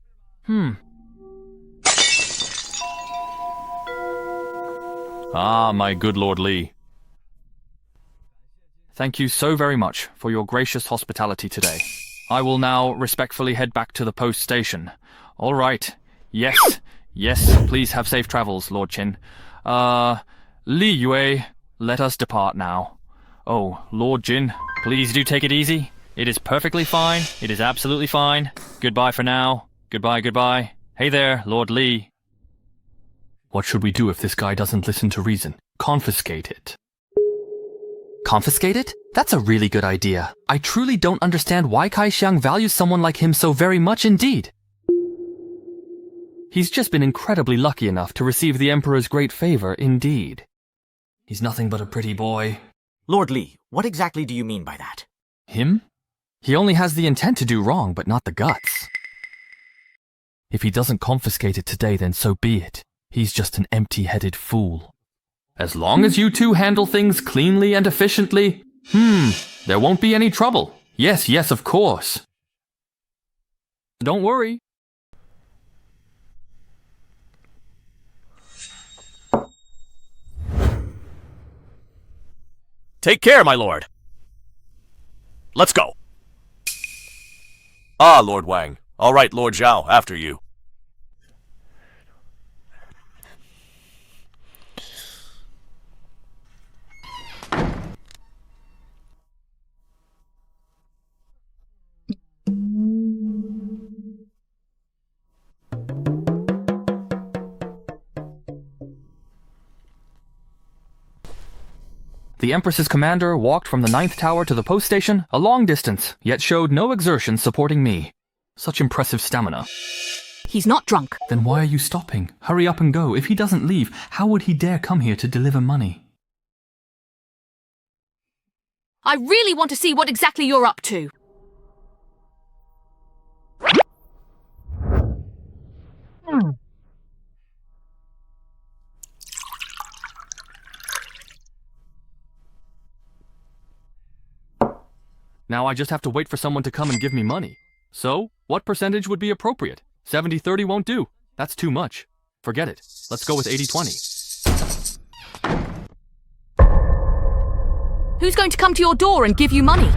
Speaker 18: Ah, my good Lord Li.
Speaker 10: Thank you so very much for your gracious hospitality today. I will now respectfully head back to the post station. All right. Yes, please have safe travels, Lord Qin. Li Yue, let us depart now. Oh, Lord Jin, please do take it easy. It is perfectly fine. It is absolutely fine. Goodbye for now. Goodbye. Hey there, Lord Li.
Speaker 18: What should we do if this guy doesn't listen to reason? Confiscate it.
Speaker 10: Confiscate it? That's a really good idea. I truly don't understand why Kai Xiang values someone like him so very much indeed. He's just been incredibly lucky enough to receive the Emperor's great favor indeed.
Speaker 18: He's nothing but a pretty boy.
Speaker 20: Lord Li, what exactly do you mean by that?
Speaker 10: Him? He only has the intent to do wrong, but not the guts. If he doesn't confiscate it today, then so be it. He's just an empty-headed fool. As long as you two handle things cleanly and efficiently, there won't be any trouble. Yes, of course. Don't worry.
Speaker 4: Take care, my lord. Let's go. Ah, Lord Wang. All right, Lord Zhao, after you.
Speaker 10: The Empress's commander walked from the 9th tower to the post station a long distance, yet showed no exertion supporting me. Such impressive stamina.
Speaker 5: He's not drunk.
Speaker 18: Then why are you stopping? Hurry up and go. If he doesn't leave, how would he dare come here to deliver money?
Speaker 5: I really want to see what exactly you're up to.
Speaker 10: Now I just have to wait for someone to come and give me money. So, what percentage would be appropriate? 70-30 won't do. That's too much. Forget it. Let's go with 80-20.
Speaker 3: Who's going to come to your door and give you money?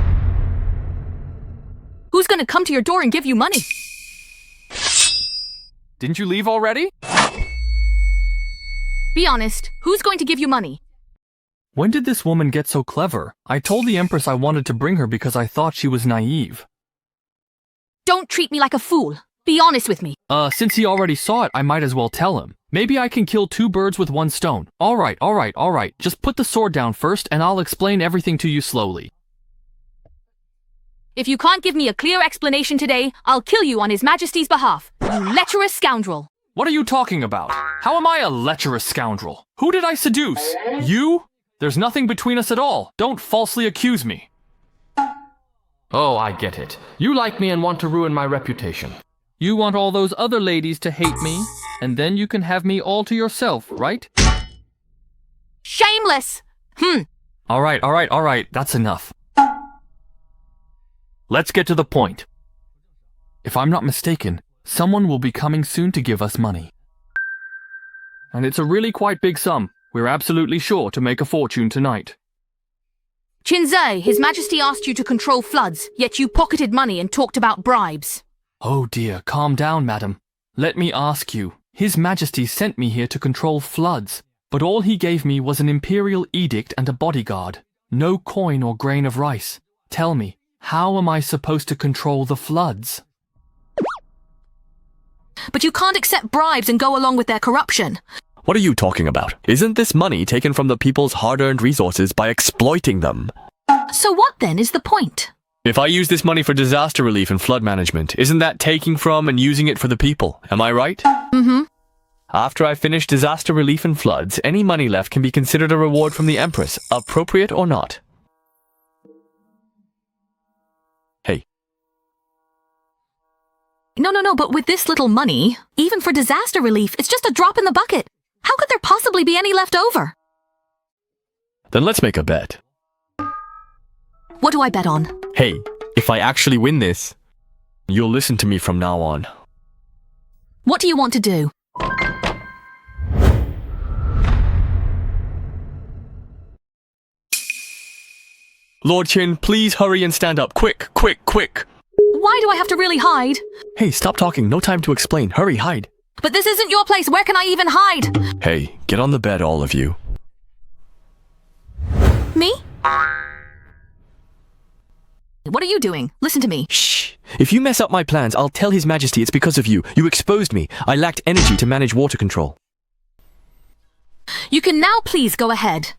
Speaker 3: Who's going to come to your door and give you money?
Speaker 10: Didn't you leave already?
Speaker 3: Be honest, who's going to give you money?
Speaker 10: When did this woman get so clever? I told the Empress I wanted to bring her because I thought she was naive.
Speaker 3: Don't treat me like a fool. Be honest with me.
Speaker 10: Since he already saw it, I might as well tell him. Maybe I can kill 2 birds with 1 stone. All right. Just put the sword down first and I'll explain everything to you slowly.
Speaker 3: If you can't give me a clear explanation today, I'll kill you on His Majesty's behalf. You lecherous scoundrel.
Speaker 10: What are you talking about? How am I a lecherous scoundrel? Who did I seduce? You? There's nothing between us at all. Don't falsely accuse me. Oh, I get it. You like me and want to ruin my reputation. You want all those other ladies to hate me, and then you can have me all to yourself, right?
Speaker 3: Shameless!
Speaker 10: All right. That's enough. Let's get to the point. If I'm not mistaken, someone will be coming soon to give us money. And it's a really quite big sum. We're absolutely sure to make a fortune tonight.
Speaker 3: Qinze, His Majesty asked you to control floods, yet you pocketed money and talked about bribes.
Speaker 10: Oh dear, calm down, madam. Let me ask you. His Majesty sent me here to control floods, but all he gave me was an imperial edict and a bodyguard. No coin or grain of rice. Tell me, how am I supposed to control the floods?
Speaker 3: But you can't accept bribes and go along with their corruption.
Speaker 13: What are you talking about? Isn't this money taken from the people's hard-earned resources by exploiting them?
Speaker 3: So what then is the point?
Speaker 13: If I use this money for disaster relief and flood management, isn't that taking from and using it for the people? Am I right?
Speaker 3: Mm-hmm.
Speaker 13: After I finish disaster relief and floods, any money left can be considered a reward from the Empress, appropriate or not. Hey.
Speaker 3: No, but with this little money, even for disaster relief, it's just a drop in the bucket. How could there possibly be any left over?
Speaker 13: Then let's make a bet.
Speaker 3: What do I bet on?
Speaker 13: Hey, if I actually win this, you'll listen to me from now on.
Speaker 3: What do you want to do?
Speaker 13: Lord Qin, please hurry and stand up. Quick!
Speaker 3: Why do I have to really hide?
Speaker 13: Hey, stop talking. No time to explain. Hurry, hide.
Speaker 3: But this isn't your place. Where can I even hide?
Speaker 13: Hey, get on the bed, all of you.
Speaker 3: Me? What are you doing? Listen to me.
Speaker 13: Shh. If you mess up my plans, I'll tell His Majesty it's because of you. You exposed me. I lacked energy to manage water control.
Speaker 3: You can now please go ahead.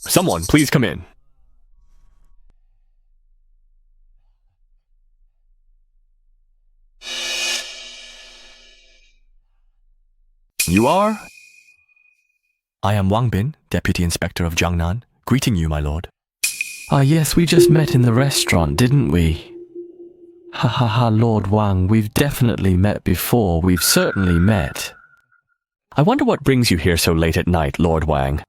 Speaker 13: Someone, please come in. You are? I am Wang Bin, Deputy Inspector of Jang Nan, greeting you, my lord. Ah yes, we just met in the restaurant, didn't we? Ha, Lord Wang, we've definitely met before, we've certainly met. I wonder what brings you here so late at night, Lord Wang.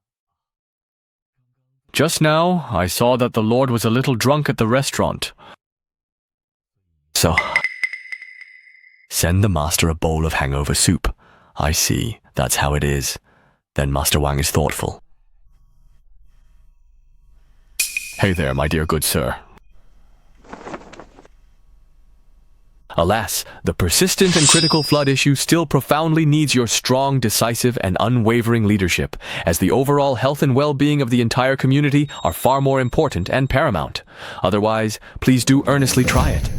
Speaker 13: Just now, I saw that the Lord was a little drunk at the restaurant. So, send the Master a bowl of hangover soup. I see, that's how it is. Then Master Wang is thoughtful. Hey there, my dear good sir. Alas, the persistent and critical flood issue still profoundly needs your strong, decisive, and unwavering leadership, as the overall health and well-being of the entire community are far more important and paramount. Otherwise, please do earnestly try it.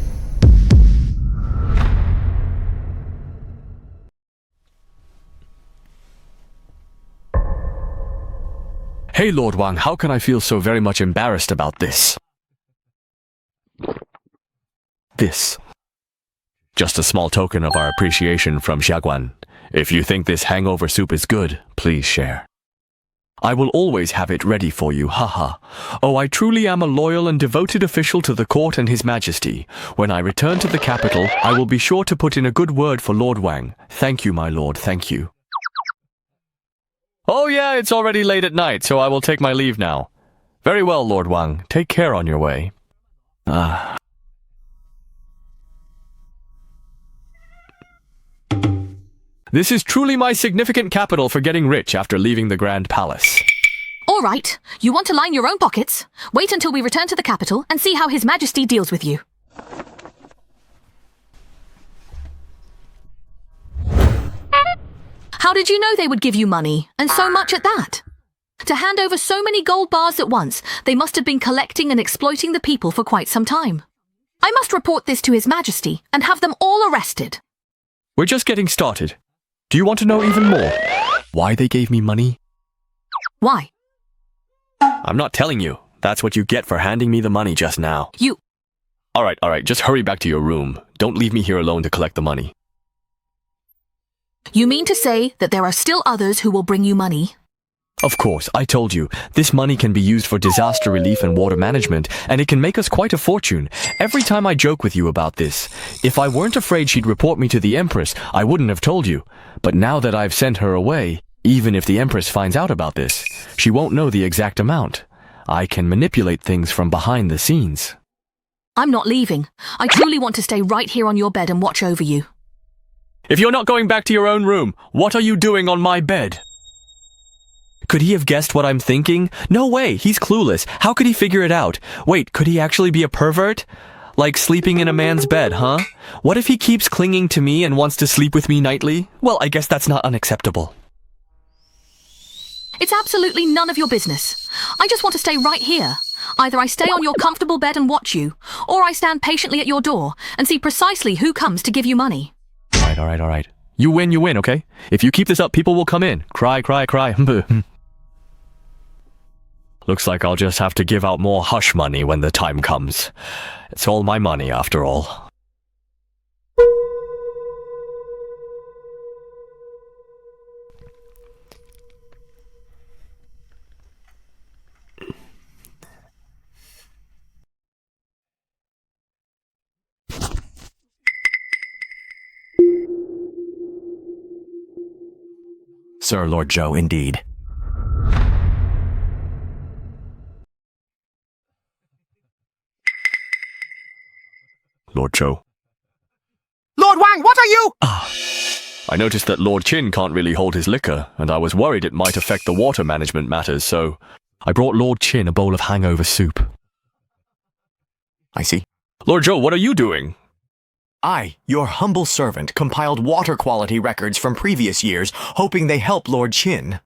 Speaker 13: Hey, Lord Wang, how can I feel so very much embarrassed about this? Just a small token of our appreciation from Xiaguan. If you think this hangover soup is good, please share. I will always have it ready for you, haha. Oh, I truly am a loyal and devoted official to the court and His Majesty. When I return to the capital, I will be sure to put in a good word for Lord Wang. Thank you, my lord, thank you. Oh yeah, it's already late at night, so I will take my leave now. Very well, Lord Wang. Take care on your way. This is truly my significant capital for getting rich after leaving the Grand Palace.
Speaker 3: All right, you want to line your own pockets? Wait until we return to the capital and see how His Majesty deals with you. How did you know they would give you money, and so much at that? To hand over so many gold bars at once, they must have been collecting and exploiting the people for quite some time. I must report this to His Majesty and have them all arrested.
Speaker 13: We're just getting started. Do you want to know even more? Why they gave me money?
Speaker 3: Why?
Speaker 13: I'm not telling you. That's what you get for handing me the money just now.
Speaker 3: You...
Speaker 13: Alright, just hurry back to your room. Don't leave me here alone to collect the money.
Speaker 3: You mean to say that there are still others who will bring you money?
Speaker 13: Of course, I told you, this money can be used for disaster relief and water management, and it can make us quite a fortune. Every time I joke with you about this. If I weren't afraid she'd report me to the Empress, I wouldn't have told you. But now that I've sent her away, even if the Empress finds out about this, she won't know the exact amount. I can manipulate things from behind the scenes.
Speaker 3: I'm not leaving. I truly want to stay right here on your bed and watch over you.
Speaker 13: If you're not going back to your own room, what are you doing on my bed? Could he have guessed what I'm thinking? No way, he's clueless. How could he figure it out? Wait, could he actually be a pervert? Like sleeping in a man's bed, huh? What if he keeps clinging to me and wants to sleep with me nightly? Well, I guess that's not unacceptable.
Speaker 3: It's absolutely none of your business. I just want to stay right here. Either I stay on your comfortable bed and watch you, or I stand patiently at your door and see precisely who comes to give you money.
Speaker 13: All right. You win, okay? If you keep this up, people will come in. Cry. Looks like I'll just have to give out more hush money when the time comes. It's all my money, after all.
Speaker 20: Sir, Lord Zhou, indeed.
Speaker 13: Lord Zhou.
Speaker 20: Lord Wang, what are you?
Speaker 13: I noticed that Lord Qin can't really hold his liquor, and I was worried it might affect the water management matters, so I brought Lord Qin a bowl of hangover soup.
Speaker 20: I see.
Speaker 13: Lord Zhou, what are you doing?
Speaker 20: I, your humble servant, compiled water quality records from previous years, hoping they help Lord Qin.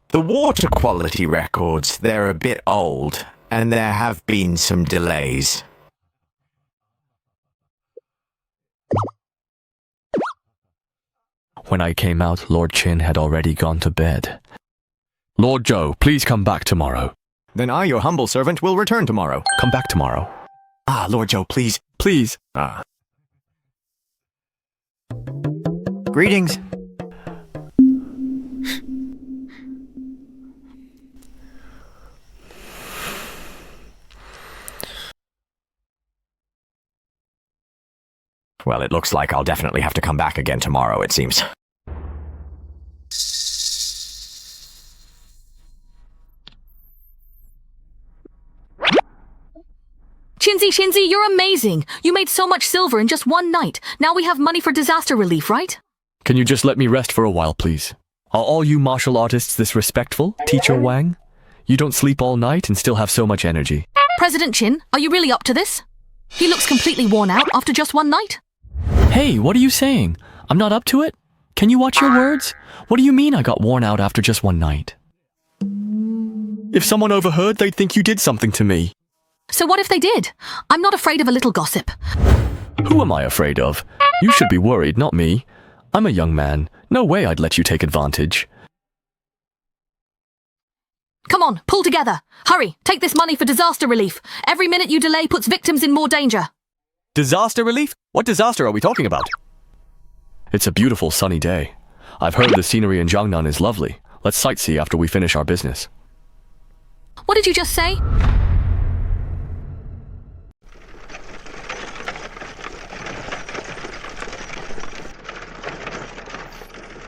Speaker 20: The water quality records, they're a bit old, and there have been some delays.
Speaker 13: When I came out, Lord Qin had already gone to bed. Lord Zhou, please come back tomorrow.
Speaker 20: Then I, your humble servant, will return tomorrow.
Speaker 13: Come back tomorrow.
Speaker 20: Lord Zhou, please.
Speaker 13: Please.
Speaker 20: Greetings. Well, it looks like I'll definitely have to come back again tomorrow, it seems.
Speaker 3: Shinzi, you're amazing. You made so much silver in just one night. Now we have money for disaster relief, right?
Speaker 13: Can you just let me rest for a while, please? Are all you martial artists this respectful, Teacher Wang? You don't sleep all night and still have so much energy.
Speaker 3: President Qin, are you really up to this? He looks completely worn out after just one night.
Speaker 13: Hey, what are you saying? I'm not up to it? Can you watch your words? What do you mean I got worn out after just one night? If someone overheard, they'd think you did something to me.
Speaker 3: So what if they did? I'm not afraid of a little gossip.
Speaker 13: Who am I afraid of? You should be worried, not me. I'm a young man. No way I'd let you take advantage.
Speaker 3: Come on, pull together. Hurry, take this money for disaster relief. Every minute you delay puts victims in more danger.
Speaker 13: Disaster relief? What disaster are we talking about? It's a beautiful sunny day. I've heard the scenery in Jang Nan is lovely. Let's sightsee after we finish our business.
Speaker 3: What did you just say?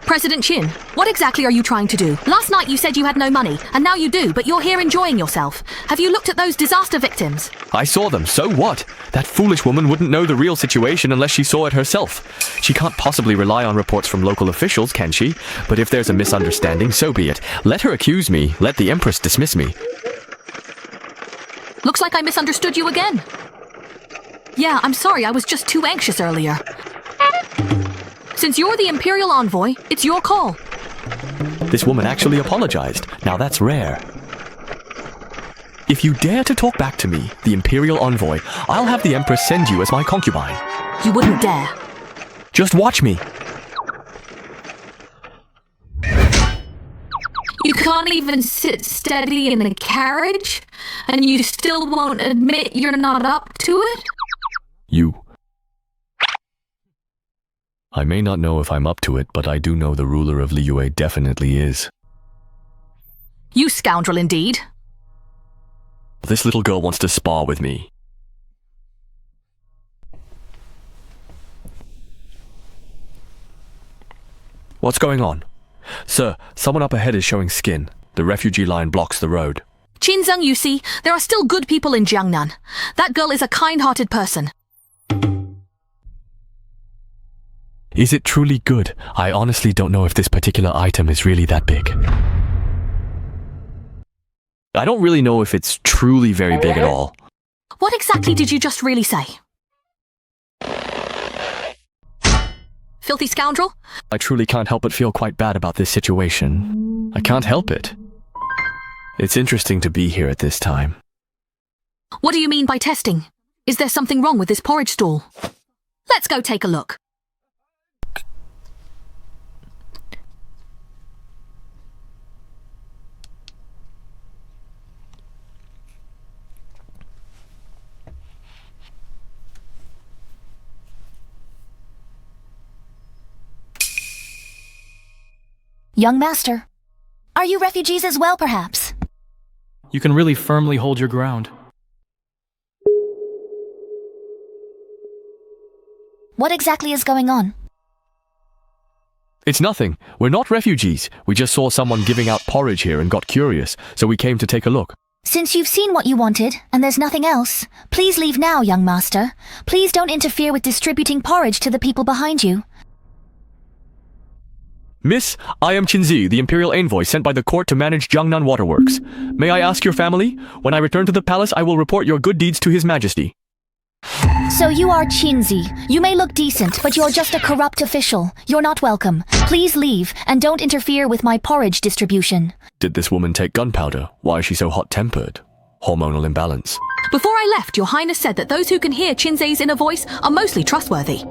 Speaker 3: President Qin, what exactly are you trying to do? Last night you said you had no money, and now you do, but you're here enjoying yourself. Have you looked at those disaster victims?
Speaker 13: I saw them, so what? That foolish woman wouldn't know the real situation unless she saw it herself. She can't possibly rely on reports from local officials, can she? But if there's a misunderstanding, so be it. Let her accuse me, let the Empress dismiss me.
Speaker 3: Looks like I misunderstood you again. Yeah, I'm sorry, I was just too anxious earlier. Since you're the Imperial Envoy, it's your call.
Speaker 13: This woman actually apologized. Now that's rare. If you dare to talk back to me, the Imperial Envoy, I'll have the Empress send you as my concubine.
Speaker 3: You wouldn't dare.
Speaker 13: Just watch me.
Speaker 3: You can't even sit steady in a carriage, and you still won't admit you're not up to it?
Speaker 13: You. I may not know if I'm up to it, but I do know the ruler of Liyue definitely is.
Speaker 3: You scoundrel indeed.
Speaker 13: This little girl wants to spar with me. What's going on? Sir, someone up ahead is showing skin. The refugee line blocks the road.
Speaker 3: Qinzeng, you see, there are still good people in Jang Nan. That girl is a kind-hearted person.
Speaker 13: Is it truly good? I honestly don't know if this particular item is really that big. I don't really know if it's truly very big at all.
Speaker 3: What exactly did you just really say? Filthy scoundrel?
Speaker 13: I truly can't help but feel quite bad about this situation. I can't help it. It's interesting to be here at this time.
Speaker 3: What do you mean by testing? Is there something wrong with this porridge stall? Let's go take a look.
Speaker 2: Young master, are you refugees as well, perhaps?
Speaker 10: You can really firmly hold your ground.
Speaker 2: What exactly is going on?
Speaker 13: It's nothing. We're not refugees. We just saw someone giving out porridge here and got curious, so we came to take a look.
Speaker 2: Since you've seen what you wanted, and there's nothing else, please leave now, young master. Please don't interfere with distributing porridge to the people behind you.
Speaker 13: Miss, I am Qinzi, the Imperial Envoy sent by the court to manage Jang Nan Waterworks. May I ask your family? When I return to the palace, I will report your good deeds to His Majesty.
Speaker 2: So you are Qinzi. You may look decent, but you're just a corrupt official. You're not welcome. Please leave, and don't interfere with my porridge distribution.
Speaker 13: Did this woman take gunpowder? Why is she so hot-tempered? Hormonal imbalance.
Speaker 3: Before I left, Your Highness said that those who can hear Qinzei's inner voice are mostly trustworthy.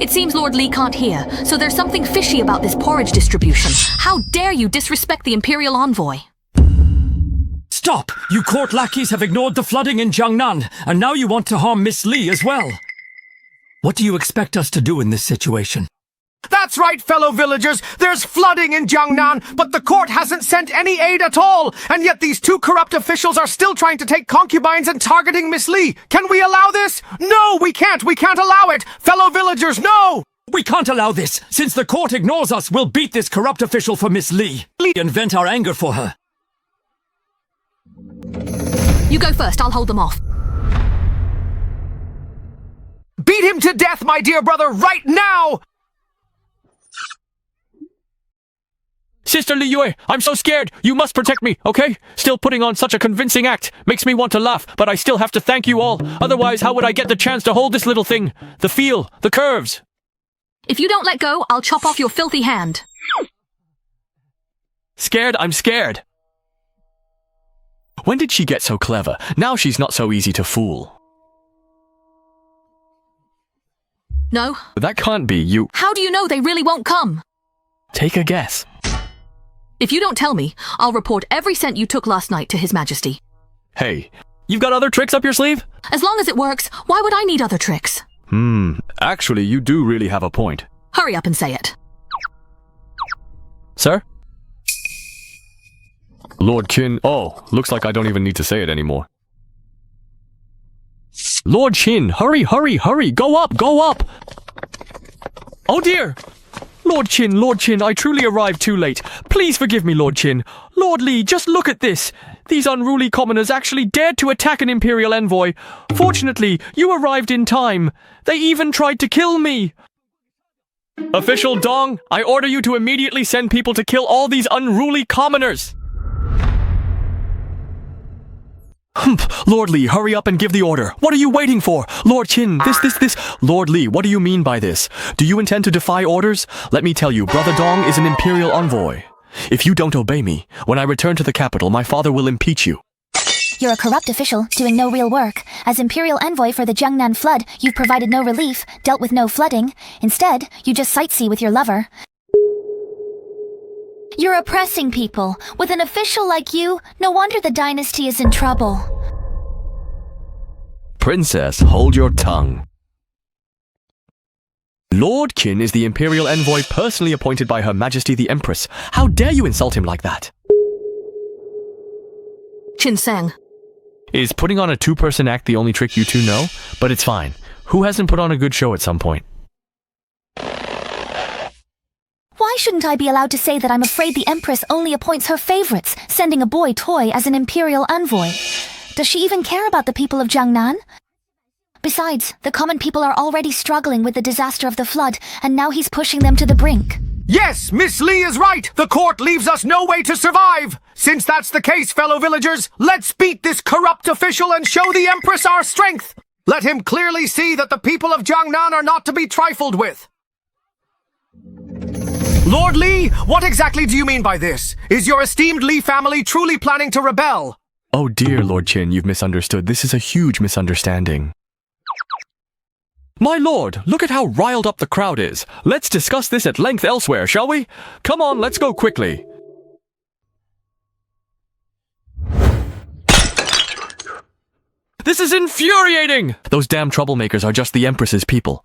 Speaker 3: It seems Lord Li can't hear, so there's something fishy about this porridge distribution. How dare you disrespect the Imperial Envoy?
Speaker 1: Stop! You court lackeys have ignored the flooding in Jang Nan, and now you want to harm Miss Li as well. What do you expect us to do in this situation?
Speaker 11: That's right, fellow villagers. There's flooding in Jang Nan, but the court hasn't sent any aid at all. And yet these two corrupt officials are still trying to take concubines and targeting Miss Li. Can we allow this? No, we can't. We can't allow it. Fellow villagers, no!
Speaker 1: We can't allow this. Since the court ignores us, we'll beat this corrupt official for Miss Li and vent our anger for her.
Speaker 3: You go first, I'll hold them off.
Speaker 11: Beat him to death, my dear brother, right now!
Speaker 13: Sister Liyue, I'm so scared. You must protect me, okay? Still putting on such a convincing act. Makes me want to laugh, but I still have to thank you all. Otherwise, how would I get the chance to hold this little thing? The feel, the curves.
Speaker 3: If you don't let go, I'll chop off your filthy hand.
Speaker 13: Scared? I'm scared. When did she get so clever? Now she's not so easy to fool.
Speaker 3: No.
Speaker 13: That can't be you.
Speaker 3: How do you know they really won't come?
Speaker 13: Take a guess.
Speaker 3: If you don't tell me, I'll report every cent you took last night to His Majesty.
Speaker 13: Hey, you've got other tricks up your sleeve?
Speaker 3: As long as it works, why would I need other tricks?
Speaker 13: Actually, you do really have a point.
Speaker 3: Hurry up and say it.
Speaker 13: Sir? Lord Qin. Oh, looks like I don't even need to say it anymore. Lord Qin, hurry, hurry, hurry! Go up, go up! Oh dear! Lord Qin, I truly arrived too late. Please forgive me, Lord Qin. Lord Li, just look at this. These unruly commoners actually dared to attack an Imperial envoy. Fortunately, you arrived in time. They even tried to kill me. Official Dong, I order you to immediately send people to kill all these unruly commoners. Humph, Lord Li, hurry up and give the order. What are you waiting for? Lord Qin, this. Lord Li, what do you mean by this? Do you intend to defy orders? Let me tell you, Brother Dong is an Imperial envoy. If you don't obey me, when I return to the capital, my father will impeach you.
Speaker 2: You're a corrupt official, doing no real work. As Imperial Envoy for the Jang Nan flood, you've provided no relief, dealt with no flooding. Instead, you just sightsee with your lover. You're oppressing people. With an official like you, no wonder the dynasty is in trouble.
Speaker 13: Princess, hold your tongue. Lord Qin is the Imperial Envoy personally appointed by Her Majesty the Empress. How dare you insult him like that?
Speaker 3: Qin Sang.
Speaker 13: Is putting on a two-person act the only trick you two know? But it's fine. Who hasn't put on a good show at some point?
Speaker 2: Why shouldn't I be allowed to say that I'm afraid the Empress only appoints her favorites, sending a boy toy as an Imperial Envoy? Does she even care about the people of Jang Nan? Besides, the common people are already struggling with the disaster of the flood, and now he's pushing them to the brink.
Speaker 11: Yes, Miss Li is right! The court leaves us no way to survive! Since that's the case, fellow villagers, let's beat this corrupt official and show the Empress our strength! Let him clearly see that the people of Jang Nan are not to be trifled with! Lord Li, what exactly do you mean by this? Is your esteemed Li family truly planning to rebel?
Speaker 13: Oh dear, Lord Qin, you've misunderstood. This is a huge misunderstanding. My lord, look at how riled up the crowd is. Let's discuss this at length elsewhere, shall we? Come on, let's go quickly. This is infuriating! Those damn troublemakers are just the Empress's people.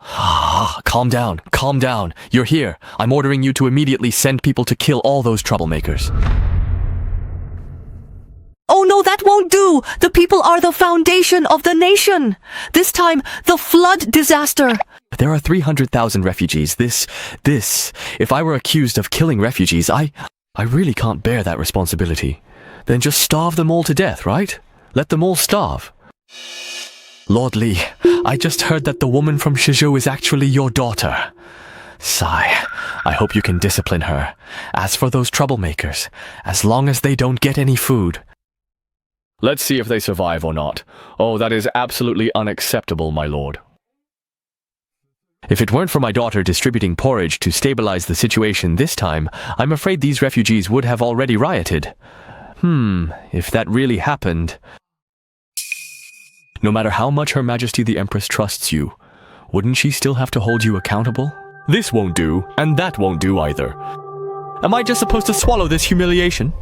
Speaker 13: Calm down, calm down. You're here. I'm ordering you to immediately send people to kill all those troublemakers.
Speaker 15: Oh no, that won't do! The people are the foundation of the nation! This time, the flood disaster!
Speaker 13: There are 300,000 refugees. If I were accused of killing refugees, I really can't bear that responsibility. Then just starve them all to death, right? Let them all starve. Lord Li, I just heard that the woman from Shizhou is actually your daughter. Sigh, I hope you can discipline her. As for those troublemakers, as long as they don't get any food. Let's see if they survive or not. Oh, that is absolutely unacceptable, my lord. If it weren't for my daughter distributing porridge to stabilize the situation this time, I'm afraid these refugees would have already rioted. If that really happened... No matter how much Her Majesty the Empress trusts you, wouldn't she still have to hold you accountable? This won't do, and that won't do either. Am I just supposed to swallow this humiliation?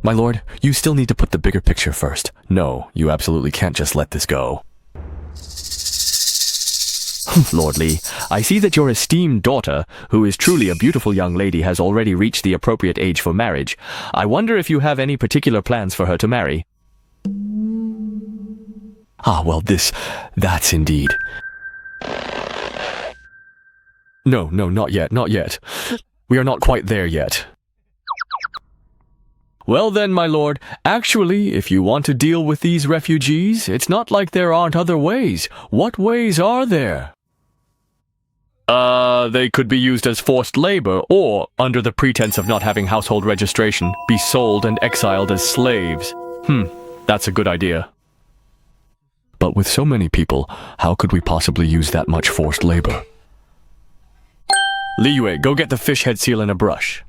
Speaker 13: My lord, you still need to put the bigger picture first. No, you absolutely can't just let this go. Lord Li, I see that your esteemed daughter, who is truly a beautiful young lady, has already reached the appropriate age for marriage. I wonder if you have any particular plans for her to marry. Well, that's indeed. No, not yet, not yet. We are not quite there yet. Well then, my lord, actually, if you want to deal with these refugees, it's not like there aren't other ways. What ways are there? They could be used as forced labor, or, under the pretense of not having household registration, be sold and exiled as slaves. That's a good idea. But with so many people, how could we possibly use that much forced labor? Li Yue, go get the fish head seal and a brush.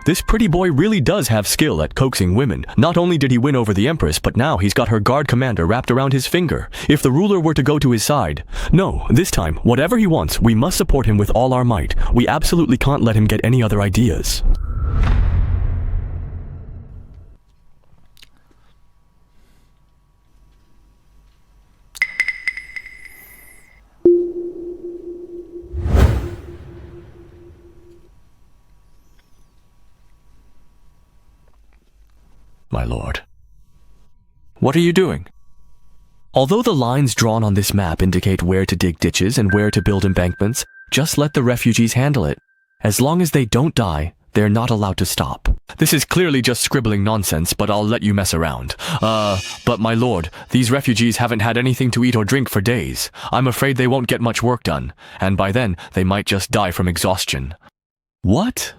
Speaker 13: This pretty boy really does have skill at coaxing women. Not only did he win over the Empress, but now he's got her guard commander wrapped around his finger. If the ruler were to go to his side... No, this time, whatever he wants, we must support him with all our might. We absolutely can't let him get any other ideas. my lord. What are you doing? Although the lines drawn on this map indicate where to dig ditches and where to build embankments, just let the refugees handle it. As long as they don't die, they're not allowed to stop. This is clearly just scribbling nonsense, but I'll let you mess around. But my lord, these refugees haven't had anything to eat or drink for days. I'm afraid they won't get much work done, and by then, they might just die from exhaustion. What?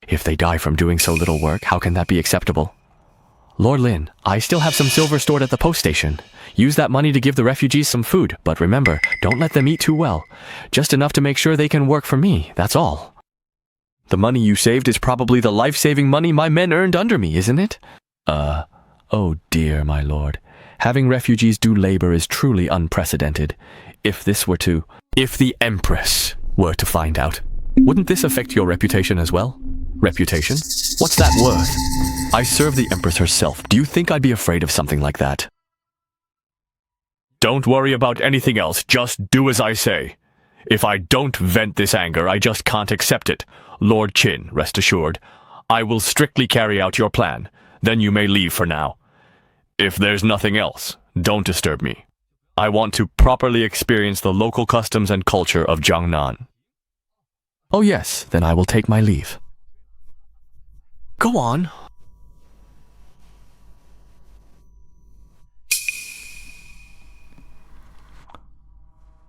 Speaker 13: If they die from doing so little work, how can that be acceptable? Lord Lin, I still have some silver stored at the post station. Use that money to give the refugees some food, but remember, don't let them eat too well. Just enough to make sure they can work for me, that's all. The money you saved is probably the life-saving money my men earned under me, isn't it? Oh dear, my lord. Having refugees do labor is truly unprecedented. If the Empress were to find out, wouldn't this affect your reputation as well? Reputation? What's that worth? I serve the Empress herself. Do you think I'd be afraid of something like that? Don't worry about anything else. Just do as I say. If I don't vent this anger, I just can't accept it. Lord Qin, rest assured, I will strictly carry out your plan. Then you may leave for now. If there's nothing else, don't disturb me. I want to properly experience the local customs and culture of Jang Nan. Oh yes, then I will take my leave. Go on.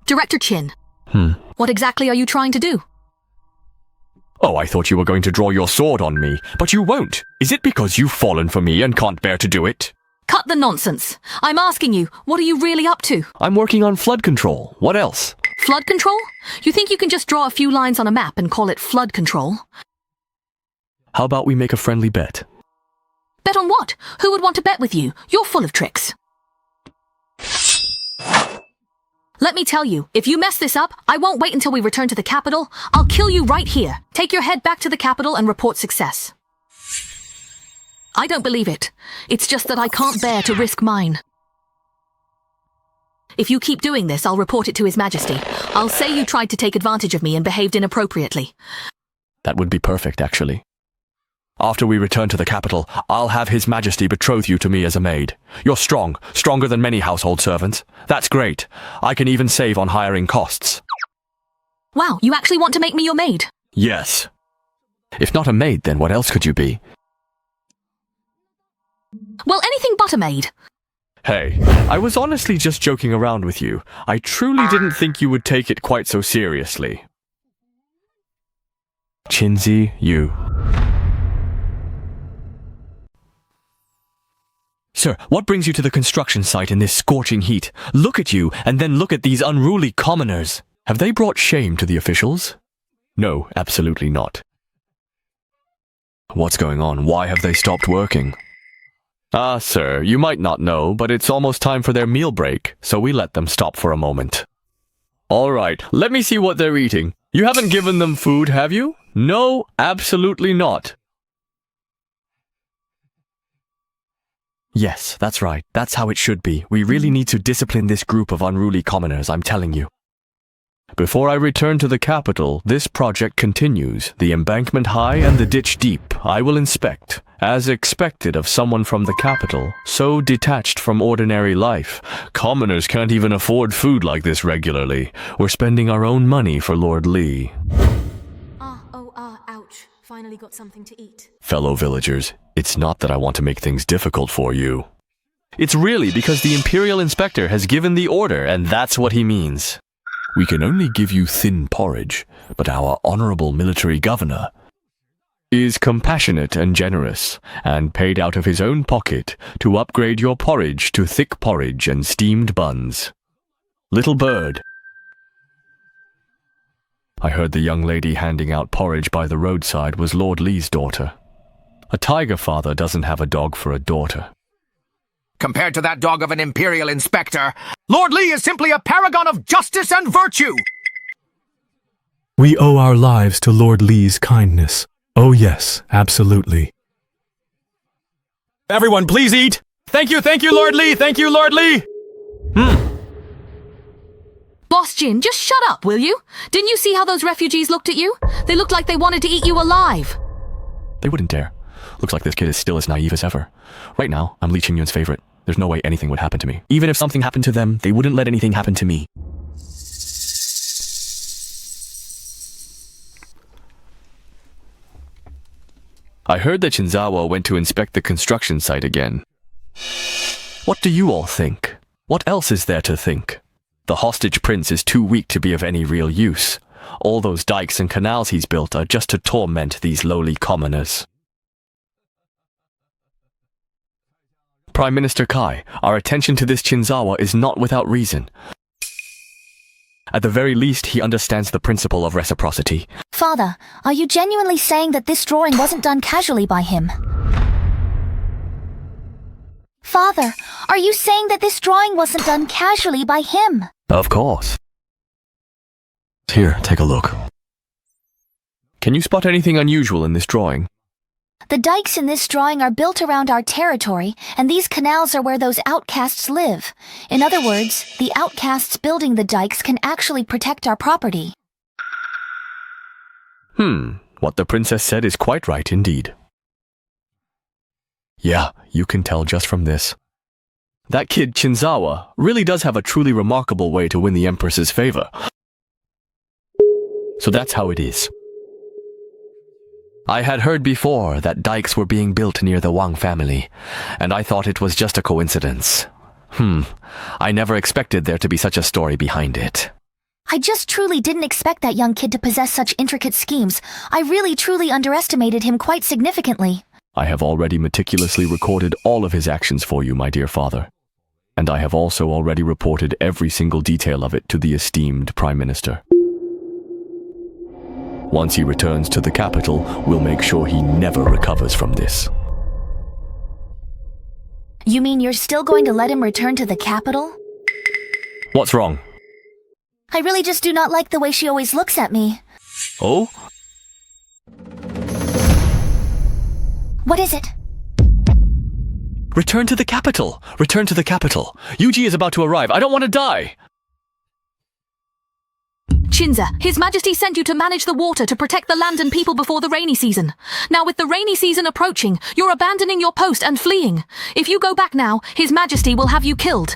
Speaker 5: Director Qin. What exactly are you trying to do?
Speaker 13: Oh, I thought you were going to draw your sword on me, but you won't. Is it because you've fallen for me and can't bear to do it?
Speaker 5: Cut the nonsense. I'm asking you, what are you really up to?
Speaker 13: I'm working on flood control. What else?
Speaker 5: Flood control? You think you can just draw a few lines on a map and call it flood control?
Speaker 13: How about we make a friendly bet?
Speaker 5: Bet on what? Who would want to bet with you? You're full of tricks. Let me tell you, if you mess this up, I won't wait until we return to the capital. I'll kill you right here. Take your head back to the capital and report success. I don't believe it. It's just that I can't bear to risk mine. If you keep doing this, I'll report it to His Majesty. I'll say you tried to take advantage of me and behaved inappropriately.
Speaker 13: That would be perfect, actually. After we return to the capital, I'll have His Majesty betroth you to me as a maid. You're strong, stronger than many household servants. That's great. I can even save on hiring costs.
Speaker 5: Wow, you actually want to make me your maid?
Speaker 13: Yes. If not a maid, then what else could you be?
Speaker 5: Well, anything but a maid.
Speaker 13: Hey, I was honestly just joking around with you. I truly didn't think you would take it quite so seriously. Qinzi, you. Sir, what brings you to the construction site in this scorching heat? Look at you, and then look at these unruly commoners. Have they brought shame to the officials? No, absolutely not. What's going on? Why have they stopped working? Ah, sir, you might not know, but it's almost time for their meal break, so we let them stop for a moment. All right, let me see what they're eating. You haven't given them food, have you? No, absolutely not. Yes, that's right. That's how it should be. We really need to discipline this group of unruly commoners, I'm telling you. Before I return to the capital, this project continues. The embankment high and the ditch deep, I will inspect. As expected of someone from the capital, so detached from ordinary life. Commoners can't even afford food like this regularly. We're spending our own money for Lord Li.
Speaker 21: Ouch. Finally got something to eat.
Speaker 13: Fellow villagers, it's not that I want to make things difficult for you. It's really because the Imperial Inspector has given the order, and that's what he means. We can only give you thin porridge, but our honorable military governor is compassionate and generous, and paid out of his own pocket to upgrade your porridge to thick porridge and steamed buns. Little bird. I heard the young lady handing out porridge by the roadside was Lord Li's daughter. A tiger father doesn't have a dog for a daughter.
Speaker 11: Compared to that dog of an Imperial Inspector, Lord Li is simply a paragon of justice and virtue!
Speaker 7: We owe our lives to Lord Li's kindness. Oh yes, absolutely.
Speaker 10: Everyone, please eat! Thank you, Lord Li! Thank you, Lord Li!
Speaker 5: Boss Jin, just shut up, will you? Didn't you see how those refugees looked at you? They looked like they wanted to eat you alive.
Speaker 13: They wouldn't dare. Looks like this kid is still as naive as ever. Right now, I'm Li Qingyun's favorite. There's no way anything would happen to me. Even if something happened to them, they wouldn't let anything happen to me. I heard that Shinzawa went to inspect the construction site again. What do you all think? What else is there to think? The hostage prince is too weak to be of any real use. All those dikes and canals he's built are just to torment these lowly commoners. Prime Minister Kai, our attention to this Shinzawa is not without reason. At the very least, he understands the principle of reciprocity.
Speaker 2: Father, are you genuinely saying that this drawing wasn't done casually by him? Father, are you saying that this drawing wasn't done casually by him?
Speaker 13: Of course. Here, take a look. Can you spot anything unusual in this drawing?
Speaker 2: The dikes in this drawing are built around our territory, and these canals are where those outcasts live. In other words, the outcasts building the dikes can actually protect our property.
Speaker 13: What the princess said is quite right indeed. Yeah, you can tell just from this. That kid Shinzawa really does have a truly remarkable way to win the Empress's favor. So that's how it is. I had heard before that dikes were being built near the Wang family, and I thought it was just a coincidence. I never expected there to be such a story behind it.
Speaker 2: I just truly didn't expect that young kid to possess such intricate schemes. I really truly underestimated him quite significantly.
Speaker 13: I have already meticulously recorded all of his actions for you, my dear father. And I have also already reported every single detail of it to the esteemed Prime Minister. Once he returns to the capital, we'll make sure he never recovers from this.
Speaker 2: You mean you're still going to let him return to the capital?
Speaker 13: What's wrong?
Speaker 2: I really just do not like the way she always looks at me.
Speaker 13: Oh?
Speaker 2: What is it?
Speaker 13: Return to the capital! Return to the capital! Yuji is about to arrive. I don't want to die!
Speaker 5: Shinza, His Majesty sent you to manage the water to protect the land and people before the rainy season. Now with the rainy season approaching, you're abandoning your post and fleeing. If you go back now, His Majesty will have you killed.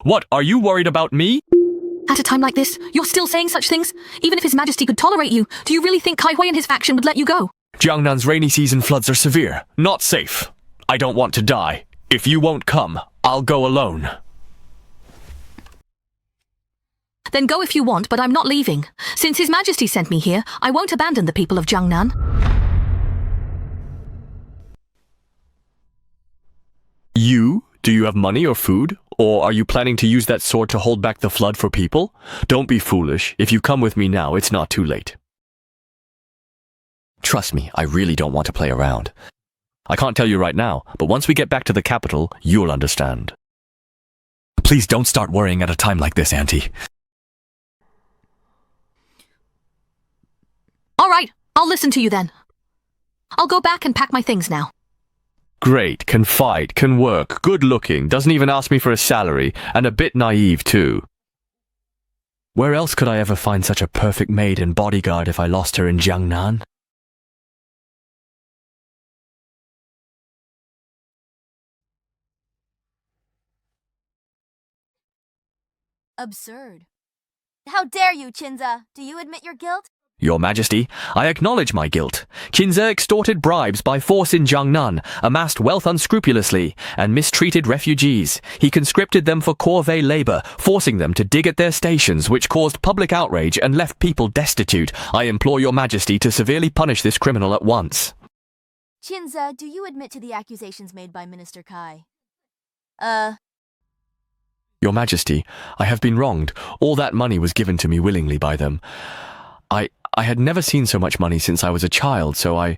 Speaker 13: What, are you worried about me?
Speaker 5: At a time like this, you're still saying such things? Even if His Majesty could tolerate you, do you really think Kai Hui and his faction would let you go?
Speaker 13: Jang Nan's rainy season floods are severe, not safe. I don't want to die. If you won't come, I'll go alone.
Speaker 5: Then go if you want, but I'm not leaving. Since His Majesty sent me here, I won't abandon the people of Jang Nan.
Speaker 13: You? Do you have money or food? Or are you planning to use that sword to hold back the flood for people? Don't be foolish. If you come with me now, it's not too late. Trust me, I really don't want to play around. I can't tell you right now, but once we get back to the capital, you'll understand. Please don't start worrying at a time like this, Auntie.
Speaker 5: All right, I'll listen to you then. I'll go back and pack my things now.
Speaker 13: Great, can fight, can work, good looking, doesn't even ask me for a salary, and a bit naive too. Where else could I ever find such a perfect maid and bodyguard if I lost her in Jang Nan?
Speaker 2: Absurd. How dare you, Chinza? Do you admit your guilt?
Speaker 13: Your Majesty, I acknowledge my guilt. Qinze extorted bribes by force in Jang Nan, amassed wealth unscrupulously, and mistreated refugees. He conscripted them for corvée labor, forcing them to dig at their stations, which caused public outrage and left people destitute. I implore your Majesty to severely punish this criminal at once.
Speaker 2: Chinza, do you admit to the accusations made by Minister Kai?
Speaker 13: Your Majesty, I have been wronged. All that money was given to me willingly by them. I had never seen so much money since I was a child, so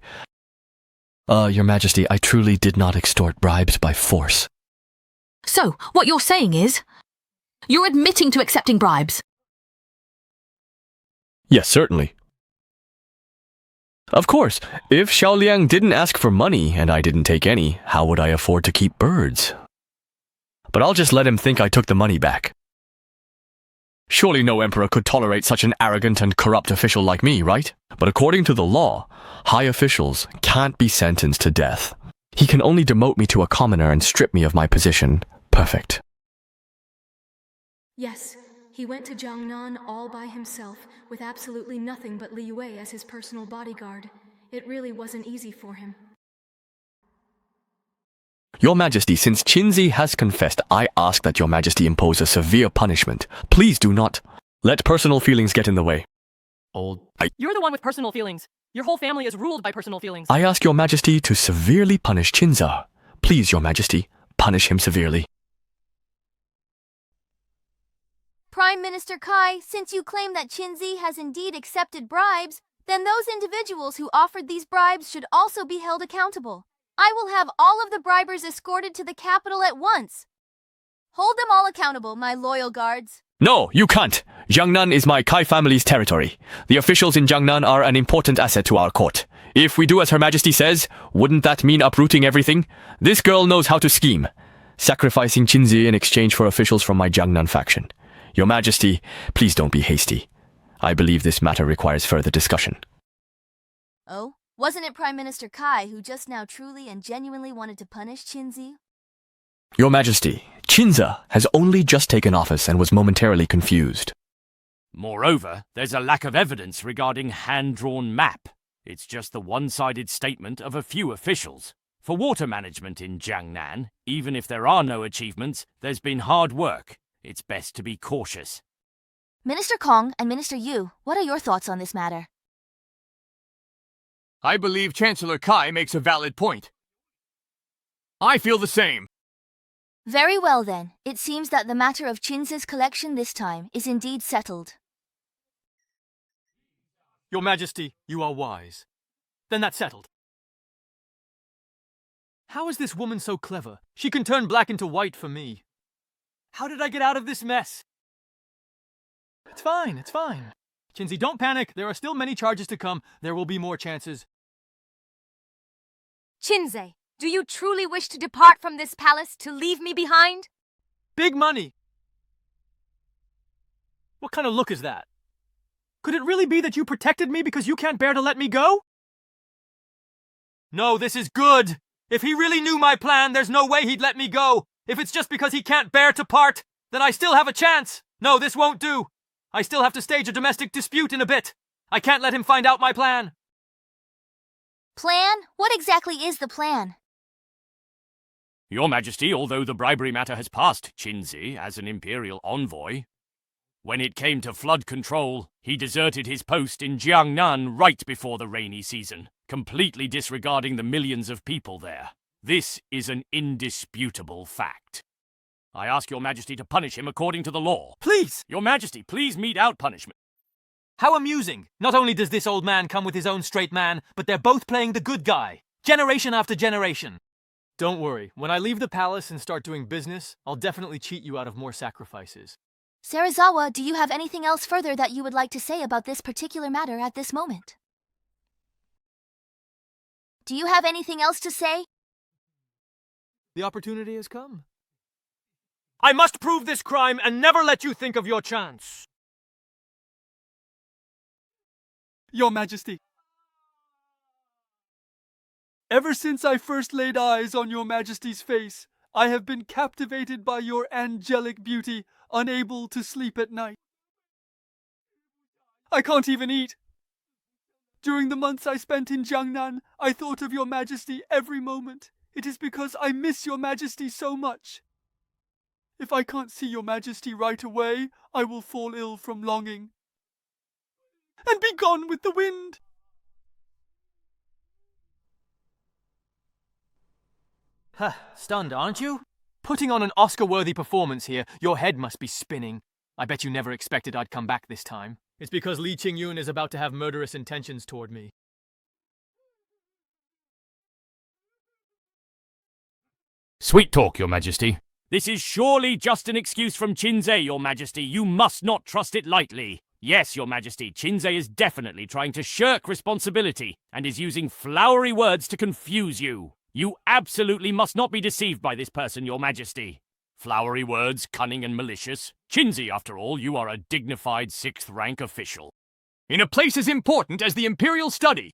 Speaker 13: Your Majesty, I truly did not extort bribes by force.
Speaker 5: So, what you're saying is, you're admitting to accepting bribes?
Speaker 13: Yes, certainly. Of course, if Xiao Liang didn't ask for money and I didn't take any, how would I afford to keep birds? But I'll just let him think I took the money back. Surely no emperor could tolerate such an arrogant and corrupt official like me, right? But according to the law, high officials can't be sentenced to death. He can only demote me to a commoner and strip me of my position. Perfect.
Speaker 3: Yes, he went to Jang Nan all by himself, with absolutely nothing but Li Yue as his personal bodyguard. It really wasn't easy for him.
Speaker 13: Your Majesty, since Qinzi has confessed, I ask that Your Majesty impose a severe punishment. Please do not let personal feelings get in the way.
Speaker 10: You're the one with personal feelings. Your whole family is ruled by personal feelings.
Speaker 13: I ask Your Majesty to severely punish Qinzi. Please, Your Majesty, punish him severely.
Speaker 2: Prime Minister Kai, since you claim that Qinzi has indeed accepted bribes, then those individuals who offered these bribes should also be held accountable. I will have all of the bribers escorted to the capital at once. Hold them all accountable, my loyal guards.
Speaker 13: No, you can't. Jang Nan is my Kai family's territory. The officials in Jang Nan are an important asset to our court. If we do as Her Majesty says, wouldn't that mean uprooting everything? This girl knows how to scheme. Sacrificing Qinzi in exchange for officials from my Jang Nan faction. Your Majesty, please don't be hasty. I believe this matter requires further discussion.
Speaker 2: Oh? Wasn't it Prime Minister Kai who just now truly and genuinely wanted to punish Qinzi?
Speaker 13: Your Majesty, Qinzi has only just taken office and was momentarily confused.
Speaker 9: Moreover, there's a lack of evidence regarding hand-drawn map. It's just the one-sided statement of a few officials. For water management in Jang Nan, even if there are no achievements, there's been hard work. It's best to be cautious.
Speaker 2: Minister Kong and Minister Yu, what are your thoughts on this matter?
Speaker 19: I believe Chancellor Kai makes a valid point. I feel the same.
Speaker 2: Very well then. It seems that the matter of Qinzi's collection this time is indeed settled.
Speaker 10: Your Majesty, you are wise. Then that's settled. How is this woman so clever? She can turn black into white for me. How did I get out of this mess? It's fine, it's fine. Qinzi, don't panic. There are still many charges to come. There will be more chances.
Speaker 21: Qinzi, do you truly wish to depart from this palace to leave me behind?
Speaker 10: Big money! What kind of look is that? Could it really be that you protected me because you can't bear to let me go? No, this is good! If he really knew my plan, there's no way he'd let me go! If it's just because he can't bear to part, then I still have a chance! No, this won't do! I still have to stage a domestic dispute in a bit! I can't let him find out my plan!
Speaker 2: Plan? What exactly is the plan?
Speaker 9: Your Majesty, although the bribery matter has passed Qinzi as an imperial envoy, when it came to flood control, he deserted his post in Jang Nan right before the rainy season, completely disregarding the millions of people there. This is an indisputable fact. I ask Your Majesty to punish him according to the law.
Speaker 10: Please!
Speaker 9: Your Majesty, please mete out punishment.
Speaker 10: How amusing! Not only does this old man come with his own straight man, but they're both playing the good guy. Generation after generation. Don't worry, when I leave the palace and start doing business, I'll definitely cheat you out of more sacrifices.
Speaker 2: Serizawa, do you have anything else further that you would like to say about this particular matter at this moment? Do you have anything else to say?
Speaker 10: The opportunity has come. I must prove this crime and never let you think of your chance. Your Majesty. Ever since I first laid eyes on Your Majesty's face, I have been captivated by your angelic beauty, unable to sleep at night. I can't even eat. During the months I spent in Jang Nan, I thought of Your Majesty every moment. It is because I miss Your Majesty so much. If I can't see Your Majesty right away, I will fall ill from longing. And be gone with the wind. Huh, stunned, aren't you? Putting on an Oscar-worthy performance here, your head must be spinning. I bet you never expected I'd come back this time. It's because Li Qingyun is about to have murderous intentions toward me.
Speaker 9: Sweet talk, Your Majesty. This is surely just an excuse from Qinzi, Your Majesty. You must not trust it lightly. Yes, Your Majesty, Qinzi is definitely trying to shirk responsibility and is using flowery words to confuse you. You absolutely must not be deceived by this person, Your Majesty. Flowery words, cunning and malicious. Chinzi, after all, you are a dignified 6th rank official.
Speaker 19: In a place as important as the Imperial Study.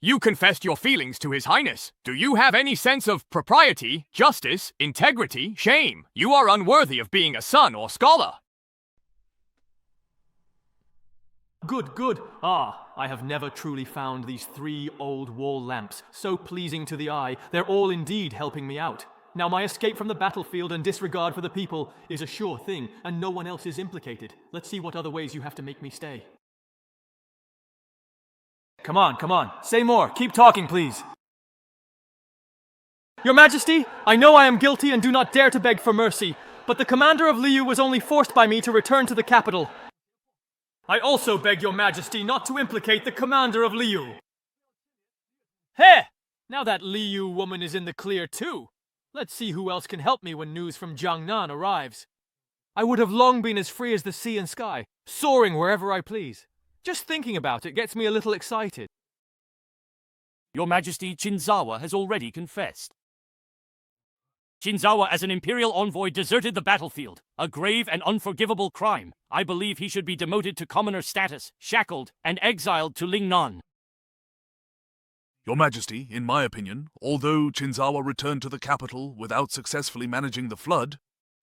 Speaker 19: You confessed your feelings to His Highness. Do you have any sense of propriety, justice, integrity, shame? You are unworthy of being a son or scholar.
Speaker 10: Good, good. Ah, I have never truly found these 3 old wall lamps so pleasing to the eye. They're all indeed helping me out. Now my escape from the battlefield and disregard for the people is a sure thing, and no one else is implicated. Let's see what other ways you have to make me stay. Come on, come on. Say more. Keep talking, please. Your Majesty, I know I am guilty and do not dare to beg for mercy, but the commander of Liu was only forced by me to return to the capital. I also beg your Majesty not to implicate the commander of Liu. Hey! Now that Liu woman is in the clear too. Let's see who else can help me when news from Jang Nan arrives. I would have long been as free as the sea and sky, soaring wherever I please. Just thinking about it gets me a little excited.
Speaker 9: Your Majesty, Chinzawa has already confessed. Chinzawa, as an imperial envoy, deserted the battlefield. A grave and unforgivable crime. I believe he should be demoted to commoner status, shackled, and exiled to Lingnan.
Speaker 8: Your Majesty, in my opinion, although Chinzawa returned to the capital without successfully managing the flood,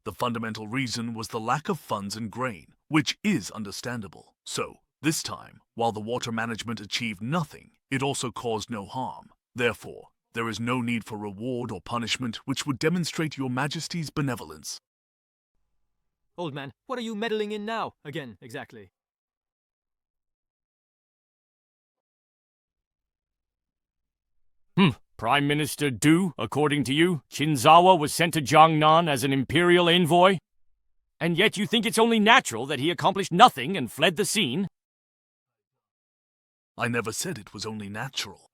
Speaker 8: the fundamental reason was the lack of funds and grain, which is understandable. So, this time, while the water management achieved nothing, it also caused no harm. Therefore, there is no need for reward or punishment which would demonstrate your Majesty's benevolence.
Speaker 10: Old man, what are you meddling in now? Again, exactly.
Speaker 9: Prime Minister Du, according to you, Chinzawa was sent to Jang Nan as an imperial envoy? And yet you think it's only natural that he accomplished nothing and fled the scene?
Speaker 8: I never said it was only natural.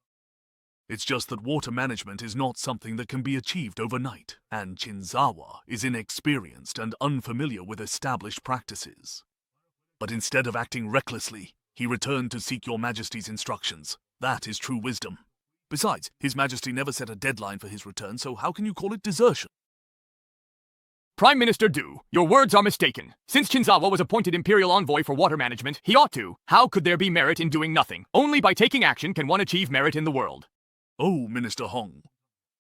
Speaker 8: It's just that water management is not something that can be achieved overnight, and Chinzawa is inexperienced and unfamiliar with established practices. But instead of acting recklessly, he returned to seek your Majesty's instructions. That is true wisdom. Besides, His Majesty never set a deadline for his return, so how can you call it desertion?
Speaker 19: Prime Minister Du, your words are mistaken. Since Chinzawa was appointed Imperial Envoy for water management, he ought to. How could there be merit in doing nothing? Only by taking action can one achieve merit in the world.
Speaker 8: Oh, Minister Hong.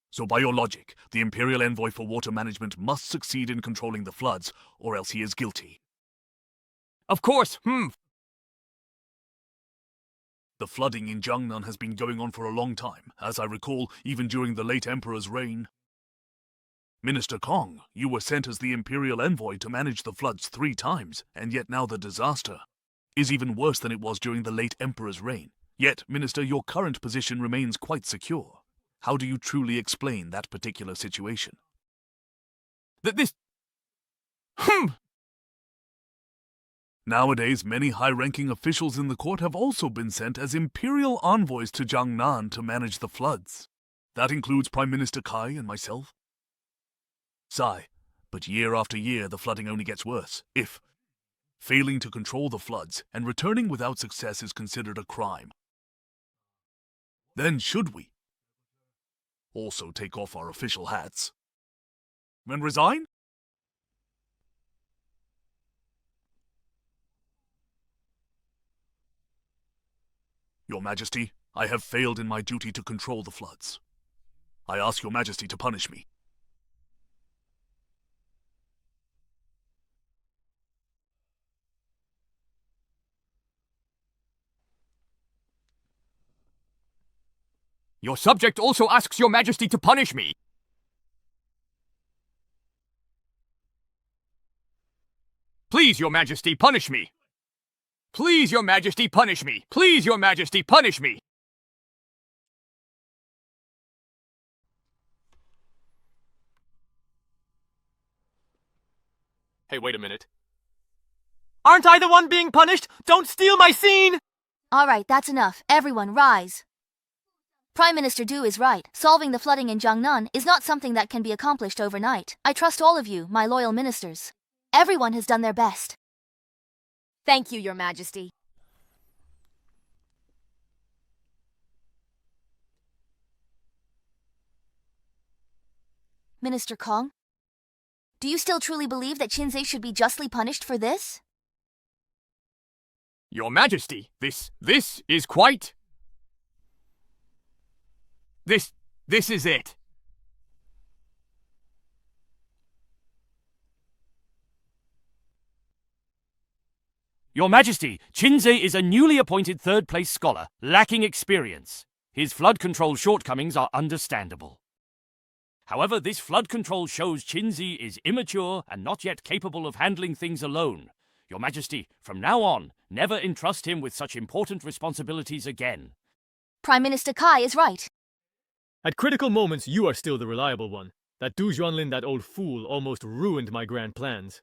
Speaker 8: So by your logic, the Imperial Envoy for water management must succeed in controlling the floods, or else he is guilty.
Speaker 19: Of course,
Speaker 8: The flooding in Jang Nan has been going on for a long time, as I recall, even during the late Emperor's reign. Minister Kong, you were sent as the Imperial Envoy to manage the floods 3 times, and yet now the disaster is even worse than it was during the late Emperor's reign. Yet, Minister, your current position remains quite secure. How do you truly explain that particular situation? Nowadays, many high-ranking officials in the court have also been sent as imperial envoys to Jang Nan to manage the floods. That includes Prime Minister Kai and myself. Sigh, but year after year the flooding only gets worse. If failing to control the floods and returning without success is considered a crime, then should we also take off our official hats and resign? Your Majesty, I have failed in my duty to control the floods. I ask Your Majesty to punish me.
Speaker 19: Your subject also asks Your Majesty to punish me. Please, Your Majesty, punish me. Please, Your Majesty, punish me. Please, Your Majesty, punish me.
Speaker 10: Hey, wait a minute. Aren't I the one being punished? Don't steal my scene!
Speaker 2: All right, that's enough. Everyone, rise. Prime Minister Du is right. Solving the flooding in Jang Nan is not something that can be accomplished overnight. I trust all of you, my loyal ministers. Everyone has done their best.
Speaker 21: Thank you, Your Majesty.
Speaker 2: Minister Kong? Do you still truly believe that Chinze should be justly punished for this?
Speaker 19: Your Majesty, this is quite... This is it.
Speaker 9: Your Majesty, Chinze is a newly appointed third-place scholar, lacking experience. His flood control shortcomings are understandable. However, this flood control shows Chinze is immature and not yet capable of handling things alone. Your Majesty, from now on, never entrust him with such important responsibilities again.
Speaker 2: Prime Minister Kai is right.
Speaker 10: At critical moments, you are still the reliable one. That Du Juanlin, that old fool, almost ruined my grand plans.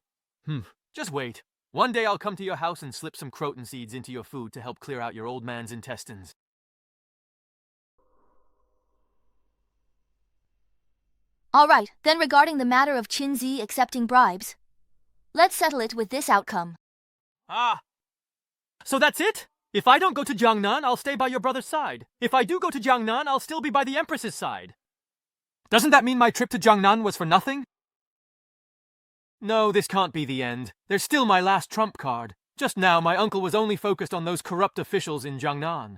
Speaker 18: Just wait. One day I'll come to your house and slip some croton seeds into your food to help clear out your old man's intestines.
Speaker 2: All right, then regarding the matter of Chinze accepting bribes, let's settle it with this outcome.
Speaker 10: So that's it? If I don't go to Jang Nan, I'll stay by your brother's side. If I do go to Jang Nan, I'll still be by the Empress's side. Doesn't that mean my trip to Jang Nan was for nothing? No, this can't be the end. There's still my last trump card. Just now, my uncle was only focused on those corrupt officials in Jang Nan.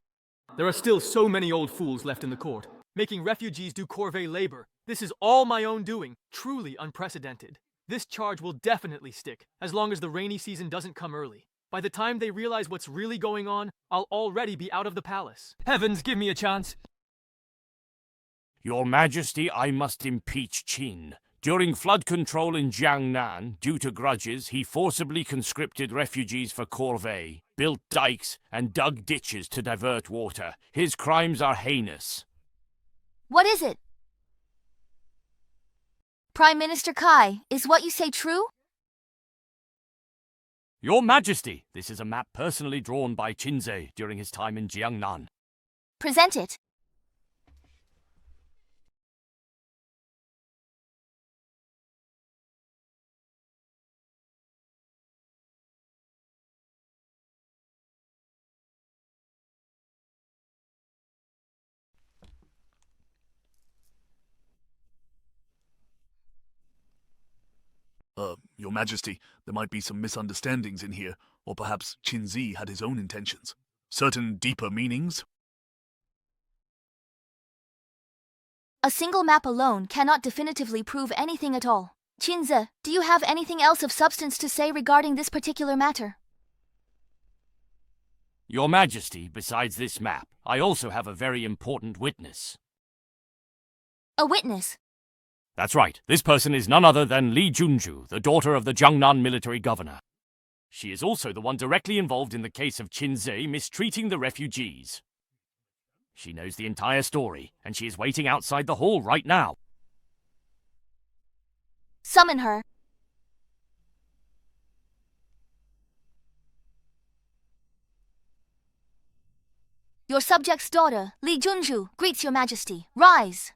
Speaker 10: There are still so many old fools left in the court, making refugees do corvée labor. This is all my own doing, truly unprecedented. This charge will definitely stick, as long as the rainy season doesn't come early. By the time they realize what's really going on, I'll already be out of the palace. Heavens, give me a chance.
Speaker 9: Your Majesty, I must impeach Qin. During flood control in Jang Nan, due to grudges, he forcibly conscripted refugees for corvée, built dikes, and dug ditches to divert water. His crimes are heinous.
Speaker 2: What is it? Prime Minister Kai, is what you say true?
Speaker 9: Your Majesty, this is a map personally drawn by Chinze during his time in Jiangnan.
Speaker 2: Present it.
Speaker 8: Your Majesty, there might be some misunderstandings in here, or perhaps Chinze had his own intentions. Certain deeper meanings?
Speaker 2: A single map alone cannot definitively prove anything at all. Chinze, do you have anything else of substance to say regarding this particular matter?
Speaker 9: Your Majesty, besides this map, I also have a very important witness.
Speaker 2: A witness?
Speaker 9: That's right. This person is none other than Li Junju, the daughter of the Jiangnan military governor. She is also the one directly involved in the case of Chinze mistreating the refugees. She knows the entire story, and she is waiting outside the hall right now.
Speaker 2: Summon her. Your subject's daughter, Li Junju, greets your Majesty. Rise.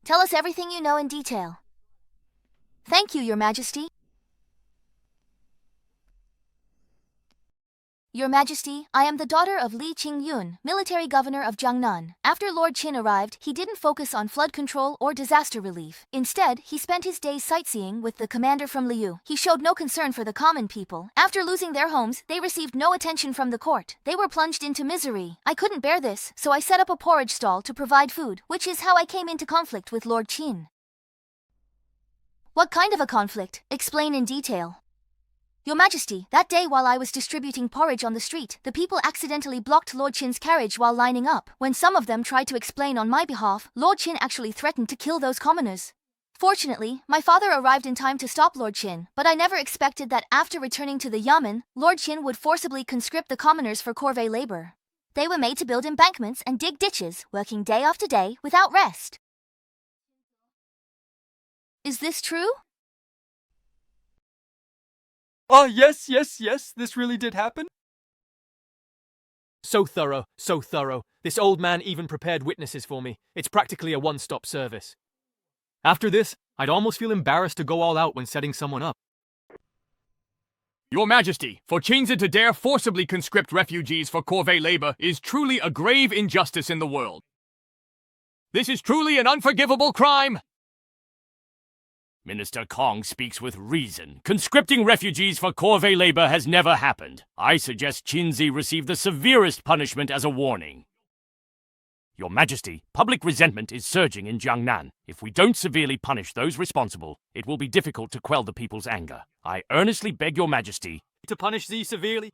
Speaker 2: Tell us everything you know in detail. Thank you, Your Majesty. Your Majesty, I am the daughter of Li Qingyun, military governor of Jiangnan. After Lord Qin arrived, he didn't focus on flood control or disaster relief. Instead, he spent his days sightseeing with the commander from Liu. He showed no concern for the common people. After losing their homes, they received no attention from the court. They were plunged into misery. I couldn't bear this, so I set up a porridge stall to provide food, which is how I came into conflict with Lord Qin. What kind of a conflict? Explain in detail. Your Majesty, that day while I was distributing porridge on the street, the people accidentally blocked Lord Qin's carriage while lining up. When some of them tried to explain on my behalf, Lord Qin actually threatened to kill those commoners. Fortunately, my father arrived in time to stop Lord Qin, but I never expected that after returning to the Yamen, Lord Qin would forcibly conscript the commoners for corvée labor. They were made to build embankments and dig ditches, working day after day without rest. Is this true?
Speaker 10: Yes, this really did happen. So thorough. This old man even prepared witnesses for me. It's practically a one-stop service. After this, I'd almost feel embarrassed to go all out when setting someone up.
Speaker 19: Your Majesty, for Chinze to dare forcibly conscript refugees for corvée labor is truly a grave injustice in the world. This is truly an unforgivable crime.
Speaker 9: Minister Kong speaks with reason. Conscripting refugees for corvée labor has never happened. I suggest Qinzi receive the severest punishment as a warning. Your Majesty, public resentment is surging in Jang Nan. If we don't severely punish those responsible, it will be difficult to quell the people's anger. I earnestly beg Your Majesty
Speaker 10: to punish thee severely?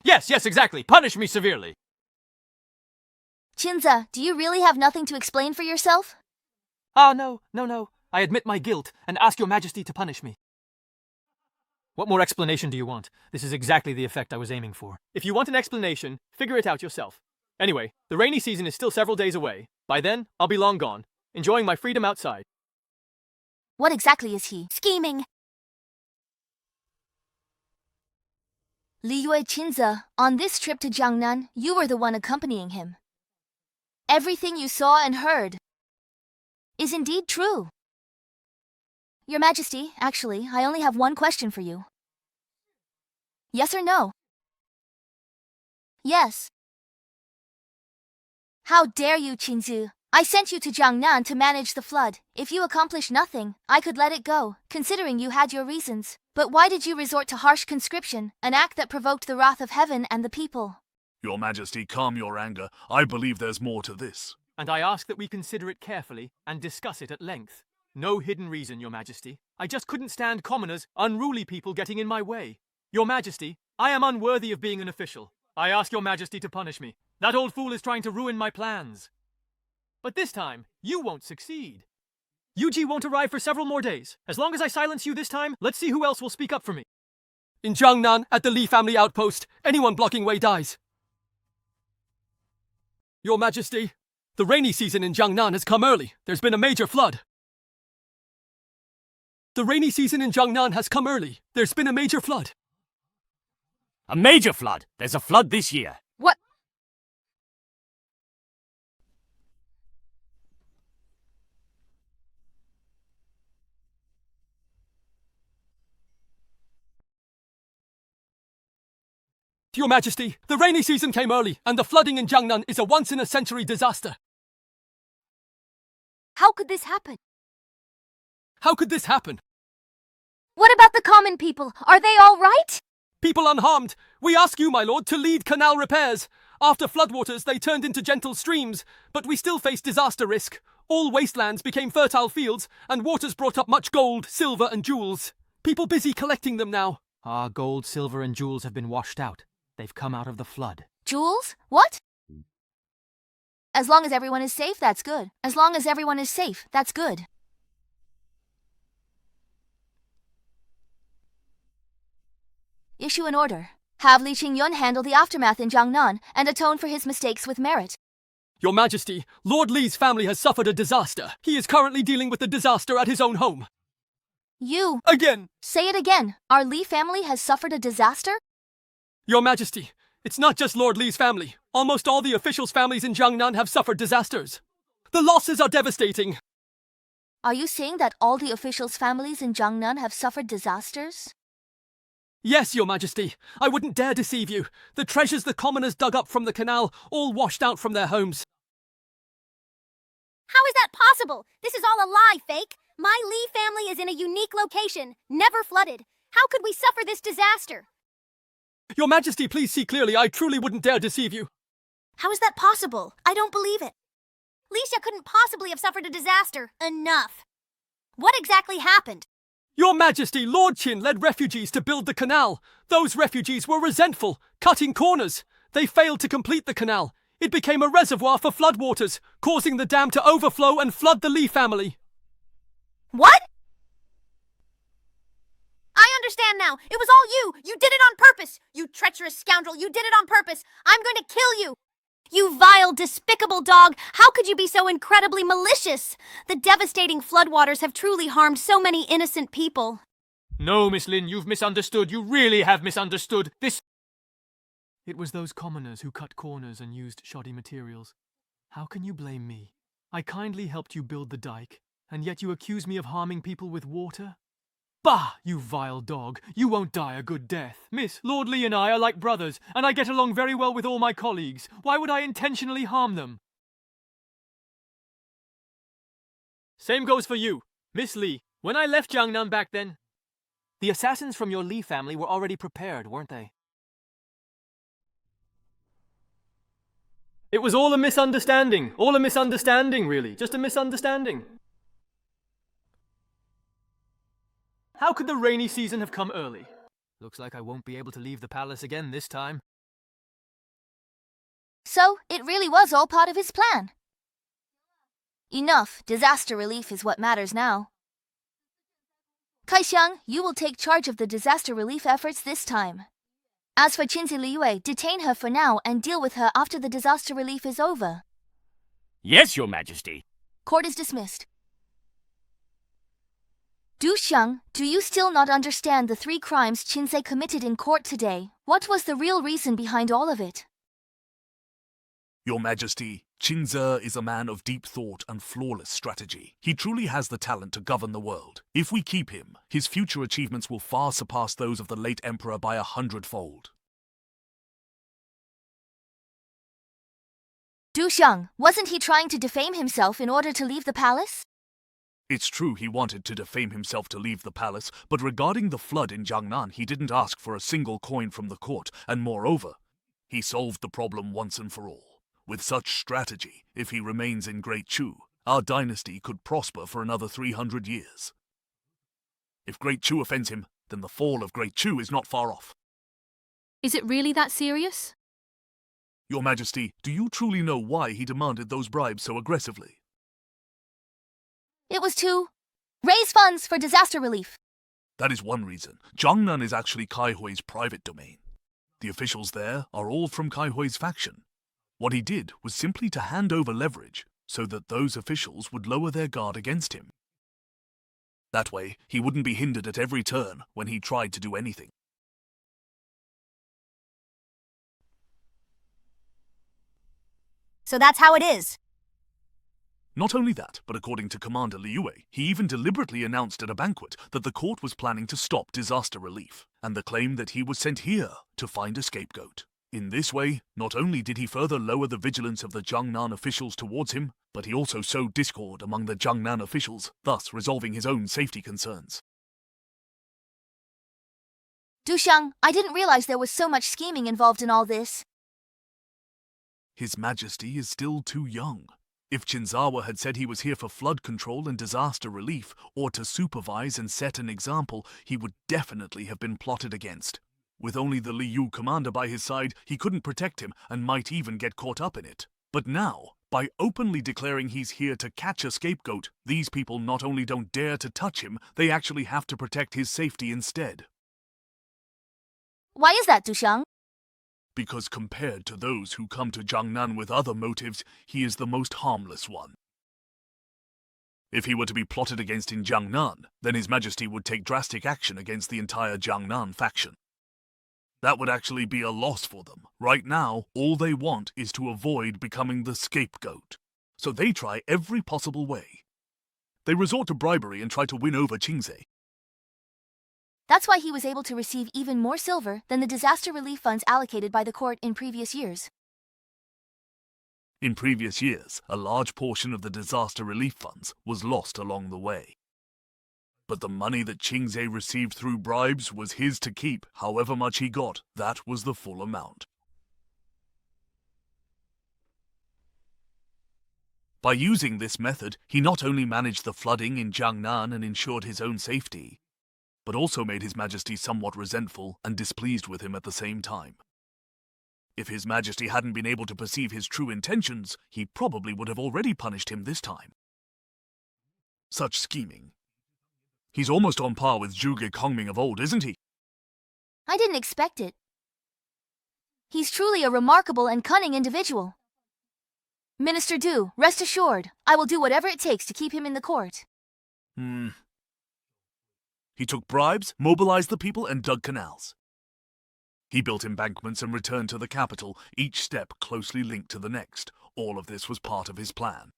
Speaker 10: Yes, exactly. Punish me severely.
Speaker 2: Qinzi, do you really have nothing to explain for yourself?
Speaker 10: Ah, no. I admit my guilt and ask Your Majesty to punish me. What more explanation do you want? This is exactly the effect I was aiming for. If you want an explanation, figure it out yourself. Anyway, the rainy season is still several days away. By then, I'll be long gone, enjoying my freedom outside.
Speaker 2: What exactly is he scheming? Li Yue Qinzi, on this trip to Jang Nan, you were the one accompanying him. Everything you saw and heard is indeed true. Your Majesty, actually, I only have one question for you. Yes or no? Yes. How dare you, Qinzi? I sent you to Jang Nan to manage the flood. If you accomplish nothing, I could let it go, considering you had your reasons. But why did you resort to harsh conscription, an act that provoked the wrath of heaven and the people?
Speaker 8: Your Majesty, calm your anger. I believe there's more to this.
Speaker 10: And I ask that we consider it carefully and discuss it at length. No hidden reason, Your Majesty. I just couldn't stand commoners, unruly people getting in my way. Your Majesty, I am unworthy of being an official. I ask Your Majesty to punish me. That old fool is trying to ruin my plans. But this time, you won't succeed. Yuji won't arrive for several more days. As long as I silence you this time, let's see who else will speak up for me. In Jang Nan, at the Li family outpost, anyone blocking way dies. Your Majesty, the rainy season in Jang Nan has come early. There's been a major flood. The rainy season in Jang Nan has come early. There's been a major flood.
Speaker 9: A major flood? There's a flood this year.
Speaker 21: What?
Speaker 10: Your Majesty, the rainy season came early, and the flooding in Jang Nan is a once-in-a-century disaster.
Speaker 21: How could this happen?
Speaker 10: How could this happen?
Speaker 21: What about the common people? Are they all right?
Speaker 10: People unharmed. We ask you, my lord, to lead canal repairs. After floodwaters, they turned into gentle streams, but we still face disaster risk. All wastelands became fertile fields, and waters brought up much gold, silver, and jewels. People busy collecting them now. Our gold, silver, and jewels have been washed out. They've come out of the flood.
Speaker 2: Jules? What? As long as everyone is safe, that's good. As long as everyone is safe, that's good. Issue an order. Have Li Qingyun handle the aftermath in Jang Nan and atone for his mistakes with merit.
Speaker 10: Your Majesty, Lord Li's family has suffered a disaster. He is currently dealing with the disaster at his own home.
Speaker 2: You...
Speaker 10: Again!
Speaker 2: Say it again. Our Li family has suffered a disaster?
Speaker 10: Your Majesty, it's not just Lord Li's family. Almost all the officials' families in Jang Nan have suffered disasters. The losses are devastating.
Speaker 2: Are you saying that all the officials' families in Jang Nan have suffered disasters?
Speaker 10: Yes, Your Majesty. I wouldn't dare deceive you. The treasures the commoners dug up from the canal all washed out from their homes.
Speaker 21: How is that possible? This is all a lie, fake. My Li family is in a unique location, never flooded. How could we suffer this disaster?
Speaker 10: Your Majesty, please see clearly. I truly wouldn't dare deceive you.
Speaker 21: How is that possible? I don't believe it. Licia couldn't possibly have suffered a disaster. Enough. What exactly happened?
Speaker 10: Your Majesty, Lord Qin led refugees to build the canal. Those refugees were resentful, cutting corners. They failed to complete the canal. It became a reservoir for floodwaters, causing the dam to overflow and flood the Li family.
Speaker 21: What? I understand now. It was all you. You did it on purpose. You treacherous scoundrel. You did it on purpose. I'm going to kill you. You vile, despicable dog! How could you be so incredibly malicious? The devastating floodwaters have truly harmed so many innocent people.
Speaker 10: No, Miss Lin, you've misunderstood. You really have misunderstood. It was those commoners who cut corners and used shoddy materials. How can you blame me? I kindly helped you build the dike, and yet you accuse me of harming people with water? Bah, you vile dog. You won't die a good death. Miss, Lord Li and I are like brothers, and I get along very well with all my colleagues. Why would I intentionally harm them? Same goes for you, Miss Li. When I left Jang Nan back then, the assassins from your Li family were already prepared, weren't they? It was all a misunderstanding. All a misunderstanding, really. Just a misunderstanding. How could the rainy season have come early? Looks like I won't be able to leave the palace again this time.
Speaker 2: So, it really was all part of his plan. Enough. Disaster relief is what matters now. Kaixiang, you will take charge of the disaster relief efforts this time. As for Qinzi Liyue, detain her for now and deal with her after the disaster relief is over.
Speaker 9: Yes, Your Majesty.
Speaker 2: Court is dismissed. Du Xiang, do you still not understand the 3 crimes Qinze committed in court today? What was the real reason behind all of it?
Speaker 8: Your Majesty, Qinze is a man of deep thought and flawless strategy. He truly has the talent to govern the world. If we keep him, his future achievements will far surpass those of the late emperor by 100-fold.
Speaker 2: Du Xiang, wasn't he trying to defame himself in order to leave the palace?
Speaker 8: It's true he wanted to defame himself to leave the palace, but regarding the flood in Jang Nan, he didn't ask for a single coin from the court, and moreover, he solved the problem once and for all. With such strategy, if he remains in Great Chu, our dynasty could prosper for another 300 years. If Great Chu offends him, then the fall of Great Chu is not far off.
Speaker 3: Is it really that serious?
Speaker 8: Your Majesty, do you truly know why he demanded those bribes so aggressively?
Speaker 2: It was to raise funds for disaster relief.
Speaker 8: That is one reason. Jang Nan is actually Kai Hui's private domain. The officials there are all from Kai Hui's faction. What he did was simply to hand over leverage so that those officials would lower their guard against him. That way, he wouldn't be hindered at every turn when he tried to do anything.
Speaker 21: So that's how it is.
Speaker 8: Not only that, but according to Commander Liyue, he even deliberately announced at a banquet that the court was planning to stop disaster relief, and the claim that he was sent here to find a scapegoat. In this way, not only did he further lower the vigilance of the Jang Nan officials towards him, but he also sowed discord among the Jang Nan officials, thus resolving his own safety concerns.
Speaker 2: Du Xiang, I didn't realize there was so much scheming involved in all this.
Speaker 8: His Majesty is still too young. If Qinzawa had said he was here for flood control and disaster relief, or to supervise and set an example, he would definitely have been plotted against. With only the Liu commander by his side, he couldn't protect him and might even get caught up in it. But now, by openly declaring he's here to catch a scapegoat, these people not only don't dare to touch him, they actually have to protect his safety instead.
Speaker 2: Why is that, Du Xiang?
Speaker 8: Because compared to those who come to Jang Nan with other motives, he is the most harmless one. If he were to be plotted against in Jang Nan, then His Majesty would take drastic action against the entire Jang Nan faction. That would actually be a loss for them. Right now, all they want is to avoid becoming the scapegoat. So they try every possible way. They resort to bribery and try to win over Qinze.
Speaker 2: That's why he was able to receive even more silver than the disaster relief funds allocated by the court in previous years.
Speaker 8: In previous years, a large portion of the disaster relief funds was lost along the way. But the money that Qinze received through bribes was his to keep. However much he got, that was the full amount. By using this method, he not only managed the flooding in Jang Nan and ensured his own safety, but also made His Majesty somewhat resentful and displeased with him at the same time. If His Majesty hadn't been able to perceive his true intentions, he probably would have already punished him this time. Such scheming. He's almost on par with Zhuge Kongming of old, isn't he?
Speaker 2: I didn't expect it. He's truly a remarkable and cunning individual. Minister Du, rest assured, I will do whatever it takes to keep him in the court.
Speaker 8: He took bribes, mobilized the people, and dug canals. He built embankments and returned to the capital, each step closely linked to the next. All of this was part of his plan.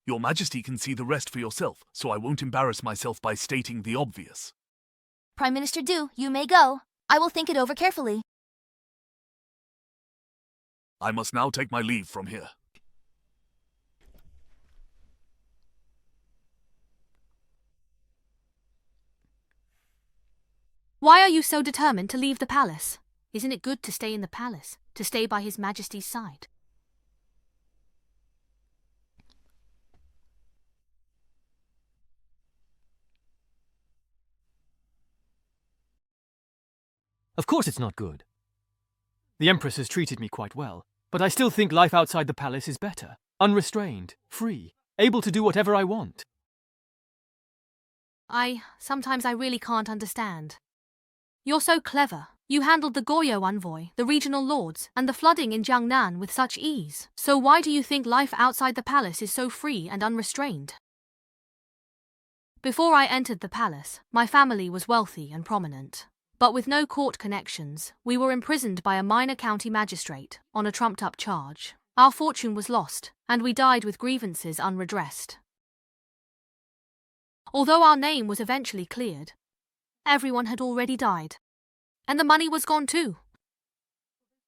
Speaker 8: Your Majesty can see the rest for yourself, so I won't embarrass myself by stating the obvious.
Speaker 2: Prime Minister Du, you may go. I will think it over carefully.
Speaker 8: I must now take my leave from here.
Speaker 3: Why are you so determined to leave the palace? Isn't it good to stay in the palace, to stay by His Majesty's side?
Speaker 10: Of course it's not good. The Empress has treated me quite well, but I still think life outside the palace is better. Unrestrained, free, able to do whatever I want.
Speaker 3: Sometimes I really can't understand. You're so clever. You handled the Goryeo envoy, the regional lords, and the flooding in Jang Nan with such ease. So why do you think life outside the palace is so free and unrestrained? Before I entered the palace, my family was wealthy and prominent. But with no court connections, we were imprisoned by a minor county magistrate on a trumped-up charge. Our fortune was lost, and we died with grievances unredressed. Although our name was eventually cleared, everyone had already died. And the money was gone too.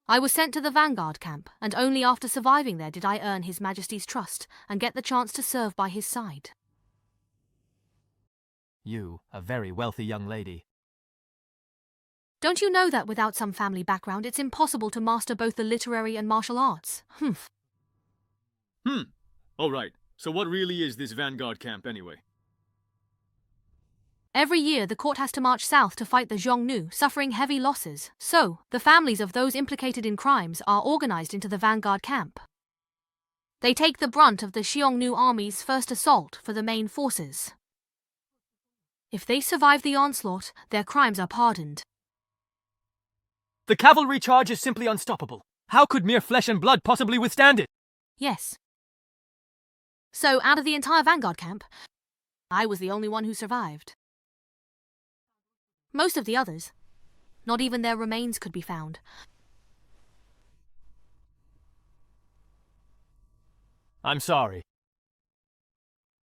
Speaker 3: I was sent to the vanguard camp, and only after surviving there did I earn His Majesty's trust and get the chance to serve by his side.
Speaker 10: You, a very wealthy young lady.
Speaker 3: Don't you know that without some family background it's impossible to master both the literary and martial arts?
Speaker 14: All right. So what really is this vanguard camp anyway?
Speaker 3: Every year the court has to march south to fight the Xiongnu, suffering heavy losses. So, the families of those implicated in crimes are organized into the vanguard camp. They take the brunt of the Xiongnu army's first assault for the main forces. If they survive the onslaught, their crimes are pardoned.
Speaker 10: The cavalry charge is simply unstoppable. How could mere flesh and blood possibly withstand it?
Speaker 3: Yes. So, out of the entire vanguard camp, I was the only one who survived. Most of the others, not even their remains could be found.
Speaker 10: I'm sorry.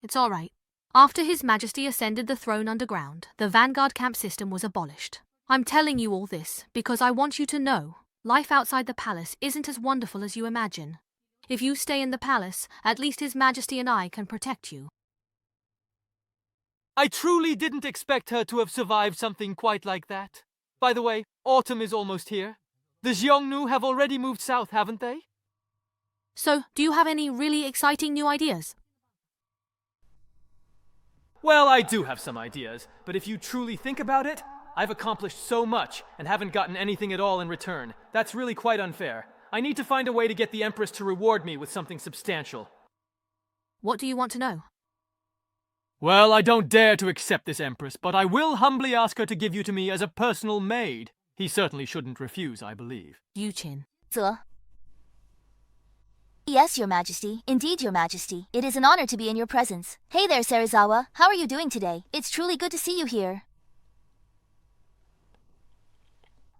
Speaker 3: It's all right. After His Majesty ascended the throne underground, the vanguard camp system was abolished. I'm telling you all this because I want you to know life outside the palace isn't as wonderful as you imagine. If you stay in the palace, at least His Majesty and I can protect you.
Speaker 10: I truly didn't expect her to have survived something quite like that. By the way, autumn is almost here. The Xiongnu have already moved south, haven't they?
Speaker 3: So, do you have any really exciting new ideas?
Speaker 10: Well, I do have some ideas, but if you truly think about it, I've accomplished so much and haven't gotten anything at all in return. That's really quite unfair. I need to find a way to get the Empress to reward me with something substantial.
Speaker 3: What do you want to know?
Speaker 10: Well, I don't dare to accept this Empress, but I will humbly ask her to give you to me as a personal maid. He certainly shouldn't refuse, I believe.
Speaker 3: Yuqin.
Speaker 2: Yes, Your Majesty. Indeed, Your Majesty. It is an honor to be in your presence. Hey there, Serizawa. How are you doing today? It's truly good to see you here.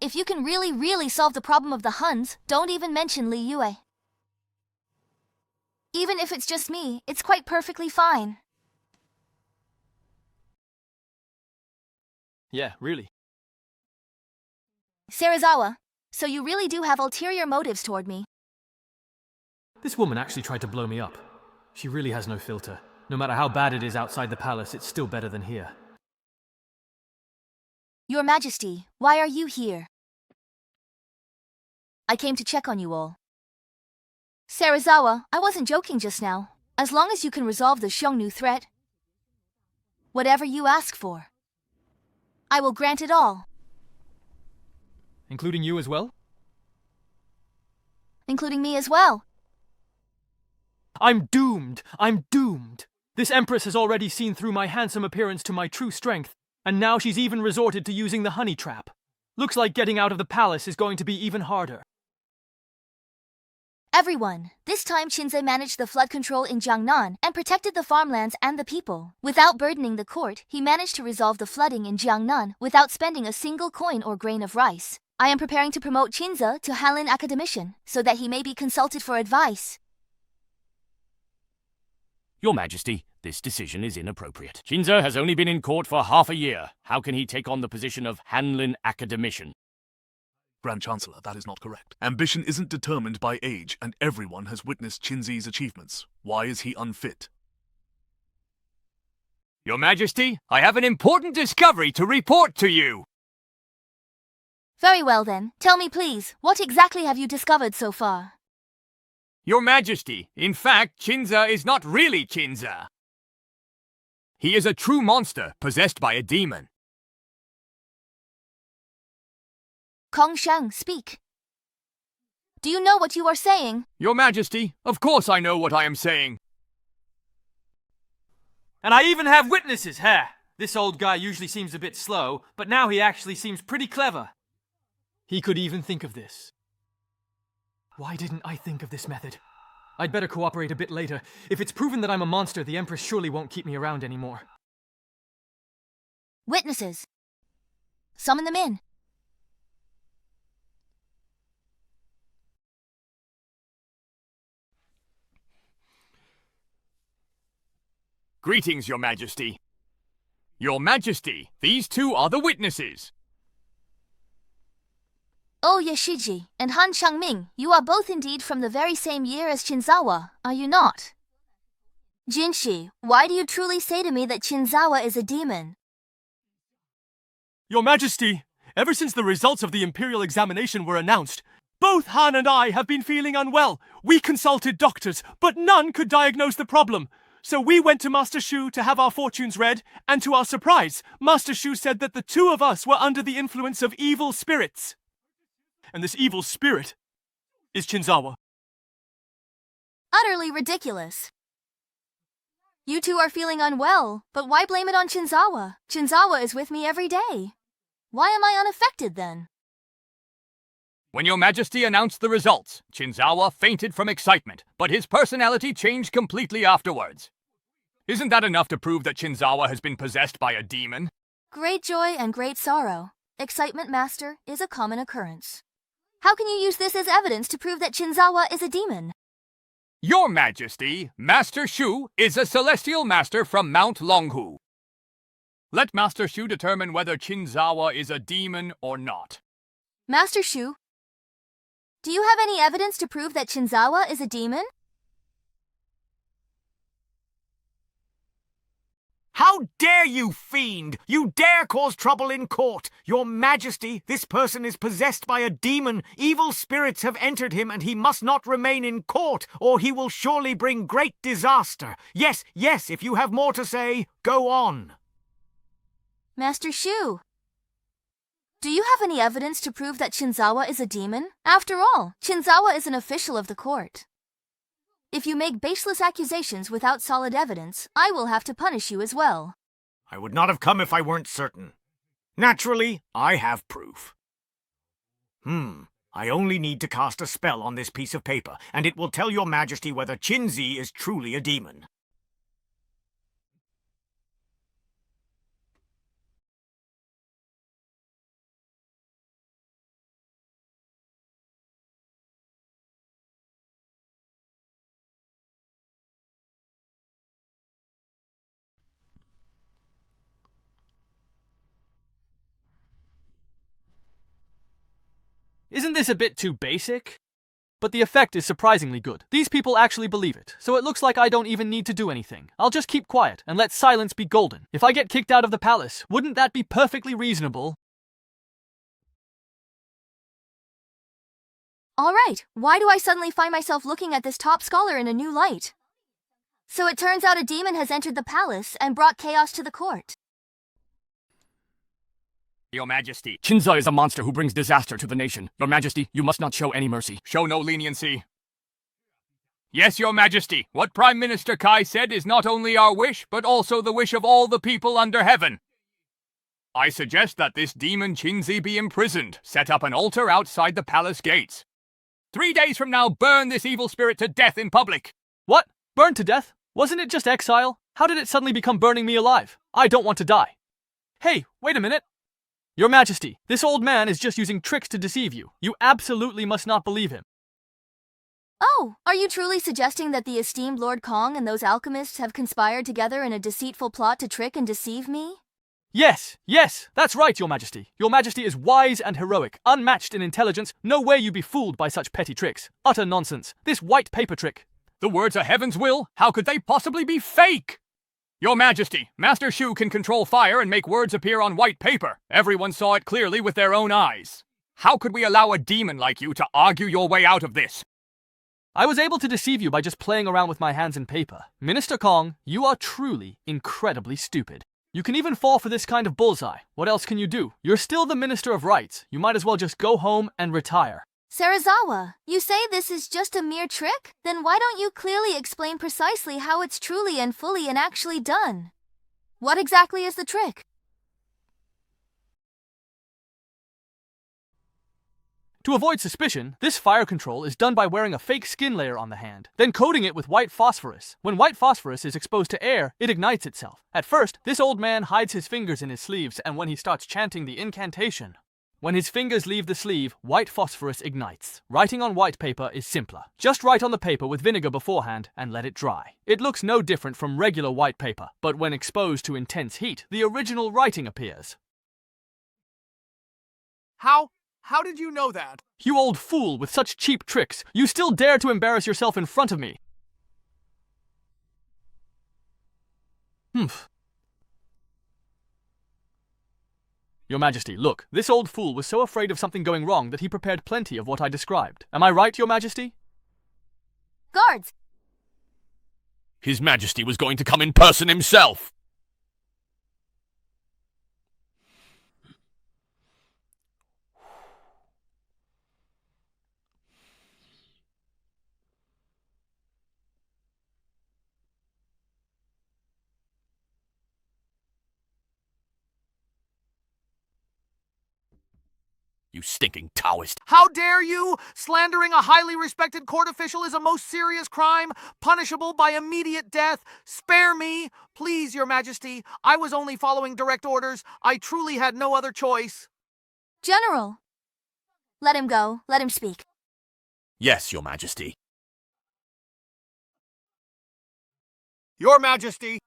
Speaker 2: If you can really solve the problem of the Huns, don't even mention Li Yue. Even if it's just me, it's quite perfectly fine.
Speaker 10: Yeah, really.
Speaker 2: Serizawa, so you really do have ulterior motives toward me.
Speaker 10: This woman actually tried to blow me up. She really has no filter. No matter how bad it is outside the palace, it's still better than here.
Speaker 2: Your Majesty, why are you here? I came to check on you all. Serizawa, I wasn't joking just now. As long as you can resolve the Xiongnu threat, whatever you ask for, I will grant it all.
Speaker 10: Including you as well?
Speaker 2: Including me as well.
Speaker 10: I'm doomed! I'm doomed! This Empress has already seen through my handsome appearance to my true strength, and now she's even resorted to using the honey trap. Looks like getting out of the palace is going to be even harder.
Speaker 2: Everyone, this time Chinze managed the flood control in Jang Nan and protected the farmlands and the people. Without burdening the court, he managed to resolve the flooding in Jang Nan without spending a single coin or grain of rice. I am preparing to promote Chinze to Hanlin Academician so that he may be consulted for advice.
Speaker 9: Your Majesty, this decision is inappropriate. Chinze has only been in court for half a year. How can he take on the position of Hanlin Academician?
Speaker 8: Grand Chancellor, that is not correct. Ambition isn't determined by age, and everyone has witnessed Chinze's achievements. Why is he unfit?
Speaker 19: Your Majesty, I have an important discovery to report to you.
Speaker 2: Very well then. Tell me please, what exactly have you discovered so far?
Speaker 19: Your Majesty, in fact, Chinza is not really Chinza. He is a true monster, possessed by a demon.
Speaker 2: Kongshan, speak. Do you know what you are saying?
Speaker 19: Your Majesty, of course I know what I am saying.
Speaker 10: And I even have witnesses, huh? This old guy usually seems a bit slow, but now he actually seems pretty clever. He could even think of this. Why didn't I think of this method? I'd better cooperate a bit later. If it's proven that I'm a monster, the Empress surely won't keep me around anymore.
Speaker 2: Witnesses. Summon them in.
Speaker 19: Greetings, Your Majesty. Your Majesty, these two are the witnesses.
Speaker 2: Oh Yashiji and Han Shangming, you are both indeed from the very same year as Chinzawa, are you not? Jinshi, why do you truly say to me that Chinzawa is a demon?
Speaker 12: Your Majesty, ever since the results of the Imperial examination were announced, both Han and I have been feeling unwell. We consulted doctors, but none could diagnose the problem. So we went to Master Shu to have our fortunes read, and to our surprise, Master Shu said that the two of us were under the influence of evil spirits. And this evil spirit is Chinzawa.
Speaker 2: Utterly ridiculous. You two are feeling unwell, but why blame it on Chinzawa? Chinzawa is with me every day. Why am I unaffected then?
Speaker 19: When Your Majesty announced the results, Chinzawa fainted from excitement, but his personality changed completely afterwards. Isn't that enough to prove that Chinzawa has been possessed by a demon?
Speaker 2: Great joy and great sorrow. Excitement, Master, is a common occurrence. How can you use this as evidence to prove that Chinzawa is a demon?
Speaker 19: Your Majesty, Master Shu is a celestial master from Mount Longhu. Let Master Shu determine whether Chinzawa is a demon or not.
Speaker 2: Master Shu, do you have any evidence to prove that Chinzawa is a demon?
Speaker 20: How dare you, fiend! You dare cause trouble in court! Your Majesty, this person is possessed by a demon. Evil spirits have entered him, and he must not remain in court, or he will surely bring great disaster. Yes, yes, if you have more to say, go on.
Speaker 2: Master Shu, do you have any evidence to prove that Chinzawa is a demon? After all, Chinzawa is an official of the court. If you make baseless accusations without solid evidence, I will have to punish you as well.
Speaker 20: I would not have come if I weren't certain. Naturally, I have proof. I only need to cast a spell on this piece of paper, and it will tell Your Majesty whether Chinzi is truly a demon.
Speaker 10: Isn't this a bit too basic? But the effect is surprisingly good. These people actually believe it, so it looks like I don't even need to do anything. I'll just keep quiet and let silence be golden. If I get kicked out of the palace, wouldn't that be perfectly reasonable?
Speaker 2: Alright, why do I suddenly find myself looking at this top scholar in a new light? So it turns out a demon has entered the palace and brought chaos to the court.
Speaker 19: Your Majesty.
Speaker 9: Chinza is a monster who brings disaster to the nation. Your Majesty, you must not show any mercy.
Speaker 19: Show no leniency. Yes, Your Majesty. What Prime Minister Kai said is not only our wish, but also the wish of all the people under heaven. I suggest that this demon Chinzi be imprisoned. Set up an altar outside the palace gates. 3 days from now, burn this evil spirit to death in public.
Speaker 10: What? Burned to death? Wasn't it just exile? How did it suddenly become burning me alive? I don't want to die. Hey, wait a minute. Your Majesty, this old man is just using tricks to deceive you. You absolutely must not believe him.
Speaker 2: Oh, are you truly suggesting that the esteemed Lord Kong and those alchemists have conspired together in a deceitful plot to trick and deceive me?
Speaker 10: Yes, that's right, Your Majesty. Your Majesty is wise and heroic, unmatched in intelligence. No way you be fooled by such petty tricks. Utter nonsense. This white paper trick.
Speaker 19: The words are heaven's will. How could they possibly be fake? Your Majesty, Master Shu can control fire and make words appear on white paper. Everyone saw it clearly with their own eyes. How could we allow a demon like you to argue your way out of this?
Speaker 10: I was able to deceive you by just playing around with my hands and paper. Minister Kong, you are truly incredibly stupid. You can even fall for this kind of bullseye. What else can you do? You're still the Minister of Rights. You might as well just go home and retire.
Speaker 2: Sarazawa, you say this is just a mere trick? Then why don't you clearly explain precisely how it's truly and fully and actually done? What exactly is the trick?
Speaker 10: To avoid suspicion, this fire control is done by wearing a fake skin layer on the hand, then coating it with white phosphorus. When white phosphorus is exposed to air, it ignites itself. At first, this old man hides his fingers in his sleeves, and when he starts chanting the incantation, when his fingers leave the sleeve, white phosphorus ignites. Writing on white paper is simpler. Just write on the paper with vinegar beforehand and let it dry. It looks no different from regular white paper, but when exposed to intense heat, the original writing appears.
Speaker 11: How did you know that?
Speaker 10: You old fool with such cheap tricks! You still dare to embarrass yourself in front of me! Humph. Your Majesty, look, this old fool was so afraid of something going wrong that he prepared plenty of what I described. Am I right, Your Majesty?
Speaker 2: Guards!
Speaker 4: His Majesty was going to come in person himself! You stinking Taoist.
Speaker 11: How dare you! Slandering a highly respected court official is a most serious crime, punishable by immediate death. Spare me, please, Your Majesty. I was only following direct orders. I truly had no other choice.
Speaker 2: General! Let him go. Let him speak.
Speaker 4: Yes, Your Majesty.
Speaker 11: Your Majesty!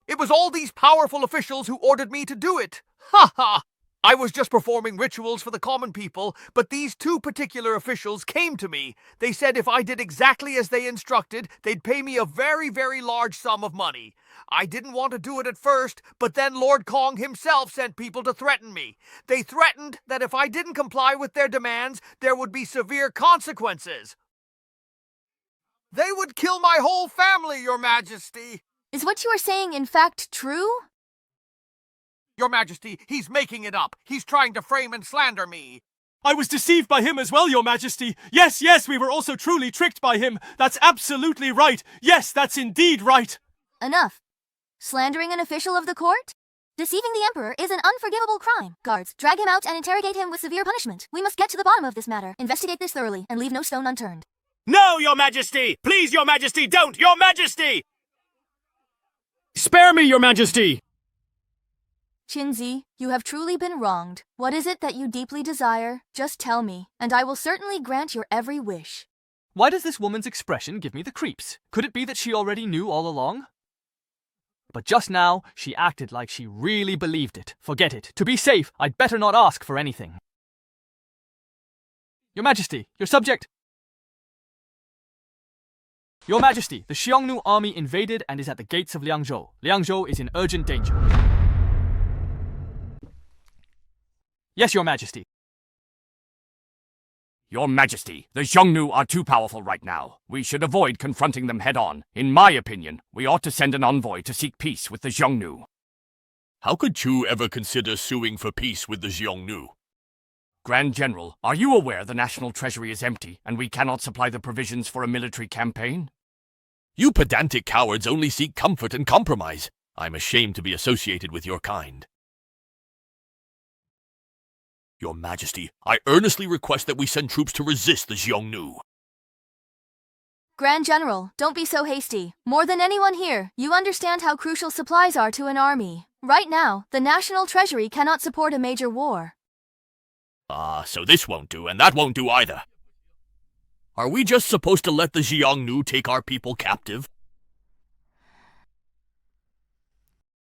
Speaker 11: It was all these powerful officials who ordered me to do it. Ha ha! I was just performing rituals for the common people, but these two particular officials came to me. They said if I did exactly as they instructed, they'd pay me a very, very large sum of money. I didn't want to do it at first, but then Lord Kong himself sent people to threaten me. They threatened that if I didn't comply with their demands, there would be severe consequences. They would kill my whole family, Your Majesty.
Speaker 2: Is what you are saying in fact true?
Speaker 11: Your Majesty, he's making it up. He's trying to frame and slander me.
Speaker 10: I was deceived by him as well, Your Majesty. Yes, yes, we were also truly tricked by him. That's absolutely right. Yes, that's indeed right.
Speaker 2: Enough. Slandering an official of the court? Deceiving the Emperor is an unforgivable crime. Guards, drag him out and interrogate him with severe punishment. We must get to the bottom of this matter. Investigate this thoroughly and leave no stone unturned.
Speaker 20: No, Your Majesty! Please, Your Majesty, don't! Your Majesty!
Speaker 10: Spare me, Your Majesty!
Speaker 2: Qinzi, you have truly been wronged. What is it that you deeply desire? Just tell me, and I will certainly grant your every wish.
Speaker 10: Why does this woman's expression give me the creeps? Could it be that she already knew all along? But just now, she acted like she really believed it. Forget it. To be safe, I'd better not ask for anything. Your Majesty, your subject... Your Majesty, the Xiongnu army invaded and is at the gates of Liangzhou. Liangzhou is in urgent danger. Yes, Your Majesty.
Speaker 4: Your Majesty, the Xiongnu are too powerful right now. We should avoid confronting them head-on. In my opinion, we ought to send an envoy to seek peace with the Xiongnu. How could Chu ever consider suing for peace with the Xiongnu? Grand General, are you aware the national treasury is empty and we cannot supply the provisions for a military campaign? You pedantic cowards only seek comfort and compromise. I'm ashamed to be associated with your kind. Your Majesty, I earnestly request that we send troops to resist the Xiongnu.
Speaker 2: Grand General, don't be so hasty. More than anyone here, you understand how crucial supplies are to an army. Right now, the national treasury cannot support a major war.
Speaker 4: So this won't do, and that won't do either. Are we just supposed to let the Xiongnu take our people captive?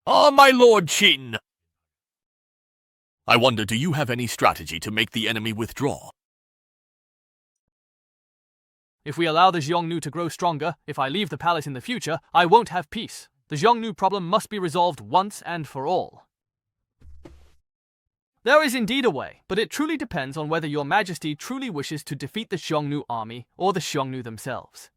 Speaker 4: My Lord Qin! I wonder, do you have any strategy to make the enemy withdraw?
Speaker 10: If we allow the Xiongnu to grow stronger, if I leave the palace in the future, I won't have peace. The Xiongnu problem must be resolved once and for all. There is indeed a way, but it truly depends on whether your majesty truly wishes to defeat the Xiongnu army or the Xiongnu themselves.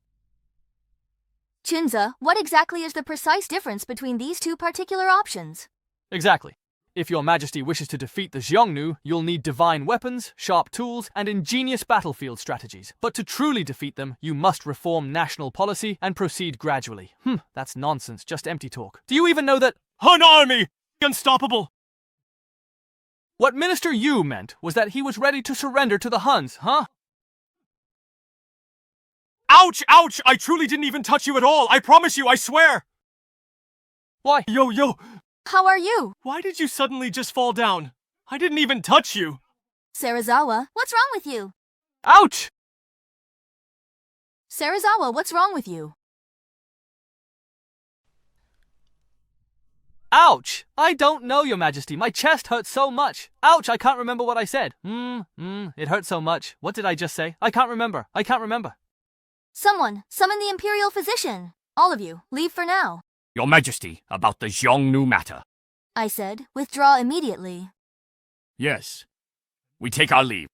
Speaker 2: Chinza, what exactly is the precise difference between these two particular options?
Speaker 10: Exactly. If your majesty wishes to defeat the Xiongnu, you'll need divine weapons, sharp tools, and ingenious battlefield strategies. But to truly defeat them, you must reform national policy and proceed gradually. That's nonsense, just empty talk. Do you even know that—
Speaker 12: An army! Unstoppable!
Speaker 10: What Minister Yu meant was that he was ready to surrender to the Huns, huh?
Speaker 12: Ouch! Ouch! I truly didn't even touch you at all! I promise you, I swear!
Speaker 10: Why?
Speaker 12: Yo!
Speaker 2: How are you?
Speaker 12: Why did you suddenly just fall down? I didn't even touch you!
Speaker 2: Sarazawa, what's wrong with you?
Speaker 10: Ouch!
Speaker 2: Sarazawa, what's wrong with you?
Speaker 10: Ouch! I don't know, your majesty. My chest hurts so much. Ouch, I can't remember what I said. It hurts so much. What did I just say? I can't remember.
Speaker 2: Someone, summon the imperial physician. All of you, leave for now.
Speaker 4: Your Majesty, about the Xiongnu matter.
Speaker 2: I said, withdraw immediately.
Speaker 4: Yes. We take our leave.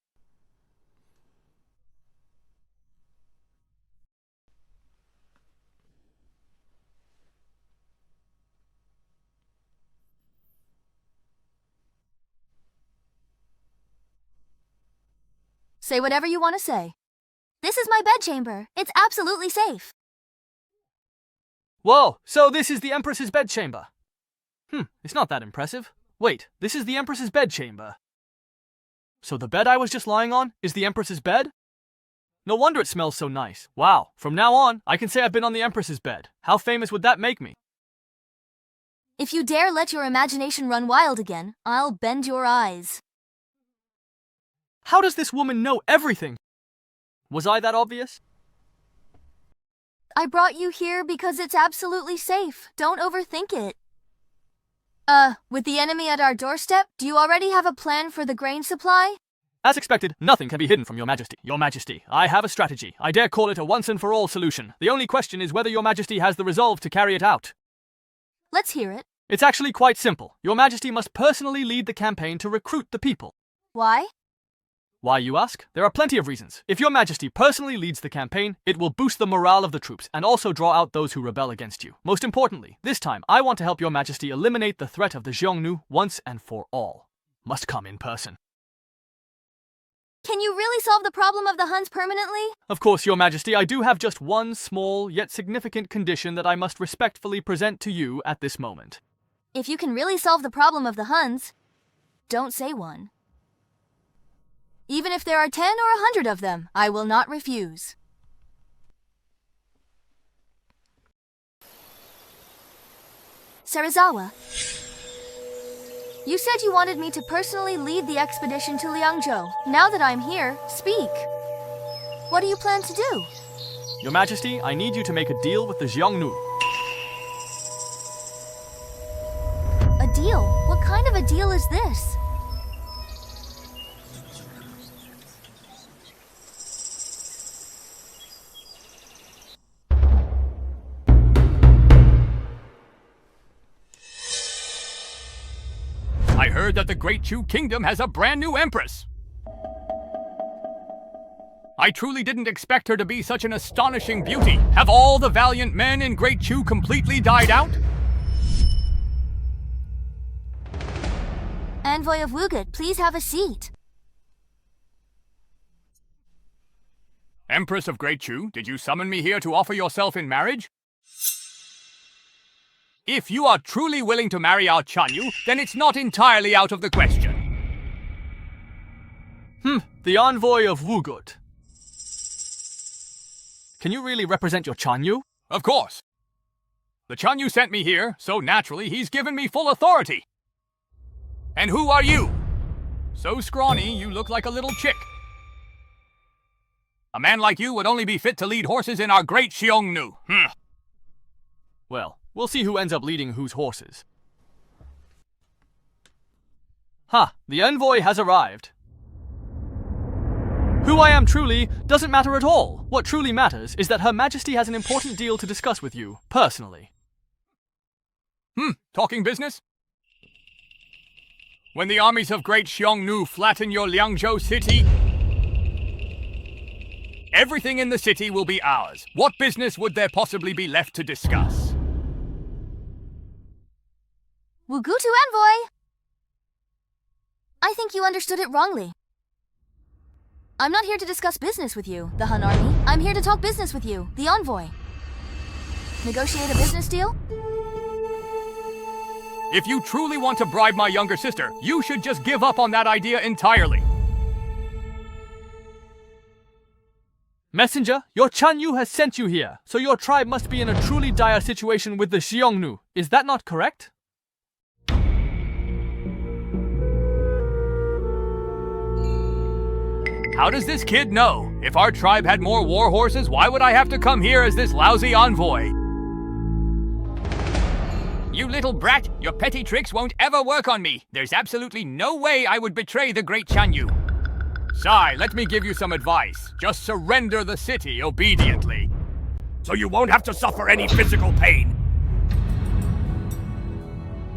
Speaker 2: Say whatever you want to say. This is my bedchamber. It's absolutely safe.
Speaker 10: Whoa, so this is the Empress's bedchamber. It's not that impressive. Wait, this is the Empress's bedchamber. So the bed I was just lying on is the Empress's bed? No wonder it smells so nice. Wow, from now on, I can say I've been on the Empress's bed. How famous would that make me?
Speaker 2: If you dare let your imagination run wild again, I'll bend your eyes.
Speaker 10: How does this woman know everything? Was I that obvious?
Speaker 2: I brought you here because it's absolutely safe. Don't overthink it. With the enemy at our doorstep, do you already have a plan for the grain supply?
Speaker 10: As expected, nothing can be hidden from your majesty. Your majesty, I have a strategy. I dare call it a once-and-for-all solution. The only question is whether your majesty has the resolve to carry it out.
Speaker 2: Let's hear it.
Speaker 10: It's actually quite simple. Your majesty must personally lead the campaign to recruit the people.
Speaker 2: Why?
Speaker 10: Why, you ask? There are plenty of reasons. If your majesty personally leads the campaign, it will boost the morale of the troops and also draw out those who rebel against you. Most importantly, this time, I want to help your majesty eliminate the threat of the Xiongnu once and for all. Must come in person.
Speaker 2: Can you really solve the problem of the Huns permanently?
Speaker 10: Of course, your majesty, I do have just one small yet significant condition that I must respectfully present to you at this moment.
Speaker 2: If you can really solve the problem of the Huns, don't say one. Even if there are 10 or 100 of them, I will not refuse. Sarazawa, you said you wanted me to personally lead the expedition to Liangzhou. Now that I'm here, speak. What do you plan to do?
Speaker 10: Your majesty, I need you to make a deal with the Xiongnu.
Speaker 2: A deal? What kind of a deal is this?
Speaker 19: I heard that the Great Chu Kingdom has a brand new Empress. I truly didn't expect her to be such an astonishing beauty. Have all the valiant men in Great Chu completely died out?
Speaker 2: Envoy of Wargod, please have a seat.
Speaker 19: Empress of Great Chu, did you summon me here to offer yourself in marriage? If you are truly willing to marry our Xiongnu, then it's not entirely out of the question.
Speaker 10: The envoy of Wargod. Can you really represent your Xiongnu?
Speaker 19: Of course. The Xiongnu sent me here, so naturally he's given me full authority. And who are you? So scrawny, you look like a little chick. A man like you would only be fit to lead horses in our great Xiongnu.
Speaker 10: Well, we'll see who ends up leading whose horses. The envoy has arrived. Who I am truly doesn't matter at all. What truly matters is that Her Majesty has an important deal to discuss with you, personally.
Speaker 19: Talking business? When the armies of Great Xiongnu flatten your Liangzhou city, everything in the city will be ours. What business would there possibly be left to discuss?
Speaker 2: Wugutu envoy! I think you understood it wrongly. I'm not here to discuss business with you, the Han army. I'm here to talk business with you, the envoy. Negotiate a business deal?
Speaker 19: If you truly want to bribe my younger sister, you should just give up on that idea entirely.
Speaker 10: Messenger, your Xiongnu has sent you here, so your tribe must be in a truly dire situation with the Xiongnu. Is that not correct?
Speaker 19: How does this kid know? If our tribe had more war horses, why would I have to come here as this lousy envoy? You little brat, your petty tricks won't ever work on me. There's absolutely no way I would betray the great Xiongnu. Sai, let me give you some advice. Just surrender the city obediently.
Speaker 4: So you won't have to suffer any physical pain.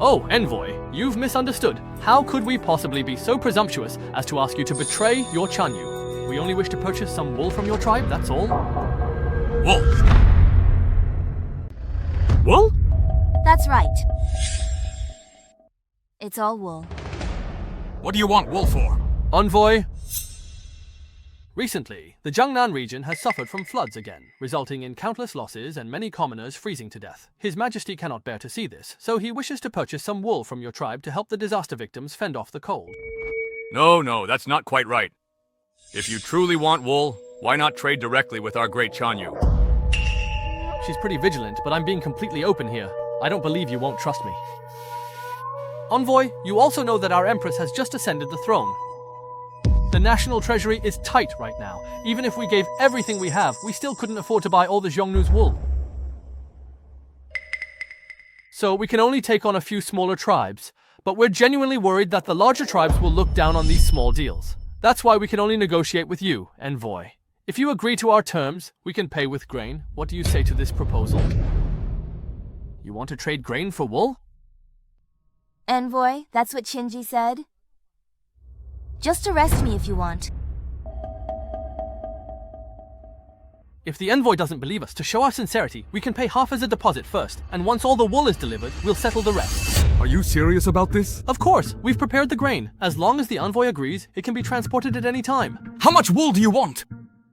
Speaker 10: Oh, envoy, you've misunderstood. How could we possibly be so presumptuous as to ask you to betray your Xiongnu? We only wish to purchase some wool from your tribe, that's all.
Speaker 4: Wool? Wool?
Speaker 2: That's right. It's all wool.
Speaker 19: What do you want wool for?
Speaker 10: Envoy. Recently, the Jang Nan region has suffered from floods again, resulting in countless losses and many commoners freezing to death. His Majesty cannot bear to see this, so he wishes to purchase some wool from your tribe to help the disaster victims fend off the cold.
Speaker 19: No, that's not quite right. If you truly want wool, why not trade directly with our great Xiongnu?
Speaker 10: She's pretty vigilant, but I'm being completely open here. I don't believe you won't trust me. Envoy, you also know that our Empress has just ascended the throne. The national treasury is tight right now. Even if we gave everything we have, we still couldn't afford to buy all the Xiongnu's wool. So we can only take on a few smaller tribes, but we're genuinely worried that the larger tribes will look down on these small deals. That's why we can only negotiate with you, envoy. If you agree to our terms, we can pay with grain. What do you say to this proposal? You want to trade grain for wool?
Speaker 2: Envoy, that's what Shinji said. Just arrest me if you want.
Speaker 10: If the envoy doesn't believe us, to show our sincerity, we can pay half as a deposit first, and once all the wool is delivered, we'll settle the rest.
Speaker 14: Are you serious about this?
Speaker 10: Of course, we've prepared the grain. As long as the envoy agrees, it can be transported at any time.
Speaker 19: How much wool do you want?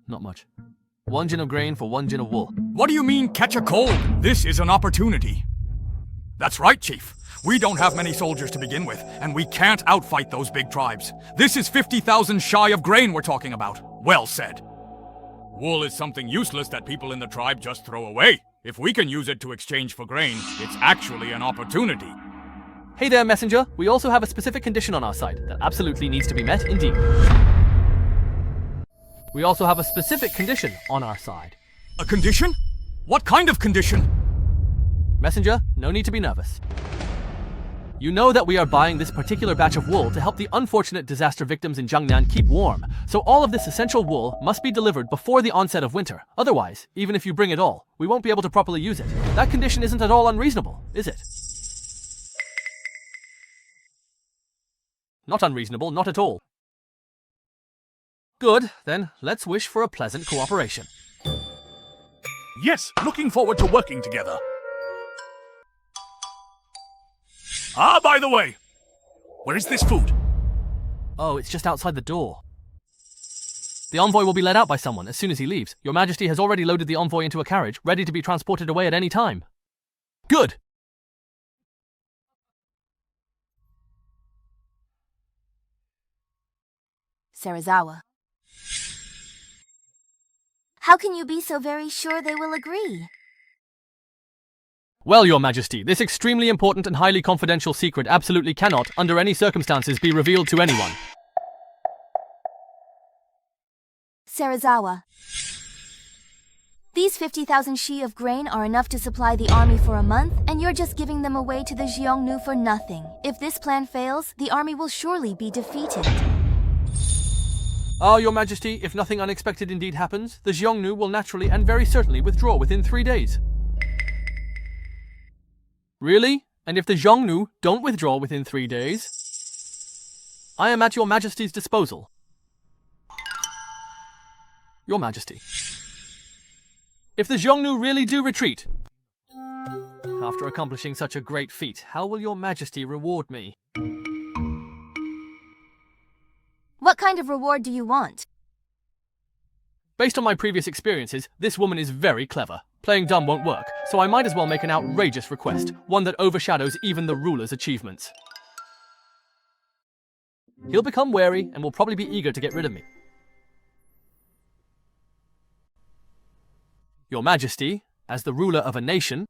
Speaker 10: Not much. 1 jin of grain for 1 jin of wool.
Speaker 19: What do you mean, catch a cold? This is an opportunity. That's right, Chief. We don't have many soldiers to begin with, and we can't outfight those big tribes. This is 50,000 shy of grain we're talking about. Well said. Wool is something useless that people in the tribe just throw away. If we can use it to exchange for grain, it's actually an opportunity.
Speaker 10: Hey there, messenger. We also have a specific condition on our side that absolutely needs to be met indeed. We also have a specific condition on our side.
Speaker 19: A condition? What kind of condition?
Speaker 10: Messenger, no need to be nervous. You know that we are buying this particular batch of wool to help the unfortunate disaster victims in Jang Nan keep warm, so all of this essential wool must be delivered before the onset of winter. Otherwise, even if you bring it all, we won't be able to properly use it. That condition isn't at all unreasonable, is it? Not unreasonable, not at all. Good, then let's wish for a pleasant cooperation.
Speaker 8: Yes, looking forward to working together. Ah, by the way, where is this food?
Speaker 10: Oh, it's just outside the door. The envoy will be let out by someone as soon as he leaves. Your Majesty has already loaded the envoy into a carriage, ready to be transported away at any time. Good!
Speaker 2: Serizawa. How can you be so very sure they will agree?
Speaker 10: Well, Your Majesty, this extremely important and highly confidential secret absolutely cannot, under any circumstances, be revealed to anyone.
Speaker 2: Serizawa. These 50,000 shi of grain are enough to supply the army for a month, and you're just giving them away to the Xiongnu for nothing. If this plan fails, the army will surely be defeated.
Speaker 10: Ah, Your Majesty, if nothing unexpected indeed happens, the Xiongnu will naturally and very certainly withdraw within 3 days. Really? And if the Xiongnu don't withdraw within 3 days? I am at your Majesty's disposal. Your Majesty. If the Xiongnu really do retreat, after accomplishing such a great feat, how will your Majesty reward me?
Speaker 2: What kind of reward do you want?
Speaker 10: Based on my previous experiences, this woman is very clever. Playing dumb won't work, so I might as well make an outrageous request, one that overshadows even the ruler's achievements. He'll become wary and will probably be eager to get rid of me. Your Majesty, as the ruler of a nation,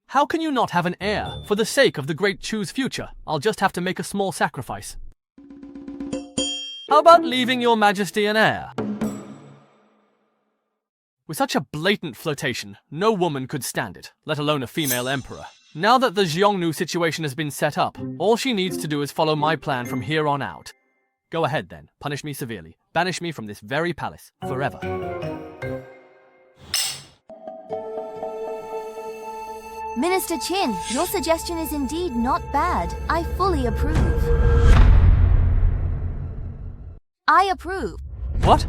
Speaker 10: how can you not have an heir? For the sake of the great Chu's future, I'll just have to make a small sacrifice. How about leaving your Majesty an heir? With such a blatant flirtation, no woman could stand it, let alone a female emperor. Now that the Xiongnu situation has been set up, all she needs to do is follow my plan from here on out. Go ahead then, punish me severely. Banish me from this very palace, forever.
Speaker 2: Minister Qin, your suggestion is indeed not bad. I fully approve. I approve.
Speaker 10: What?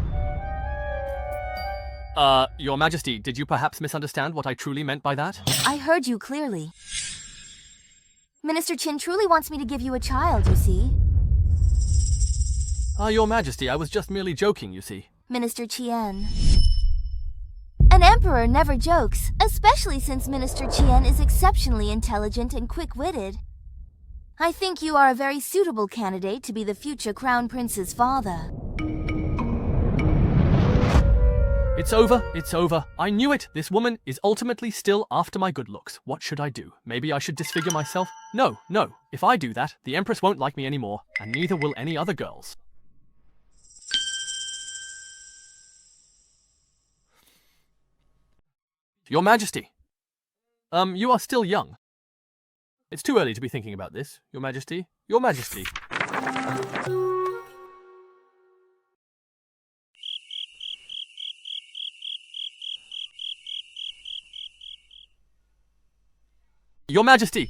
Speaker 10: Your Majesty, did you perhaps misunderstand what I truly meant by that?
Speaker 2: I heard you clearly. Minister Qin truly wants me to give you a child, you see.
Speaker 10: Your Majesty, I was just merely joking, you see.
Speaker 2: Minister Qian. An emperor never jokes, especially since Minister Qian is exceptionally intelligent and quick-witted. I think you are a very suitable candidate to be the future Crown Prince's father.
Speaker 10: It's over, it's over. I knew it. This woman is ultimately still after my good looks. What should I do? Maybe I should disfigure myself? No. If I do that, the Empress won't like me anymore, and neither will any other girls. Your Majesty. You are still young. It's too early to be thinking about this, Your Majesty. Your Majesty. Your Majesty!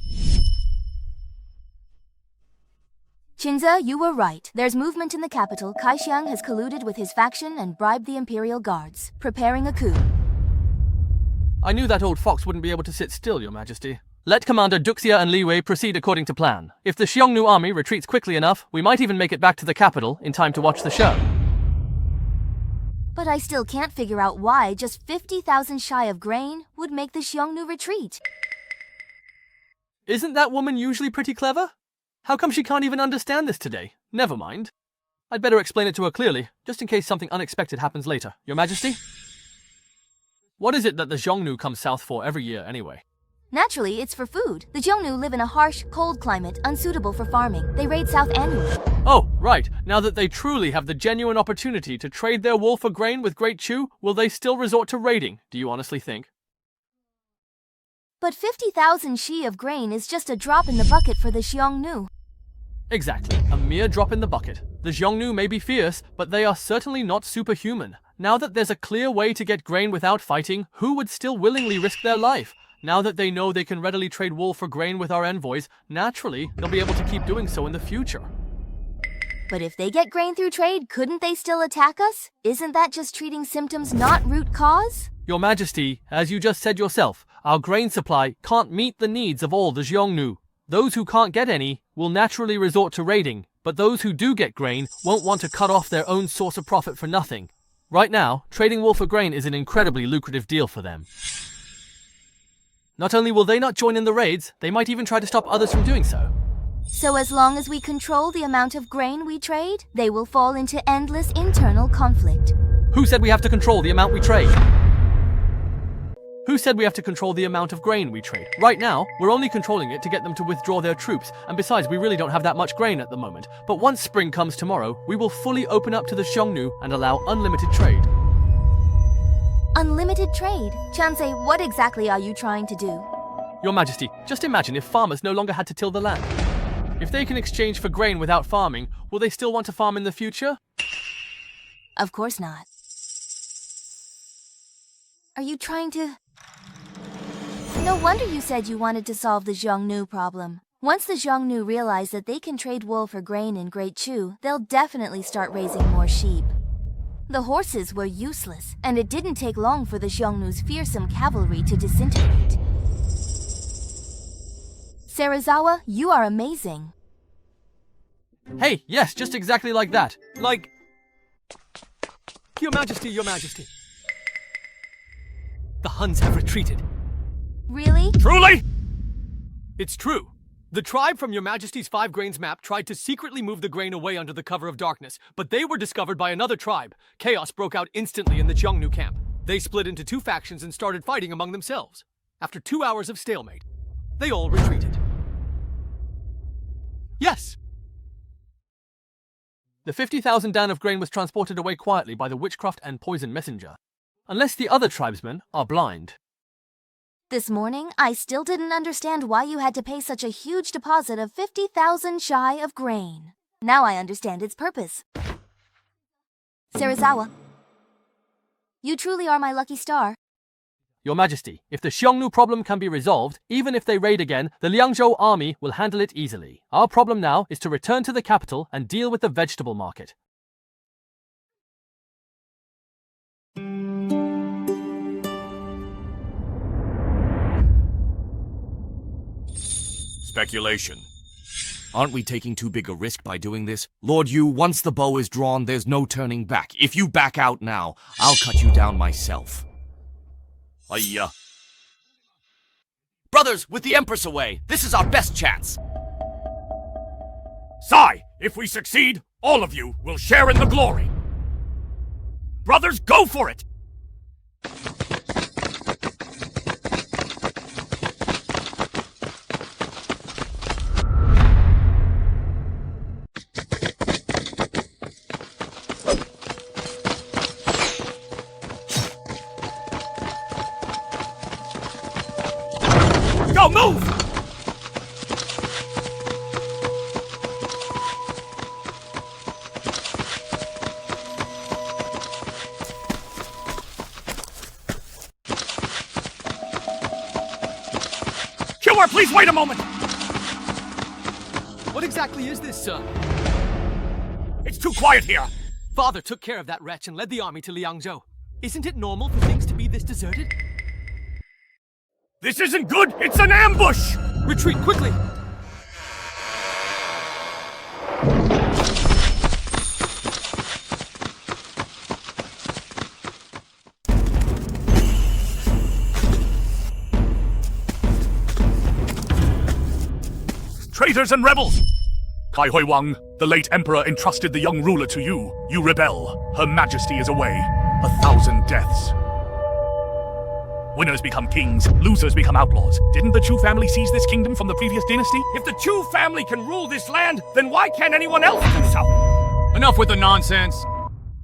Speaker 2: Qinze, you were right. There's movement in the capital. Kaxiang has colluded with his faction and bribed the Imperial Guards, preparing a coup.
Speaker 10: I knew that old fox wouldn't be able to sit still, Your Majesty. Let Commander Duxia and Li Wei proceed according to plan. If the Xiongnu army retreats quickly enough, we might even make it back to the capital in time to watch the show.
Speaker 2: But I still can't figure out why just 50,000 shy of grain would make the Xiongnu retreat.
Speaker 10: Isn't that woman usually pretty clever? How come she can't even understand this today? Never mind. I'd better explain it to her clearly, just in case something unexpected happens later. Your Majesty? What is it that the Xiongnu come south for every year, anyway?
Speaker 2: Naturally, it's for food. The Xiongnu live in a harsh, cold climate, unsuitable for farming. They raid south annually.
Speaker 10: Oh, right. Now that they truly have the genuine opportunity to trade their wool for grain with Great Chu, will they still resort to raiding, do you honestly think?
Speaker 2: But 50,000 shi of grain is just a drop in the bucket for the Xiongnu.
Speaker 10: Exactly, a mere drop in the bucket. The Xiongnu may be fierce, but they are certainly not superhuman. Now that there's a clear way to get grain without fighting, who would still willingly risk their life? Now that they know they can readily trade wool for grain with our envoys, naturally, they'll be able to keep doing so in the future.
Speaker 2: But if they get grain through trade, couldn't they still attack us? Isn't that just treating symptoms, not root cause?
Speaker 10: Your Majesty, as you just said yourself, our grain supply can't meet the needs of all the Xiongnu. Those who can't get any will naturally resort to raiding, but those who do get grain won't want to cut off their own source of profit for nothing. Right now, trading wool for grain is an incredibly lucrative deal for them. Not only will they not join in the raids, they might even try to stop others from doing so.
Speaker 2: So as long as we control the amount of grain we trade, they will fall into endless internal conflict.
Speaker 10: Who said we have to control the amount we trade? Who said we have to control the amount of grain we trade? Right now, we're only controlling it to get them to withdraw their troops, and besides, we really don't have that much grain at the moment. But once spring comes tomorrow, we will fully open up to the Xiongnu and allow unlimited trade.
Speaker 2: Unlimited trade? Chansei, what exactly are you trying to do?
Speaker 10: Your Majesty, just imagine if farmers no longer had to till the land. If they can exchange for grain without farming, will they still want to farm in the future?
Speaker 2: Of course not. Are you trying to... No wonder you said you wanted to solve the Xiongnu problem. Once the Xiongnu realize that they can trade wool for grain in Great Chu, they'll definitely start raising more sheep. The horses were useless, and it didn't take long for the Xiongnu's fearsome cavalry to disintegrate. Serizawa, you are amazing.
Speaker 10: Hey, yes, just exactly like that. Like... Your Majesty, Your Majesty. The Huns have retreated.
Speaker 2: Really?
Speaker 19: Truly?
Speaker 10: It's true. The tribe from Your Majesty's 5 Grains map tried to secretly move the grain away under the cover of darkness, but they were discovered by another tribe. Chaos broke out instantly in the Xiongnu camp. They split into 2 factions and started fighting among themselves. After 2 hours of stalemate, they all retreated. Yes! The 50,000 dan of grain was transported away quietly by the witchcraft and poison messenger. Unless the other tribesmen are blind.
Speaker 2: This morning, I still didn't understand why you had to pay such a huge deposit of 50,000 shy of grain. Now I understand its purpose. Serizawa, you truly are my lucky star.
Speaker 10: Your Majesty, if the Xiongnu problem can be resolved, even if they raid again, the Liangzhou army will handle it easily. Our problem now is to return to the capital and deal with the vegetable market.
Speaker 4: Speculation. Aren't we taking too big a risk by doing this? Lord Yu, once the bow is drawn, there's no turning back. If you back out now, I'll cut you down myself. Ayya. Brothers, with the Empress away, this is our best chance.
Speaker 19: Sai, if we succeed, all of you will share in the glory. Brothers, go for it! Go, move! Killer, please wait a moment!
Speaker 10: What exactly is this, sir?
Speaker 19: It's too quiet here!
Speaker 10: Father took care of that wretch and led the army to Liangzhou. Isn't it normal for things to be this deserted?
Speaker 19: This isn't good! It's an ambush!
Speaker 10: Retreat quickly!
Speaker 8: Traitors and rebels! Kai Hoi Wang, the late emperor entrusted the young ruler to you. You rebel. Her Majesty is away. 1,000 deaths. Winners become kings, losers become outlaws. Didn't the Chu family seize this kingdom from the previous dynasty?
Speaker 19: If the Chu family can rule this land, then why can't anyone else do so? Enough with the nonsense.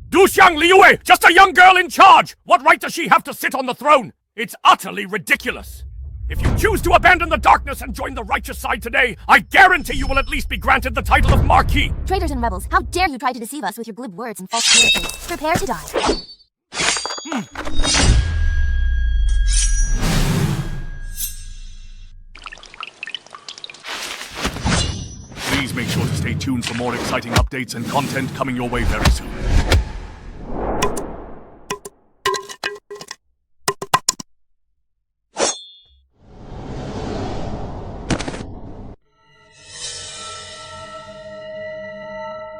Speaker 19: Du Xiang Liue, just a young girl in charge! What right does she have to sit on the throne? It's utterly ridiculous. If you choose to abandon the darkness and join the righteous side today, I guarantee you will at least be granted the title of Marquis.
Speaker 2: Traitors and rebels, how dare you try to deceive us with your glib words and false appearances. Prepare to die.
Speaker 8: Please make sure to stay tuned for more exciting updates and content coming your way very soon.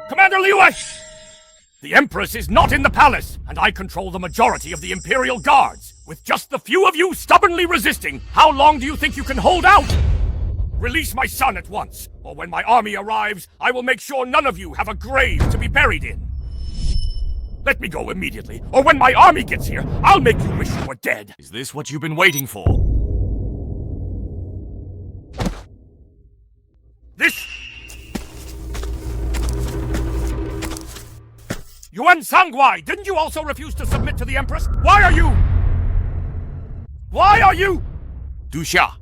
Speaker 19: Commander Liu! The Empress is not in the palace, and I control the majority of the Imperial Guards. With just the few of you stubbornly resisting, how long do you think you can hold out? Release my son at once, or when my army arrives, I will make sure none of you have a grave to be buried in. Let me go immediately, or when my army gets here, I'll make you wish you were dead.
Speaker 4: Is this what you've been waiting for?
Speaker 19: This... Yuan Sangwai, didn't you also refuse to submit to the Empress? Why are you...
Speaker 4: Du Xia.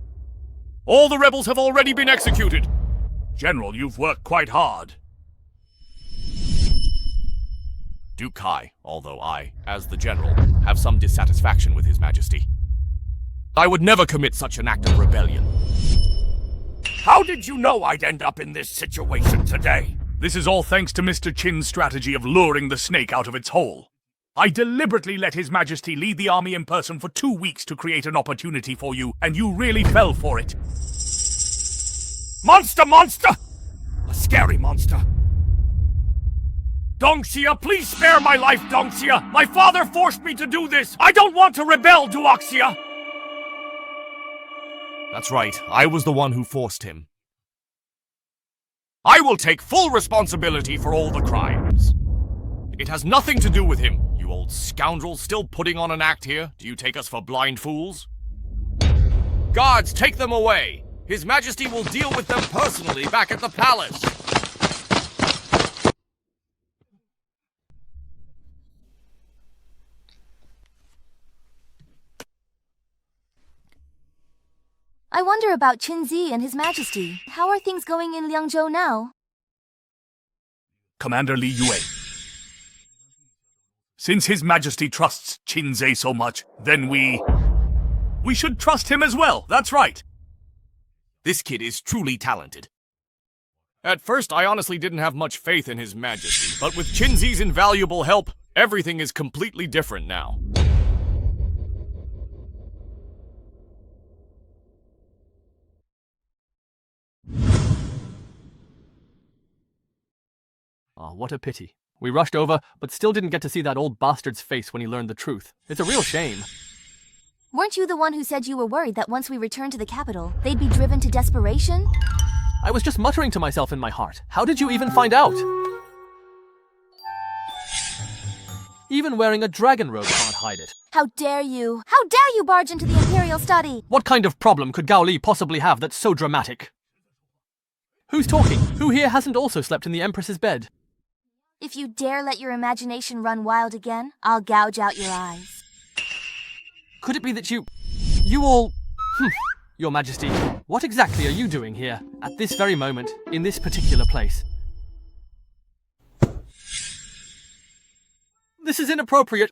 Speaker 4: All the rebels have already been executed.
Speaker 8: General, you've worked quite hard.
Speaker 4: Duke Kai, although I, as the general, have some dissatisfaction with His Majesty. I would never commit such an act of rebellion. How did you know I'd end up in this situation today?
Speaker 8: This is all thanks to Mr. Qin's strategy of luring the snake out of its hole. I deliberately let His Majesty lead the army in person for 2 weeks to create an opportunity for you, and you really fell for it.
Speaker 4: Monster! Monster! A scary monster. Dongxia, please spare my life, Dongxia! My father forced me to do this! I don't want to rebel, Duoxia! That's right, I was the one who forced him. I will take full responsibility for all the crimes. It has nothing to do with him. You old scoundrel, still putting on an act here? Do you take us for blind fools? Guards, take them away! His Majesty will deal with them personally back at the palace!
Speaker 2: I wonder about Qinzi and His Majesty. How are things going in Liangzhou now?
Speaker 8: Commander Li Yue. Since His Majesty trusts Qinze so much, then we should trust him as well, that's right.
Speaker 4: This kid is truly talented. At first, I honestly didn't have much faith in His Majesty, but with Qinzi's invaluable help, everything is completely different now.
Speaker 10: Oh, what a pity. We rushed over, but still didn't get to see that old bastard's face when he learned the truth. It's a real shame.
Speaker 2: Weren't you the one who said you were worried that once we returned to the capital, they'd be driven to desperation?
Speaker 10: I was just muttering to myself in my heart. How did you even find out? Even wearing a dragon robe can't hide it.
Speaker 2: How dare you? How dare you barge into the Imperial study?
Speaker 10: What kind of problem could Gao Li possibly have that's so dramatic? Who's talking? Who here hasn't also slept in the Empress's bed?
Speaker 2: If you dare let your imagination run wild again, I'll gouge out your eyes.
Speaker 10: Could it be that you all... Your Majesty, what exactly are you doing here, at this very moment, in this particular place? This is inappropriate.